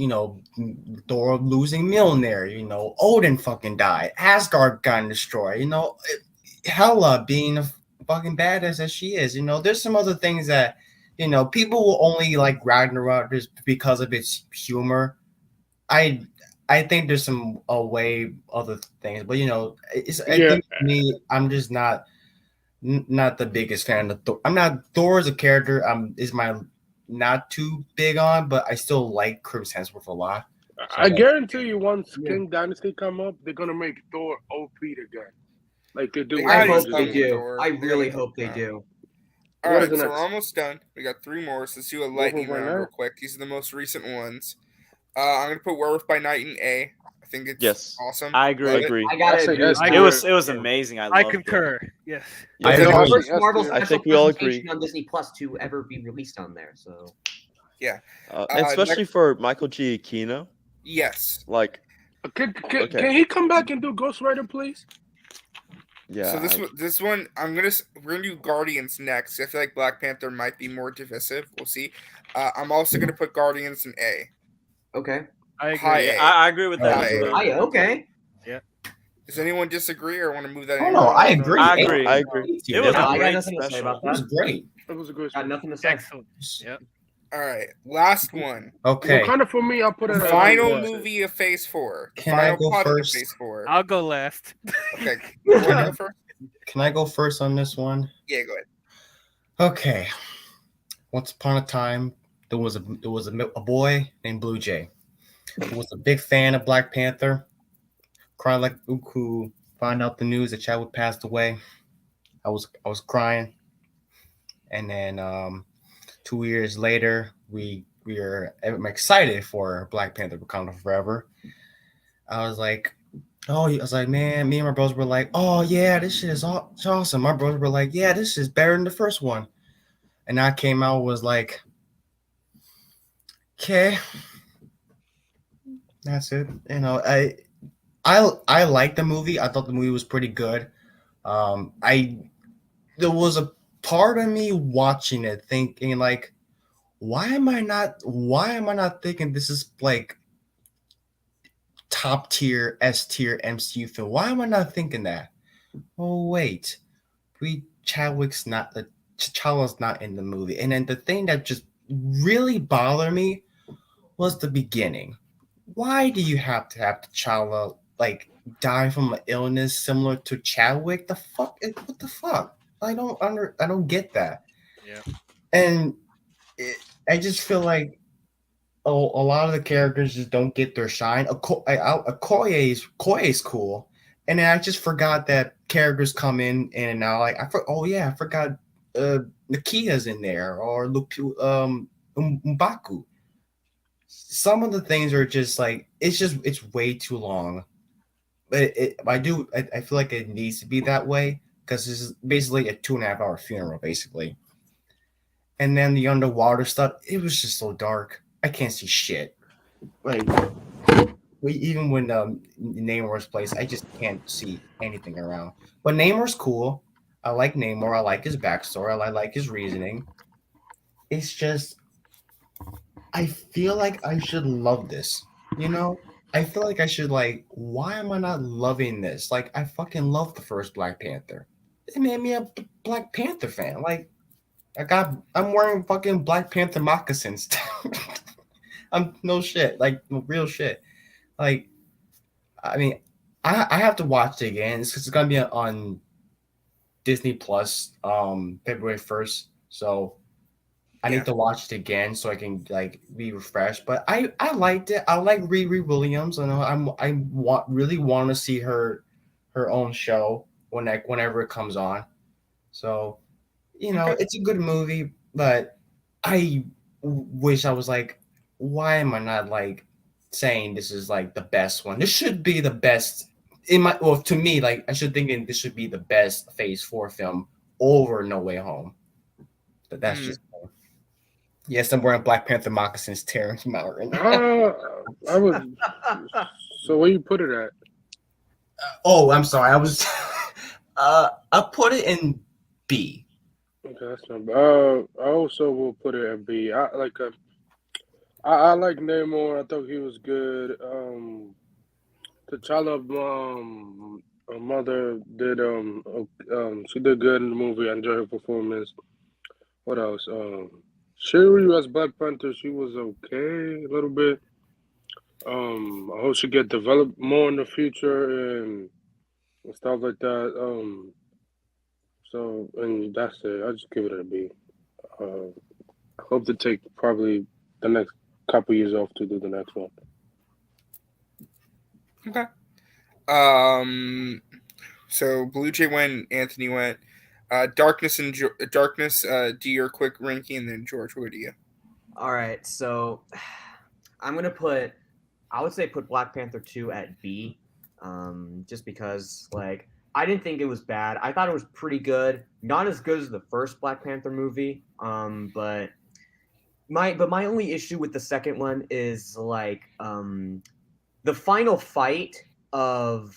Thor losing Mjolnir, Odin fucking died, Asgard got destroyed, Hela being a fucking badass as she is, there's some other things that, people will only like Ragnarok just because of its humor. I think there's some way other things, but I Yeah, think for me, I'm just not the biggest fan of Thor. I'm not Thor as a character. Is my not too big on, but I still like Chris Hemsworth a lot. I So guarantee you, once Yeah. King Dynasty come up, they're gonna make Thor OP again, like they do. They with I gotta do hope Avengers they something and with do. whatnot. Thor. I They gotta really do hope they something. do. All What right, is the so we're next? almost done. We got 3 more. So let's do a lightning by round real Night? quick. These are the most recent ones. I'm gonna put Werewolf by Night in A. I think it's Yes. awesome. I Love agree. I it. agree. I gotta I say agree. S with It tier. that. was Yeah. amazing. I I loved it. concur. Yes. Yeah, I It's the agree. first S Marvel tier. I special think we all presentation agree. on Disney Plus to ever be released on there. So Yeah. And especially Next, for Michael Giacchino. yes. Like, Can okay, he come back and do Ghost Rider, please? yeah, So this one, we're gonna do Guardians next. I feel like Black Panther might be more divisive. We'll see. I'm also gonna put Guardians in A. okay. I High agree. Yeah, A. I agree with that High as A. well. Okay. Does anyone disagree or want to move that? I don't anywhere know. I else? agree. I agree. I agree. It was No, a I got great nothing to say special. about It was that. great. It was a good Got one. nothing to say. Excellent. Yep. All right, last one. Okay. Wakanda for me, I'll put it at Final number six. movie of Phase 4. The Can I final go product first? of Phase 4. I'll go last. Okay, you want to go first? Can I go first on this one? Yeah, go ahead. Okay. Once upon a time, there was a boy named Blue Jay who was a big fan of Black Panther. Cried like Uku. Found out the news that Chadwick passed away. I was crying, and then 2 years later, we are excited for Black Panther: Wakanda Forever. I was like, man, me and my brothers were like, oh yeah, this shit is awesome. My brothers were like, yeah, this is better than the first one. And I came out was like, okay, that's it. I liked the movie. I thought the movie was pretty good. There was a part of me watching it thinking like, why am I not thinking this is like top tier S tier MCU film? Why am I not thinking that? Oh wait, Chadwick's not T'Challa's not in the movie. And then the thing that just really bothered me was the beginning. Why do you have to have T'Challa like die from an illness similar to Chadwick? What the fuck? I don't get that. Yeah. And I just feel like a lot of the characters just don't get their shine. Okoye's cool, and then I just forgot that characters come in and out. Like I forgot Nakia's in there or M'Baku. Some of the things are just like it's way too long. But I feel like it needs to be that way because this is basically a 2.5 hour funeral, basically. And then the underwater stuff, it was just so dark. I can't see shit. Like even when Namor's place, I just can't see anything around. But Namor's cool. I like Namor. I like his backstory. I like his reasoning. It's just I feel like I should love this. I feel like I should like. Why am I not loving this? Like I fucking love the first Black Panther. It made me a Black Panther fan. Like I'm wearing fucking Black Panther moccasins. I'm no shit, like real shit. Like, I mean, I have to watch it again. It's gonna be on Disney Plus, February 1st. So I need to watch it again so I can like be refreshed. But I liked it. I like Riri Williams, and really want to see her own show whenever it comes on. So it's a good movie, but I wish I was like, why am I not like saying this is like the best one? This should be the best to me, like I should think this should be the best Phase 4 film over No Way Home. But that's just yes, I'm wearing Black Panther moccasins, Terrence Mountain. I would. So where you put it at? Oh, I'm sorry. I was I put it in B. Okay, that's not bad. I also will put it at B. I like Namor. I thought he was good. T'Challa, her mother did she did good in the movie. I enjoyed her performance. What else? Shuri as Black Panther, she was okay a little bit. I hope she get developed more in the future and stuff like that. So and that's it. I just give it a B. Uh, I hope to take probably the next couple years off to do the next one. Okay. So Blue Jay went, Anthony went. Darkness and Darkness. Do your quick ranking, and then George, what do you? All right, so I'm gonna put. I would say put Black Panther 2 at B, just because like I didn't think it was bad. I thought it was pretty good. Not as good as the first Black Panther movie, but my only issue with the second one is like the final fight of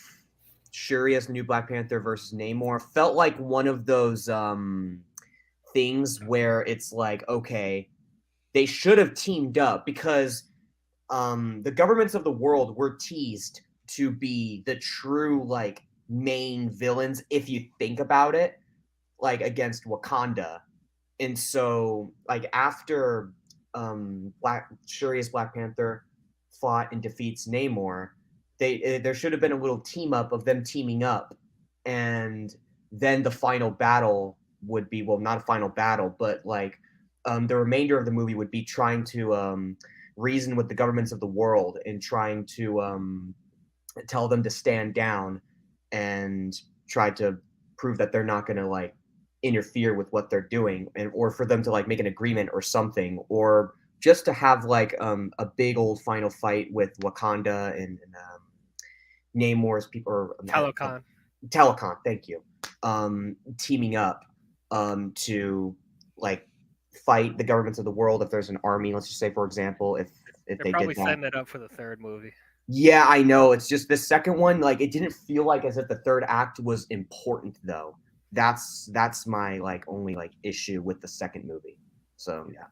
Shuri as the new Black Panther versus Namor felt like one of those things where it's like, okay, they should have teamed up because the governments of the world were teased to be the true like main villains if you think about it, like against Wakanda. And so like after Black Shuri's Black Panther fought and defeats Namor, there should have been a little team up of them teaming up, and then the final battle would be, well, not a final battle, but like the remainder of the movie would be trying to reason with the governments of the world and trying to tell them to stand down and try to prove that they're not going to like interfere with what they're doing, and or for them to like make an agreement or something, or just to have like a big old final fight with Wakanda and Namor's people, or Telecon, thank you, teaming up to like fight the governments of the world if there's an army. Let's just say, for example, if They're they probably did that. setting it up for the third movie. Yeah, I know. It's just the second one, like it didn't feel like as if the third act was important though. That's my like only like issue with the second movie. So yeah.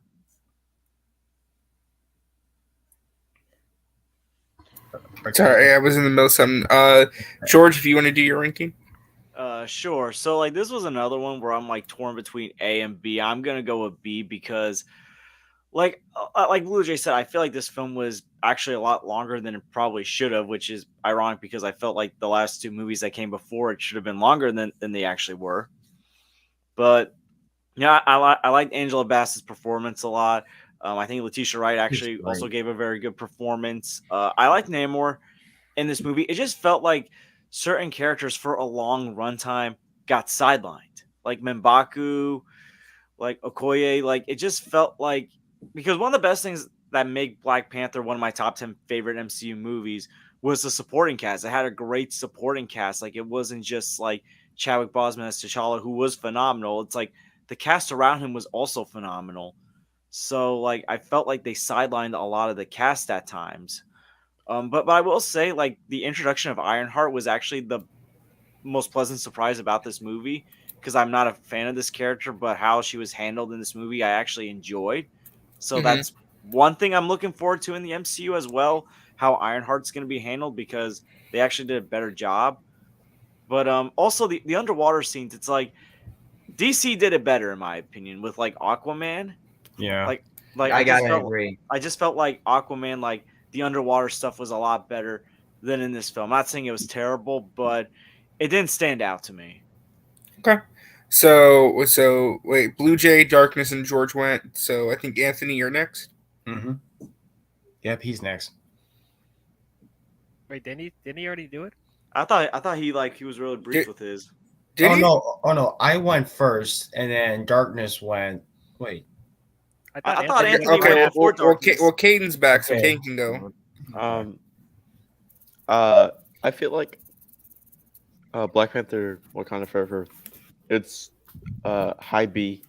Sorry, I was in the middle of something. George, if you want to do your ranking. Sure. So like this was another one where I'm like torn between A and B. I'm gonna go with B because like Blue Jay said, I feel like this film was actually a lot longer than it probably should have, which is ironic because I felt like the last two movies that came before it should have been longer than they actually were. But yeah, I liked Angela Bassett's performance a lot. I think Letitia Wright actually also gave a very good performance. I like Namor in this movie. It just felt like certain characters for a long runtime got sidelined, like M'Baku, like Okoye. Like it just felt like, because one of the best things that make Black Panther one of my top 10 favorite MCU movies was the supporting cast. It had a great supporting cast. Like it wasn't just like Chadwick Boseman as T'Challa, who was phenomenal. It's like the cast around him was also phenomenal. So like I felt like they sidelined a lot of the cast at times. But I will say, like, the introduction of Ironheart was actually the most pleasant surprise about this movie, because I'm not a fan of this character, but how she was handled in this movie, I actually enjoyed. So that's one thing I'm looking forward to in the MCU as well, how Ironheart's going to be handled, because they actually did a better job. But also the underwater scenes, it's like DC did it better in my opinion with like Aquaman. Yeah. Like I gotta agree. I just felt like Aquaman, like the underwater stuff was a lot better than in this film. I'm not saying it was terrible, but it didn't stand out to me. Okay. So wait, Blue Jay, Darkness, and George went. So I think Anthony, you're next. Mm-hmm. Yep, he's next. Wait, didn't he already do it? I thought he was really brief with his. Did he? No, I went first, and then Darkness went. Wait. I thought Anthony okay, went before Darkness. Well, Caden's back, so Okay. Caden can go. I feel like Black Panther Wakanda Forever, it's high B.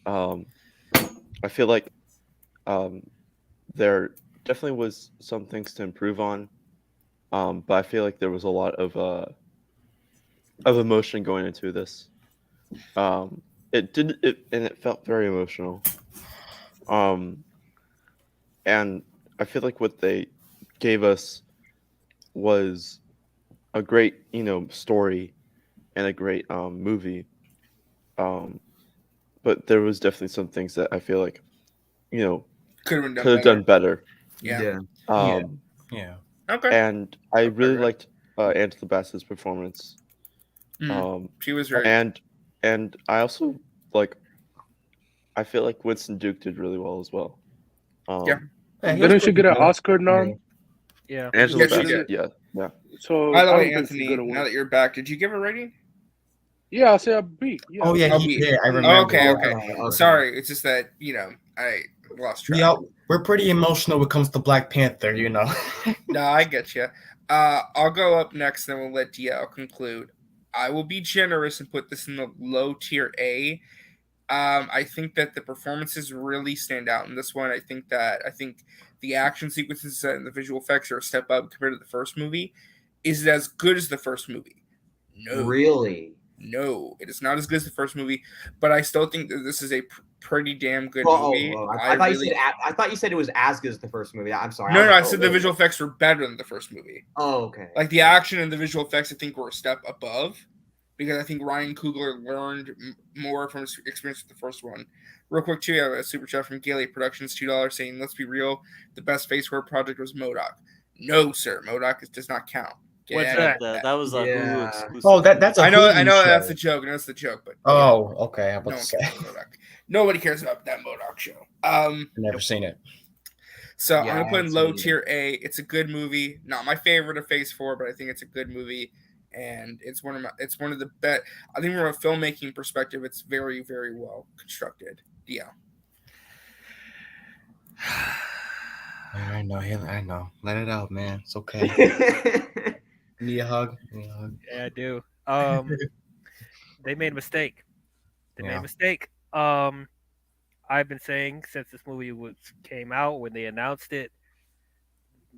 I feel like there definitely was some things to improve on, but I feel like there was a lot of emotion going into this. It felt very emotional. and I feel like what they gave us was a great, story and a great movie. Um, but there was definitely some things that I feel like, Could have been could have done better. Yeah. Um, Yeah. Okay. and I Okay, really right. liked Angela Bassett's performance. She was very And I also like. I feel like Winston Duke did really well as well. Yeah. Yeah, he was Didn't she pretty get an good. Oscar nom? Yeah. Angela Yeah, she Bassett, did. yeah. So By the I way, don't think she's Anthony, gonna now win. that you're back, did you give a rating? Yeah, I say a B. Yeah, Oh yeah, I'll he be- did. I Oh, remember. Okay. Okay. Sorry, it's just that I lost track. We're pretty emotional when it comes to Black Panther, No, I get you. I'll go up next, then we'll let DL conclude. I will be generous and put this in the low tier A. I think that the performances really stand out in this one. I think the action sequences and the visual effects are a step up compared to the first movie. Is it as good as the first movie? No. Really? No, it is not as good as the first movie, but I still think that this is a pretty damn good movie. I thought you said it was as good as the first movie. I'm sorry. I said the visual effects were better than the first movie. Oh, okay. Like the action and the visual effects, I think were a step above, because I think Ryan Coogler learned more from his experience with the first one. Real quick, too, I have a super chat from Gaelic Productions, $2, saying, "Let's be real, the best Phase 4 project was MODOK." No, sir, MODOK does not count. What's that? That was a Hulu exclusive. Oh, that's a I know Hulu show. that's the joke. I know that's the joke, but oh, okay. I'm no about one to say. cares about MODOK. Nobody cares about that MODOK show. I've never seen it. So Yeah, I'm I gonna put in haven't low seen it tier A. It's a good movie. Not my favorite of Phase 4, but I think it's a good movie, and it's one of the best. I think from a filmmaking perspective, it's very, very well constructed. Yeah. I know. Let it out, man. It's okay. Need a hug? Yeah, I do. They made a mistake. Yeah. I've been saying since this movie came out, when they announced it,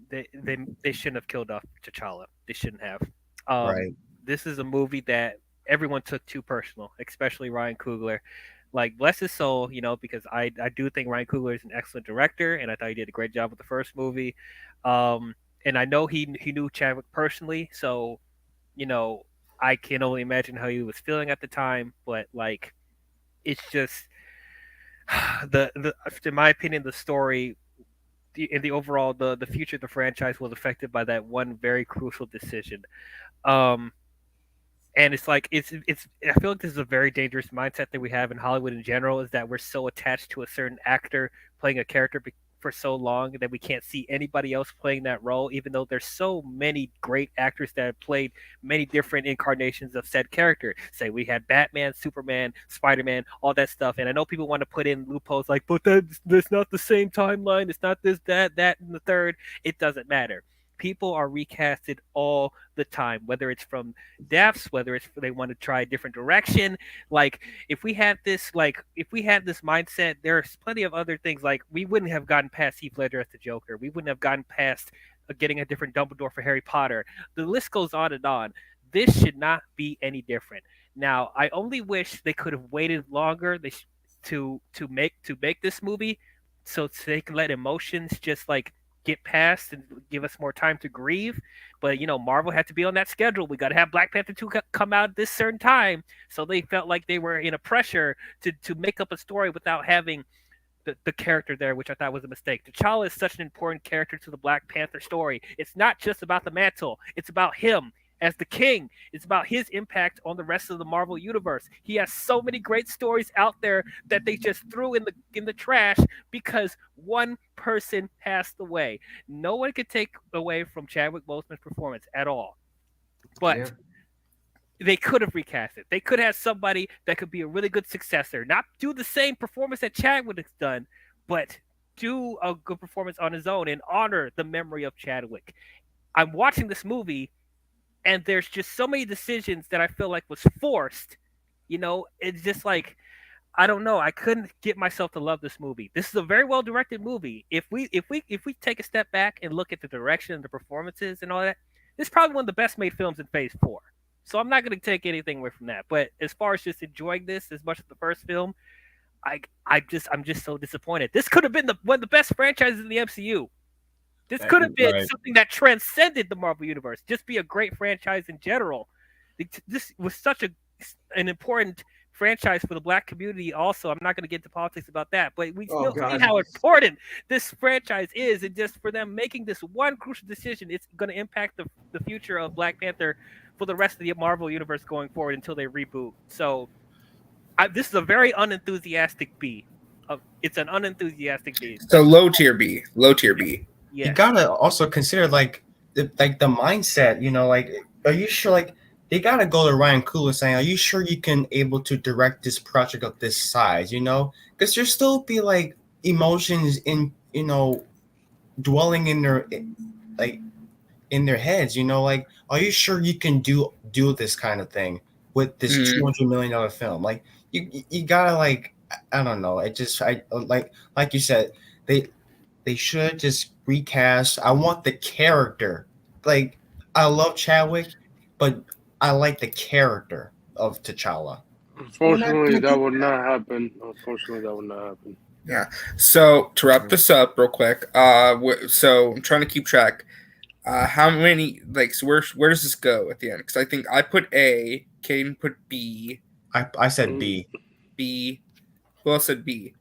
they shouldn't have killed off T'Challa. They shouldn't have. Right. This is a movie that everyone took too personal, especially Ryan Coogler. Like, bless his soul, because I do think Ryan Coogler is an excellent director, and I thought he did a great job with the first movie. And I know he knew Chadwick personally, so I can only imagine how he was feeling at the time. But like, it's just in my opinion, the story in the overall the future of the franchise was affected by that one very crucial decision. And it's like it's I feel like this is a very dangerous mindset that we have in Hollywood in general, is that we're so attached to a certain actor playing a character for so long that we can't see anybody else playing that role, even though there's so many great actors that have played many different incarnations of said character. Say we had Batman, Superman, Spider-Man, all that stuff. And I know people want to put in loopholes like, but that's not the same timeline. It's not this, that, and the third. It doesn't matter. People are recasted all the time, whether it's from deaths, whether it's they want to try a different direction. Like if we had this mindset, there's plenty of other things. Like we wouldn't have gotten past Heath Ledger as the Joker. We wouldn't have gotten past getting a different Dumbledore for Harry Potter. The list goes on and on. This should not be any different. Now, I only wish they could have waited longer to make this movie, so they can let emotions just like get past and give us more time to grieve. But Marvel had to be on that schedule. We got to have Black Panther 2 come out at this certain time, so they felt like they were in a pressure to make up a story without having the character there, which I thought was a mistake. T'Challa is such an important character to the Black Panther story. It's not just about the mantle. It's about him as the king. It's about his impact on the rest of the Marvel universe. He has so many great stories out there that they just threw in the trash because one person passed away. No one could take away from Chadwick Boseman's performance at all. But they could have recast it. They could have somebody that could be a really good successor. Not do the same performance that Chadwick has done, but do a good performance on his own and honor the memory of Chadwick. I'm watching this movie, and there's just so many decisions that I feel like was forced. It's just like, I don't know. I couldn't get myself to love this movie. This is a very well directed movie. If we take a step back and look at the direction and the performances and all that, this is probably one of the best made films in Phase 4. So I'm not going to take anything away from that. But as far as just enjoying this as much as the first film, I'm just so disappointed. This could have been one of the best franchises in the MCU. This could have been something that transcended the Marvel universe. Just be a great franchise in general. This was such an important franchise for the Black community. Also, I'm not going to get into politics about that, but we still see how important this franchise is, and just for them making this one crucial decision, it's going to impact the future of Black Panther for the rest of the Marvel universe going forward until they reboot. So, this is a very unenthusiastic B. It's an unenthusiastic B. So low tier B. Low tier B. Yes. You gotta also consider like the mindset. You know, like, are you sure? Like, they gotta go to Ryan Coogler saying, "Are you sure you can able to direct this project of this size?" You know, because there still be like emotions in dwelling in their in their heads. You know, like, are you sure you can do this kind of thing with this $200 million film? Like, you gotta, like, I don't know. I like you said, they should just recast. I want the character. Like, I love Chadwick, but I like the character of T'Challa. Unfortunately, that would not happen. Yeah. So to wrap this up real quick, so I'm trying to keep track. How many, like, so where does this go at the end? Because I think I put A, Caden put B. I said B. B. Who else said B?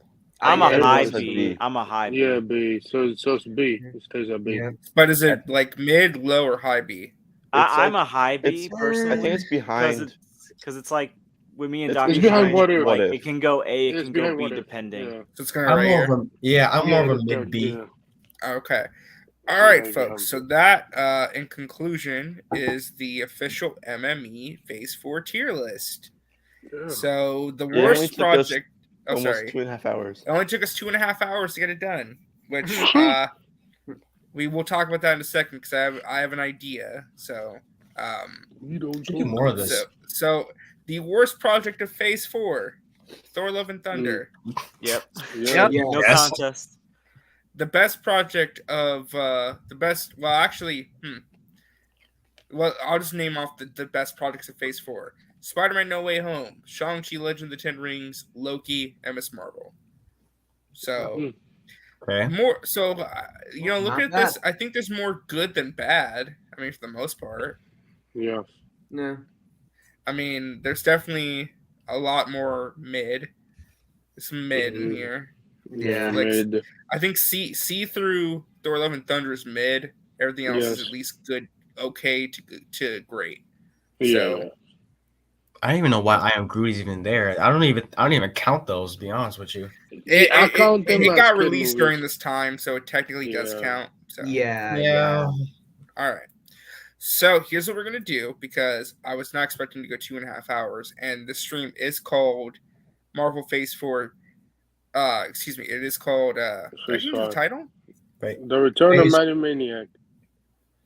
I'm a high said B. B. I'm a high B. Yeah, B. So it's B. It stays at B. Yeah. But is it like mid, low, or high B? I'm like- a high B it's- personally. I think it's behind. Because it's like with me and It's Doctor behind Strange, what if. like, it can go A, it It's can go behind B what if. depending. Yeah. So it's kind of I'm right more here. of a I'm more of a it's mid good, B. yeah. Okay. All right, Yeah, folks. yeah. So that, in conclusion, is the official MME Phase 4 tier list. Yeah. So the It only worst took us project. Oh, Almost sorry. 2.5 hours. It only took us 2.5 hours to get it done, which we will talk about that in a second because I have an idea. So, You don't Do more of this. so the worst project of Phase 4, Thor: Love and Thunder. Yep. Yeah. No Yes. contest. The best project of well, actually, well, I'll just name off the best projects of Phase 4. Spider-Man No Way Home, Shang-Chi Legend of the Ten Rings, Loki, and Miss Marvel. So, Okay. more, so, looking Not at this, I think there's more good than bad. I mean, for the most part. Yeah. No. I mean, there's definitely a lot more mid. There's some mid in here. Yeah. Like, Mid. I think see through Thor: Love and Thunder is mid. Everything else is Yes. at least good, okay to great. Yeah. So, I don't even know why I Am Groot is even there. I don't even count those, to be honest with you. I count them it as got kid released movies. during this time, so it technically does Yeah. count. So. Yeah. All right. So here's what we're gonna do, because I was not expecting to go 2.5 hours, and the stream is called Marvel Phase 4. Excuse me, it is called did I change the title? The Return of Phase- Maniac.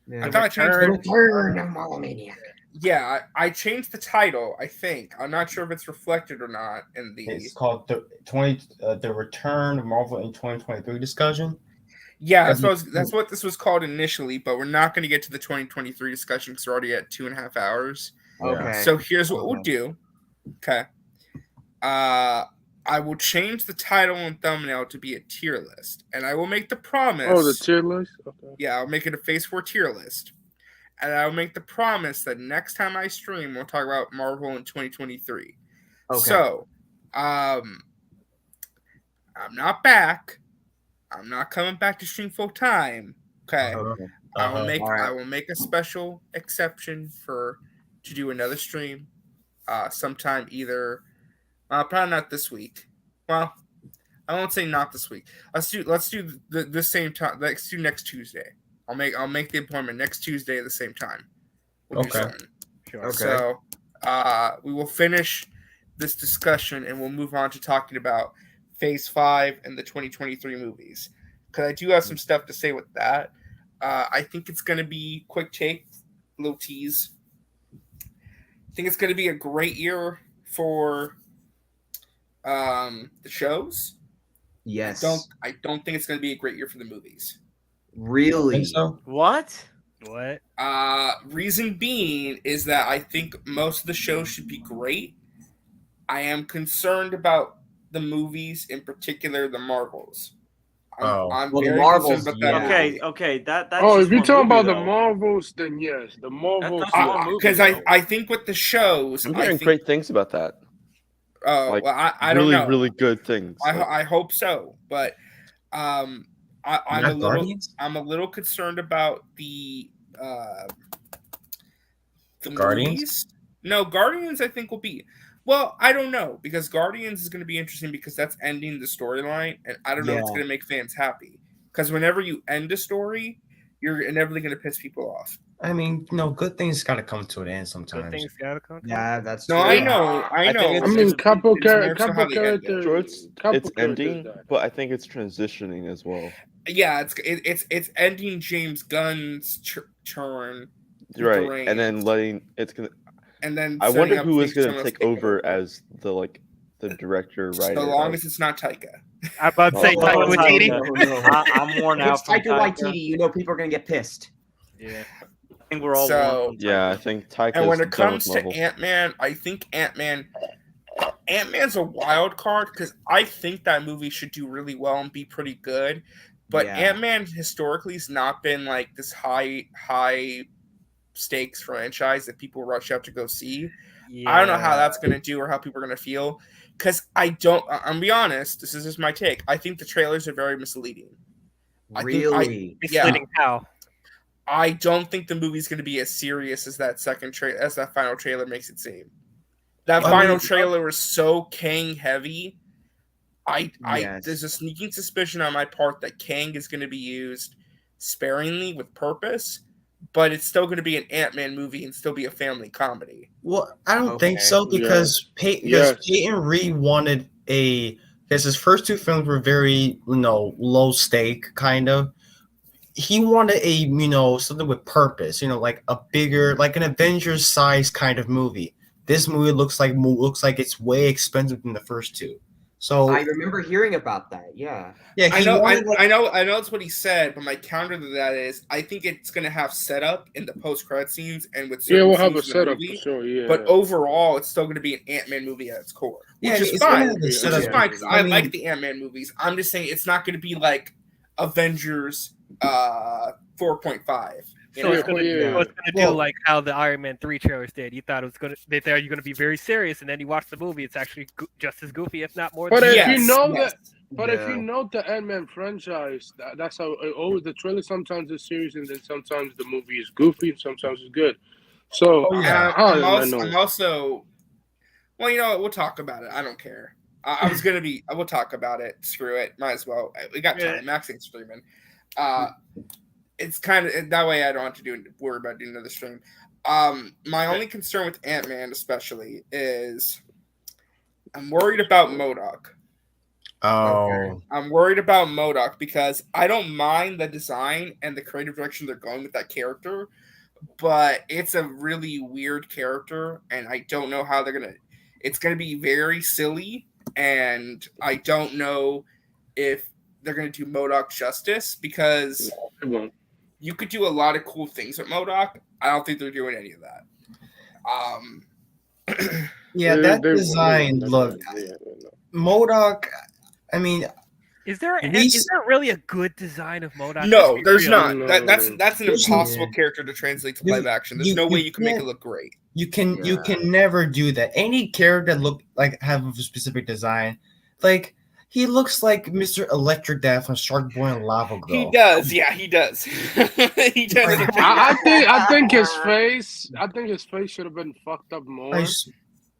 Yeah. I thought I changed the Return of Maniac. Yeah, I changed the title, I think. I'm not sure if it's reflected or not in the It's called the Return of Marvel in 2023 discussion. Yeah, that's what this was called initially, but we're not going to get to the 2023 discussion because we're already at 2.5 hours. Okay. So here's what we'll do. Okay. I will change the title and thumbnail to be a tier list, and I will make the promise. Oh, the tier list? Okay. Yeah, I'll make it a Phase 4 tier list. And I'll make the promise that next time I stream, we'll talk about Marvel in 2023. Okay. So, I'm not back. I'm not coming back to stream full time. Okay. I will make a special exception to do another stream sometime either probably not this week. Well, I won't say not this week. Let's do the same time. Let's do next Tuesday. I'll make the appointment next Tuesday at the same time. We'll do something. Sure. Okay. So we will finish this discussion and we'll move on to talking about Phase 5 and the 2023 movies. Because I do have some stuff to say with that. I think it's going to be quick take, little tease. I think it's going to be a great year for the shows. Yes. I don't think it's going to be a great year for the movies. Really? Think so? What? What? Reason being is that I think most of the shows should be great. I am concerned about the movies, in particular the Marvels. Oh. I'm Well, the very Marvels, concerned about that yeah. movie. Okay, that's Oh, just if you're one talking movie, about the though. Marvels, then yes, the Marvels. that's one movie, Because though. I think with the shows, I'm I hearing think great things about that. Like, well, I don't really, know. really good things. Like, I hope so, but I'm Not Guardians? a little concerned about the Guardians? movies. No, Guardians I think will be. Well, I don't know because Guardians is going to be interesting because that's ending the storyline, and I don't know if it's Yeah. going to make fans happy. Because whenever you end a story, you're inevitably going to piss people off. I mean, good things gotta come to an end Good sometimes. things gotta come. Yeah, that's No, true. I Yeah. know. I think I mean, it's- couple it's more so how they end it. characters. sure, it's Couple characters ending, died. but I think it's transitioning as well. Yeah, it's ending James Gunn's turn. with the Right, and then reins, letting it's gonna. and then I setting wonder up who is things gonna someone else take over as the director writer. So long as it's not Taika. I'm about to say Oh, Taika no, Waititi. No. I'm worn If it's out from Taika Taika. Waititi, you know people are gonna get pissed. Yeah. I think we're all So- worn from Yeah, I Taika. think Taika. And when is it done comes with to Marvel. Ant-Man, I think Ant-Man's a wild card because I think that movie should do really well and be pretty good. But Yeah. Ant-Man historically has not been like this high stakes franchise that people rush out to go see. I don't know how that's going to do or how people are going to feel. Because I'm going to be honest, this is just my take. I think the trailers are very misleading. Really? Misleading how? I don't think the movie's going to be as serious as that final trailer makes it seem. That final trailer was so Kang heavy. Yes. There's a sneaking suspicion on my part that Kang is going to be used sparingly with purpose, but it's still going to be an Ant-Man movie and still be a family comedy. Well, I don't think Okay. so because Yes. Peyton Reed wanted because his first two films were very low stake kind of. He wanted something with purpose, like a bigger, like an Avengers size kind of movie. This movie looks like it's way expensive than the first two. So I remember hearing about that. Yeah. yeah, I he know that's what he said, but my counter to that is I think it's going to have setup in the post-credit scenes and with Yeah, certain we'll have a scenes in the setup for movie, sure. Yeah, but overall, it's still going to be an Ant-Man movie at its core, Yeah, which is it's gonna fine. have a Which setup. is fine because I I mean- like the Ant-Man movies. I'm just saying it's not going to be like Avengers 4.5. You So know? it's gonna, Yeah. so it's gonna Well- do like how the Iron Man 3 trailers did. You thought it was gonna, they thought you're gonna be very serious, and then you watch the movie. It's actually just as goofy, if not more. But than if Yes, you know yes. But if you know the Ant-Man franchise, that's how always the trailer sometimes is serious, and then sometimes the movie is goofy, and sometimes it's good. So Oh, yeah. I'm know. also, well, you know what? We'll talk about it. I don't care. We'll talk about it. Screw it. Might as well. We got time. Yeah. Max ain't streaming. It's kind of that way I don't have to worry about doing another stream. My only concern with Ant-Man especially is I'm worried about MODOK. Oh, I'm worried about MODOK because I don't mind the design and the creative direction they're going with that character, but it's a really weird character, and I don't know how it's gonna be very silly, and I don't know if they're gonna do MODOK justice because It won't. you could do a lot of cool things with MODOK. I don't think they're doing any of that. yeah, that design look. MODOK, I mean, Is there These- is there really a good design of MODOK? No, Let's be there's real. not. No. That's an There's- impossible yeah. character to translate to You- live action. There's you- no way you you can make can't- it look great. you can never do that. Any character that look like have a specific design, like he looks like Mr. Electric Dad from Shark Boy and Lava Girl. He does. Yeah, he does. He does. I think his face. I think his face should have been fucked up more.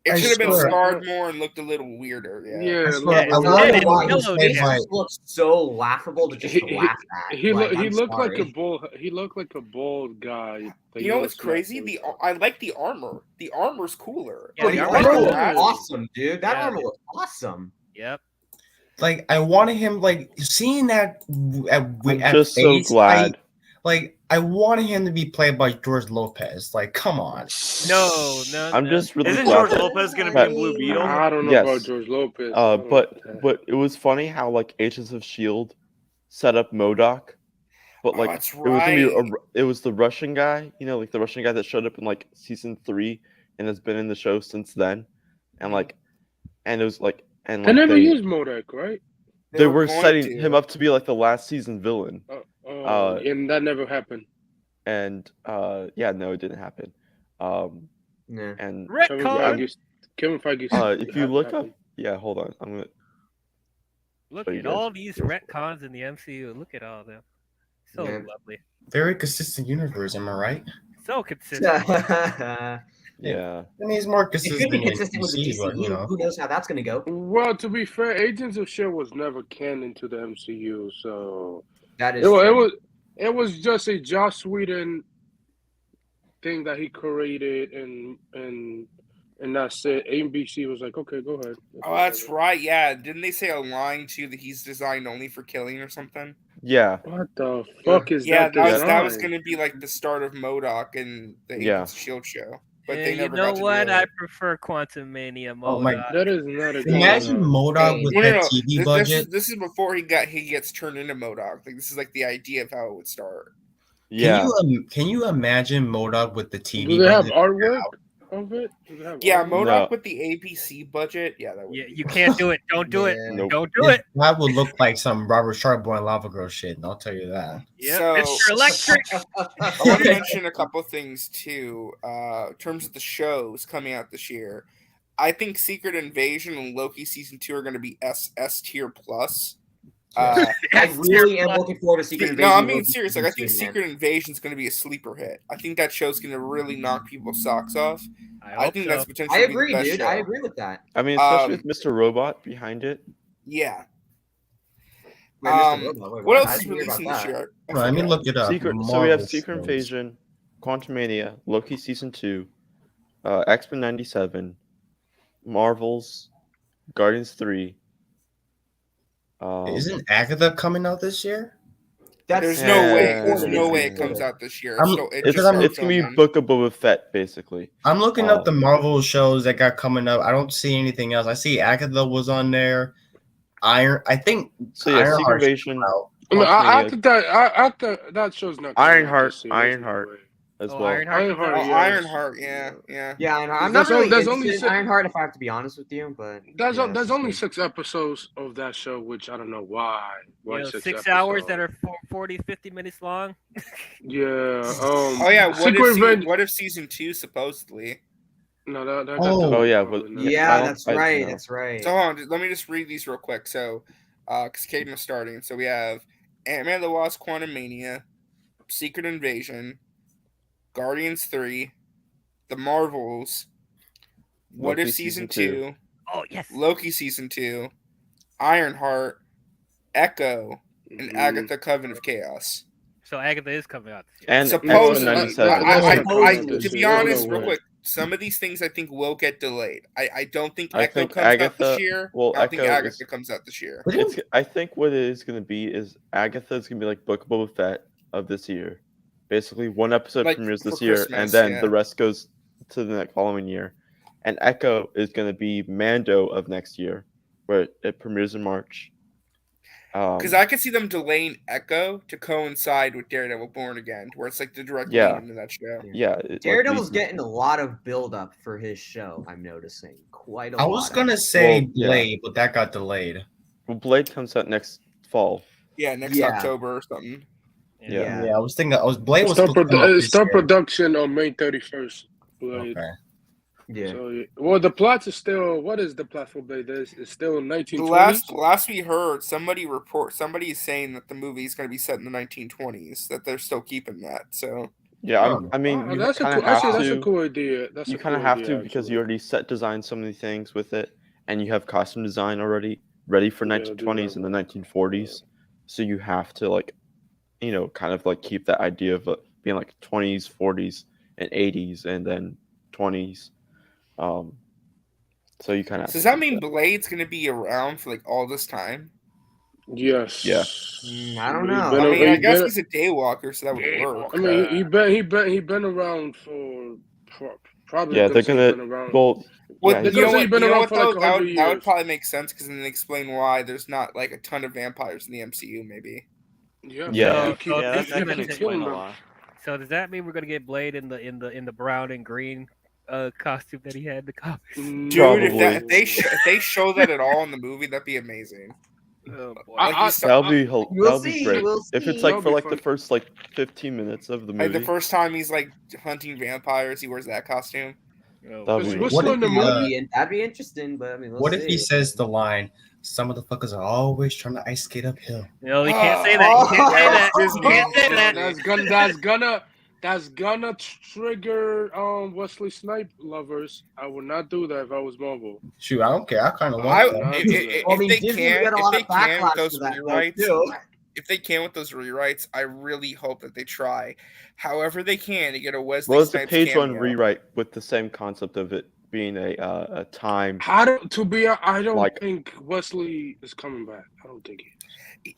I It should have been swear. scarred more and looked a little weirder. Yeah. Yeah, I swear, Yeah, I it's love dead. it why It's he's yellow, played yeah. by- It looks so laughable to just He- laugh at. He Like, he I'm looked like a sorry. bald. He looked like a bald guy. that You know you what's was crazy? messing I like the armor. The armor's cooler. Yeah, Oh, the the armor armor looks looks cool. awesome, dude. That Yeah. armor looks awesome. Yep. Like I wanted him like seeing that I'm at just so face, glad. I wanted him to be played by George Lopez. Like, come on. No. I'm just really Isn't glad. George that- Lopez going to be that- in Blue Beetle? I don't know Yes. about George Lopez. I don't know But about that. but it was funny how like Agents of Shield set up MODOK, but like that's it was gonna be right. it was the Russian guy, like the Russian guy that showed up in like season 3 and has been in the show since then, and like and it was like and They like never used MODOK, right? they were going setting to. him up to be like the last season villain. And that never happened. And yeah, no, it didn't happen. Yeah. And Retcon. Kevin Feige said if you look up, yeah, hold on, I'm gonna Look show you at guys all these real quick. retcons in the MCU. Look at all of them. So Yeah. lovely. Very consistent universe, am I right? So consistent. Yeah. I mean, it's more It consistent could be than consistent with the DC, but, DCU. you know. Who knows how that's going to go? Well, to be fair, Agents of S.H.I.E.L.D. was never canon to the MCU, so That is it true. was just a Joss Whedon thing that he created, and that's it. ABC was like, okay, go ahead. Oh, that's right. Yeah, didn't they say a line too that he's designed only for killing or something? Yeah. What the fuck is Yeah, that? that was design? going to be like the start of MODOK and the Agents of S.H.I.E.L.D. show, but Yeah, they you never know got to what? do I it. prefer Quantum Mania mode. Oh my! That is not a good Imagine design. MODOK with No, that no, no. TV budget. This is before he gets turned into MODOK. Like this is like the idea of how it would start. Yeah. Can you imagine MODOK with the TV Do they have budget? artwork of it? Do they have Yeah, artwork? MODOK No. with the ABC budget. Yeah, that would Yeah, be you cool. can't do it. Don't do it. Yeah. Nope. Don't do it. That would look like some Robert Sharkboy and Lava Girl shit. And I'll tell you that. Yeah, So- Mr. Electric. I want to mention a couple things too. In terms of the shows coming out this year, I think Secret Invasion and Loki season 2 are going to be S tier plus. I really am looking forward to Secret Invasion. No, I mean Loki seriously. I think season 2, man. Secret Invasion is going to be a sleeper hit. I think that show's going to really knock people's socks off. I think that's potentially I be agree, the best dude. show. I agree with that. I mean, especially with Mr. Robot behind it. Yeah. Wait, Mr. Robot, wait, What I else is didn't hear releasing about this that. year? Well, I mean, look it up. So we have Marvel Secret shows. Invasion, Quantumania, Loki season 2, X-Men 97, Marvels, Guardians 3. Isn't Agatha coming out this year? There's no way. There's Yeah. no way it comes out this year. It's gonna be Book of Boba Fett, basically. I'm looking up the Marvel shows that got coming up. I don't see anything else. I see Agatha was on there. I think So yeah, Ironheart Secret should Invasion. come out. I mean, Quantumania, after that show's not coming out this year, Ironheart as well. Ironheart, yes. Ironheart, yeah. Yeah, I'm not There's really there's interested only in six- Ironheart, if I have to be honest with you. But There's yeah, there's it's only good. 6 episodes of that show, which I don't know why. Why You know, 6 6 hours that episodes? are 40, 50 minutes long. Yeah. Oh yeah. Secret What if season 2 supposedly? No, that got Oh. Oh yeah, probably not. Yeah, that's right. no. That's right. So hold on, let me just read these real quick. So, because Caden was starting, so we have Ant-Man and the Wasp: Quantumania, Secret Invasion, Guardians 3, The Marvels, What Loki If season season 2, Oh yes. Loki season 2, Ironheart, Echo, and Mhm. Agatha: Coven of Chaos. So Agatha is coming out this year. And Supposedly, X-Men 97. to be honest, No real way. quick, some of these things I think will get delayed. I don't think I Echo think comes out Agatha- this year. well, I don't think Echo Agatha is- comes out this year. I think what it is gonna be is Agatha is gonna be like Book of Boba Fett of this year. Basically, one episode Like, premieres for this year, Christmas, and then yeah. the rest goes to the next following year. And Echo is gonna be Mando of next year, where it premieres in March. Because I could see them delaying Echo to coincide with Daredevil Born Again, where it's like the direct Yeah. lead into that show. yeah, Daredevil's getting a lot of build up for his show. I'm noticing quite a lot. I was gonna say Well, yeah. Blade, but that got delayed. Well, Blade comes out next fall. Yeah, next Yeah. October or something. Yeah. Yeah, I was thinking. Blade was Start, supposed to come out this start year. production on May 31st. Blade. Okay. Yeah. So, well, the plot is still. What is the plot for Blade? It's still The 1920s. last we heard, somebody is saying that the movie is going to be set in the 1920s. That they're still keeping that. So Yeah, Oh. I mean, you That's a kind cool. of have Actually, that's to. a cool idea. That's You a kind of cool have idea, to because actually. you already set design so many things with it, and you have costume design already ready for Yeah, I do 1920s and the love 1940s. So you have to kind of like keep that idea of being like 20s, 40s, and 80s, and then 20s. So you kind of. So does that mean Blade's going to be around for like all this time? Yes. Yeah. I don't He know. been- I mean, he I guess been- he's a daywalker, so that would work. I mean, he been around for probably. Yeah, they're say gonna. been around. Well, Well, yeah, They're you gonna know say what? he's been You know around what for though? like 100 That would years. probably make sense because then explain why there's not like a ton of vampires in the MCU. Maybe. Yeah. Yeah. They keep- Yeah, they that keep can explain killing a them. lot. So does that mean we're gonna get Blade in the brown and green costume that he had in the comics. Dude, if Probably. if they show that at all in the movie, that'd be amazing. Oh boy. Like you saw, That'll be We'll that'll be see. great. We'll If it's see. like That'll for be like the fun. first like 15 minutes of the like movie. the first time he's like hunting vampires, he wears that costume. Oh, That'll Is be- Whistler What in the if movie? That'd be interesting, but I mean, we'll What see. if he says the line, "Some motherfuckers are always trying to ice skate uphill"? No, he can't say that. He can't say Oh, that. Disney. He can't say that. That's gonna trigger Wesley Snipe lovers. I would not do that if I was Marvel. Shoot, I don't care. I kind of I, want Nah, that. if, Well, I mean, if they Disney can, got a if lot they of can with backlash those for that, though, rewrites, too. if they can with those rewrites, I really hope that they try, however they can, to get a Wesley Well, it's a Snipes page one cameo. rewrite with the same concept of it being a time. I don't Like- think Wesley is coming back. I don't think he is.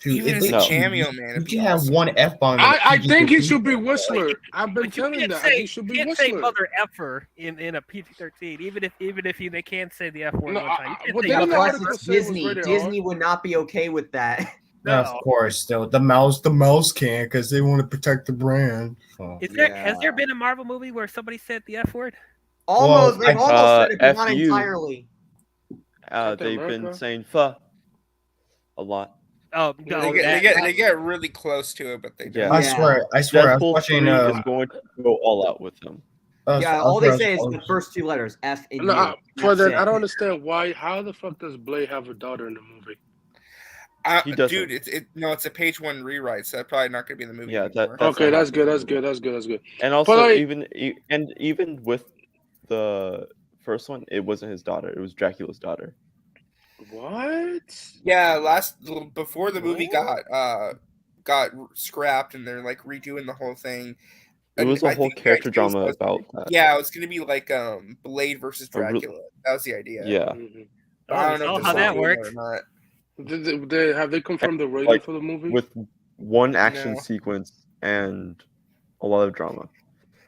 Dude, Even if as a they- No. cameo, man, You it'd be can have awesome. one F-bomb. I think he should be Whistler. I've been But you telling can't that. say He should be can't say Whistler. mother effer in a PG-13. Even if they can't say the F word No, one time. You well, can't say didn't Yeah, the mother plus article it's say it was Disney. rated Disney would not be okay with that. No, of course, though the mouse can because they want to protect the brand. Oh. Has there been a Marvel movie where somebody said the F word? Almost, they've almost said it, but not FU. entirely. Captain They've been America? saying "fuh" a lot. Oh, They no, get really close to it, but they Yeah. don't. I Yeah. swear, I was Deadpool watching. 3 is going to go all out with them. Yeah, all they say is the first two letters, F and No, U. for That's that, I it. don't understand why. How the fuck does Blade have a daughter in the movie? He doesn't. Dude, it's a page one rewrite, so that's probably not going to be in the movie. Yeah, anymore. That's Okay, not that's good. happening. That's good. And also, like- even with the first one, it wasn't his daughter. It was Dracula's daughter. What? Yeah, before the movie What? got scrapped and they're like redoing the whole thing. It was And a I whole think the character idea was drama supposed about that. Yeah, it was going to be like Blade versus A real- Dracula. That was the idea. Yeah. Mhm. But I don't know Oh, if how this that is works. or not. Have they confirmed the rating Like, for the movie? With one action No. sequence and a lot of drama.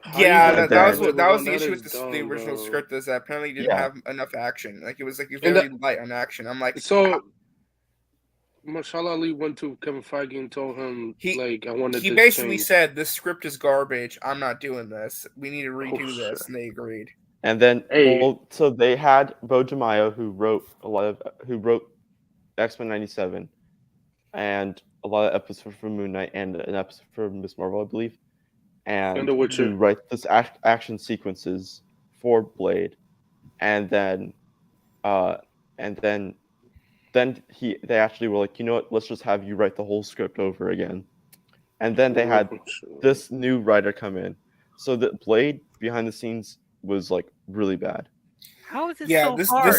How you Yeah, gonna that was live that was around the that issue is with the dumb, original bro. script is that apparently didn't Yeah. have enough action. Like it was like And very light on action. I'm like, So, Marshall Ali went to Kevin Feige and told him, He- like, I wanted he this basically change. said this script is garbage. I'm not doing this. We need to redo Oh, this, shit. and they agreed. And then, Hey. so they had Bo Jamayo, who wrote X-Men '97, and a lot of episodes for Moon Knight and an episode for Miss Marvel, I believe, and The Witcher. to write this action sequences for Blade, and then they actually were like, you know what, let's just have you write the whole script over again, and then they had this new writer come in, so that Blade behind the scenes was like really bad. How is it Yeah, so this hard?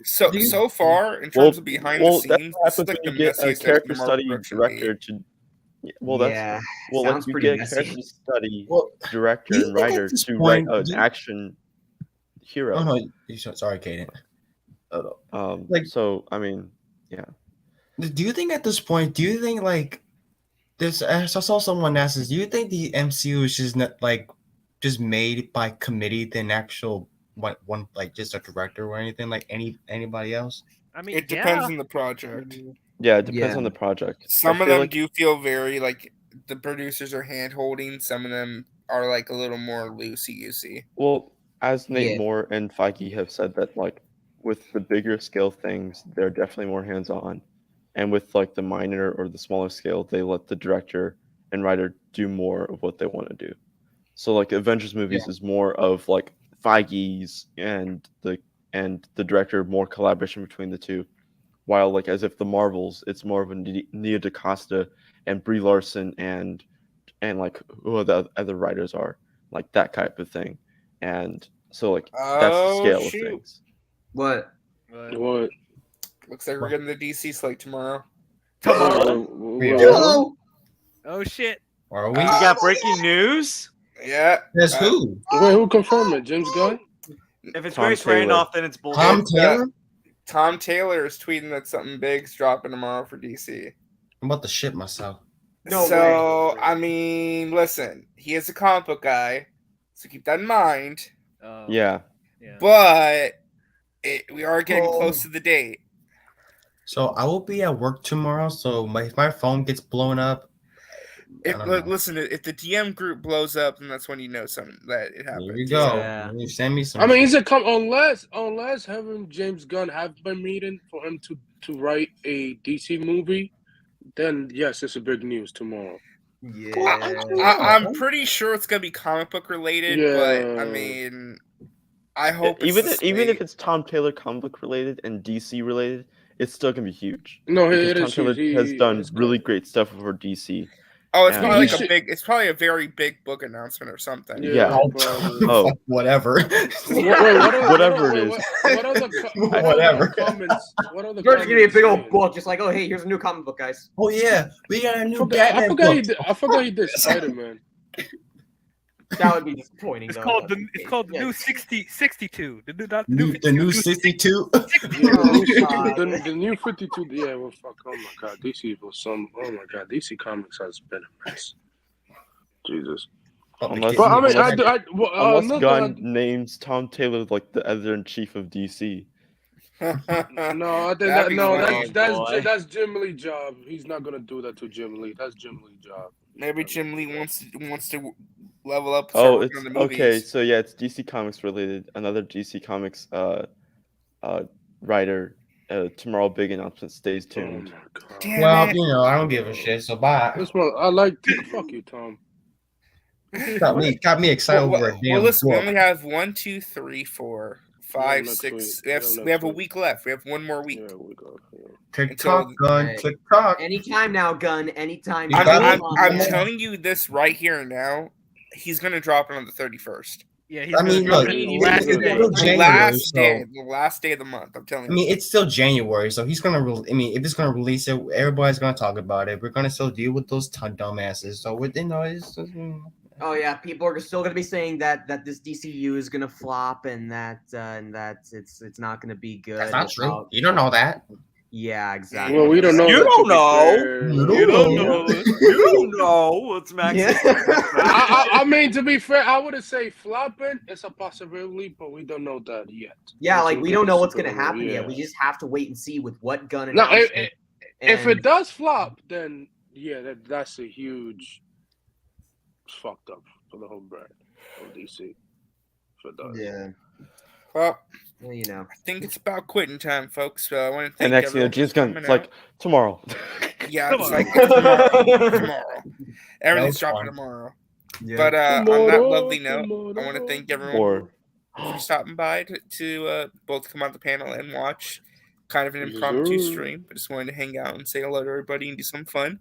so far in terms of behind the that's scenes, what this is happens like the when you get a messiest character Marvel study production director made. to. Well, that's Yeah, well, sounds like you pretty get a messy. character study Well, director do you and think at writer this to point- write an do you- action hero. Oh no, sorry, Kaden. like- So I mean, yeah. Do you think at this point? Do you think like this? I saw someone ask this. Do you think the MCU is just not like just made by committee than actual one like just a director or anything like anybody else? I mean, It depends yeah. on the project. Yeah, it depends Yeah. on the project. Some I of feel them like- do feel very like the producers are hand holding. Some of them are like a little more loosey goosey. Well, as Nate Yeah. Moore and Feige have said that like with the bigger scale things, they're definitely more hands on, and with like the minor or the smaller scale, they let the director and writer do more of what they want to do. So like Avengers movies is more of like Feige's and the director, more collaboration between the two. While like as if the Marvels, it's more of a Nia DaCosta and Brie Larson and like who the other writers are, like that type of thing. And so like that's the scale of things. What? What? Looks like we're getting the DC slate tomorrow. Hello. Oh shit! Or are we? You got breaking news? Yeah. That's who? Wait, who confirmed it? James Gunn? If it's Tom Grace Taylor. Randolph, then it's bullshit. Tom Taylor? Tom Taylor is tweeting that something big's dropping tomorrow for DC. I'm about to shit myself. No so way. I mean, listen, he is a comic book guy, so keep that in mind. Yeah. Yeah. But we are getting Oh. close to the date. So I will be at work tomorrow. So if my phone gets blown up, Listen, if the DM group blows up, then that's when you know something that it happened. There you go. Yeah. You send me some. I mean, is it unless him and James Gunn have been meeting for him to write a DC movie, then yes, it's a big news tomorrow. Yeah. I'm pretty sure it's gonna be comic book related, but I Yeah. mean, I hope even if it's Tom Taylor comic book related and DC related, it's still gonna be huge. No, Because it Tom is Taylor huge. has done it's really good. great stuff for DC. Oh, it's And- probably He like should- it's probably a very big book announcement or something. Yeah, Oh, probably. Oh. whatever. Whatever it is. What other Whatever. comments? What other George is gonna be a big old saying? book, just like, oh hey, here's a new comic book, guys. Oh yeah, we got a I new forgot, Batman book. I forgot he did Spider-Man. That would be disappointing. It's though. called the new 62. The new 62. Yeah, God. the new 52. Yeah, well, fuck. Oh my god, DC was some. Oh my god, DC Comics has been a mess. Jesus. Unless- But I mean, Unless another- Gunn names Tom Taylor like the editor-in-chief of DC. No, I think That'd be funny. that's Jim Lee job. He's not gonna do that to Jim Lee. That's Jim Lee job. Maybe Jim Lee wants to level up. And start Oh, working it's on the movies. okay. So yeah, it's DC Comics related. Another DC Comics writer. Tomorrow, big announcement. Stays Oh tuned. my god. Damn Well, it. you know, I don't give a shit. So bye. This one, I like. Fuck you, Tom. Got me excited over a damn listen, we book. only have 1, 2, 3, 4, 5, next 6. week. We have a week left. We have one more week. Yeah, we go. Yeah. TikTok, gun, Hey. TikTok. Anytime now, Gun. Anytime. You I'm, got I'm, it? I'm telling you this right here and now. He's gonna drop it on the 31st. Yeah, he's I mean, gonna look, drop it it's last still day. January, The last day of the month. I'm telling I you. mean, it's still January, so he's gonna. If he's gonna release it, everybody's gonna talk about it. We're gonna still deal with those dumbasses. So within it's just, Oh yeah, people are still gonna be saying that this DCU is gonna flop and that it's not gonna be good. that's not true. without- You don't know that. Yeah, exactly. Well, we don't know. You that, don't to be know. fair. You don't know. You don't know what's Max. Yeah. I mean, to be fair, I wouldn't say flopping. It's a possibility, but we don't know that yet. Yeah, That's like what we don't know what's super gonna happen early, yet. yeah. We just have to wait and see with what gun. No, announcement. if And- it does flop, then yeah, that's a huge fucked up for the whole brand of DC. If it does. yeah, Well, well, you know. I think it's about quitting time, folks. So I want to thank And next thing you know, everyone James for Gunn. coming It's like tomorrow. yeah, it's Tomorrow. like tomorrow. Everything's was dropping fun. tomorrow. Yeah. But on that Tomorrow, lovely note, I want to tomorrow. thank everyone Or for stopping by to both come on the panel and watch kind of an impromptu Yes, sir. stream. But just wanted to hang out and say hello to everybody and do some fun.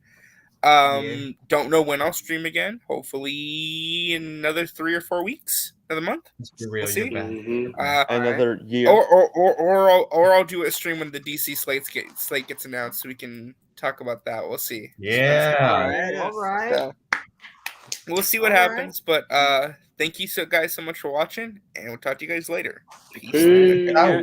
Yeah. Don't know when I'll stream again. Hopefully in another 3 or 4 weeks, another month. Let's be real, We'll see. you're bad. Mhm. another year. Or I'll do a stream when the DC slate gets announced, so we can talk about that. We'll see. Yeah. All right. So, we'll see what All right. happens. But thank you guys so much for watching, and we'll talk to you guys later. Peace. Peace. Out.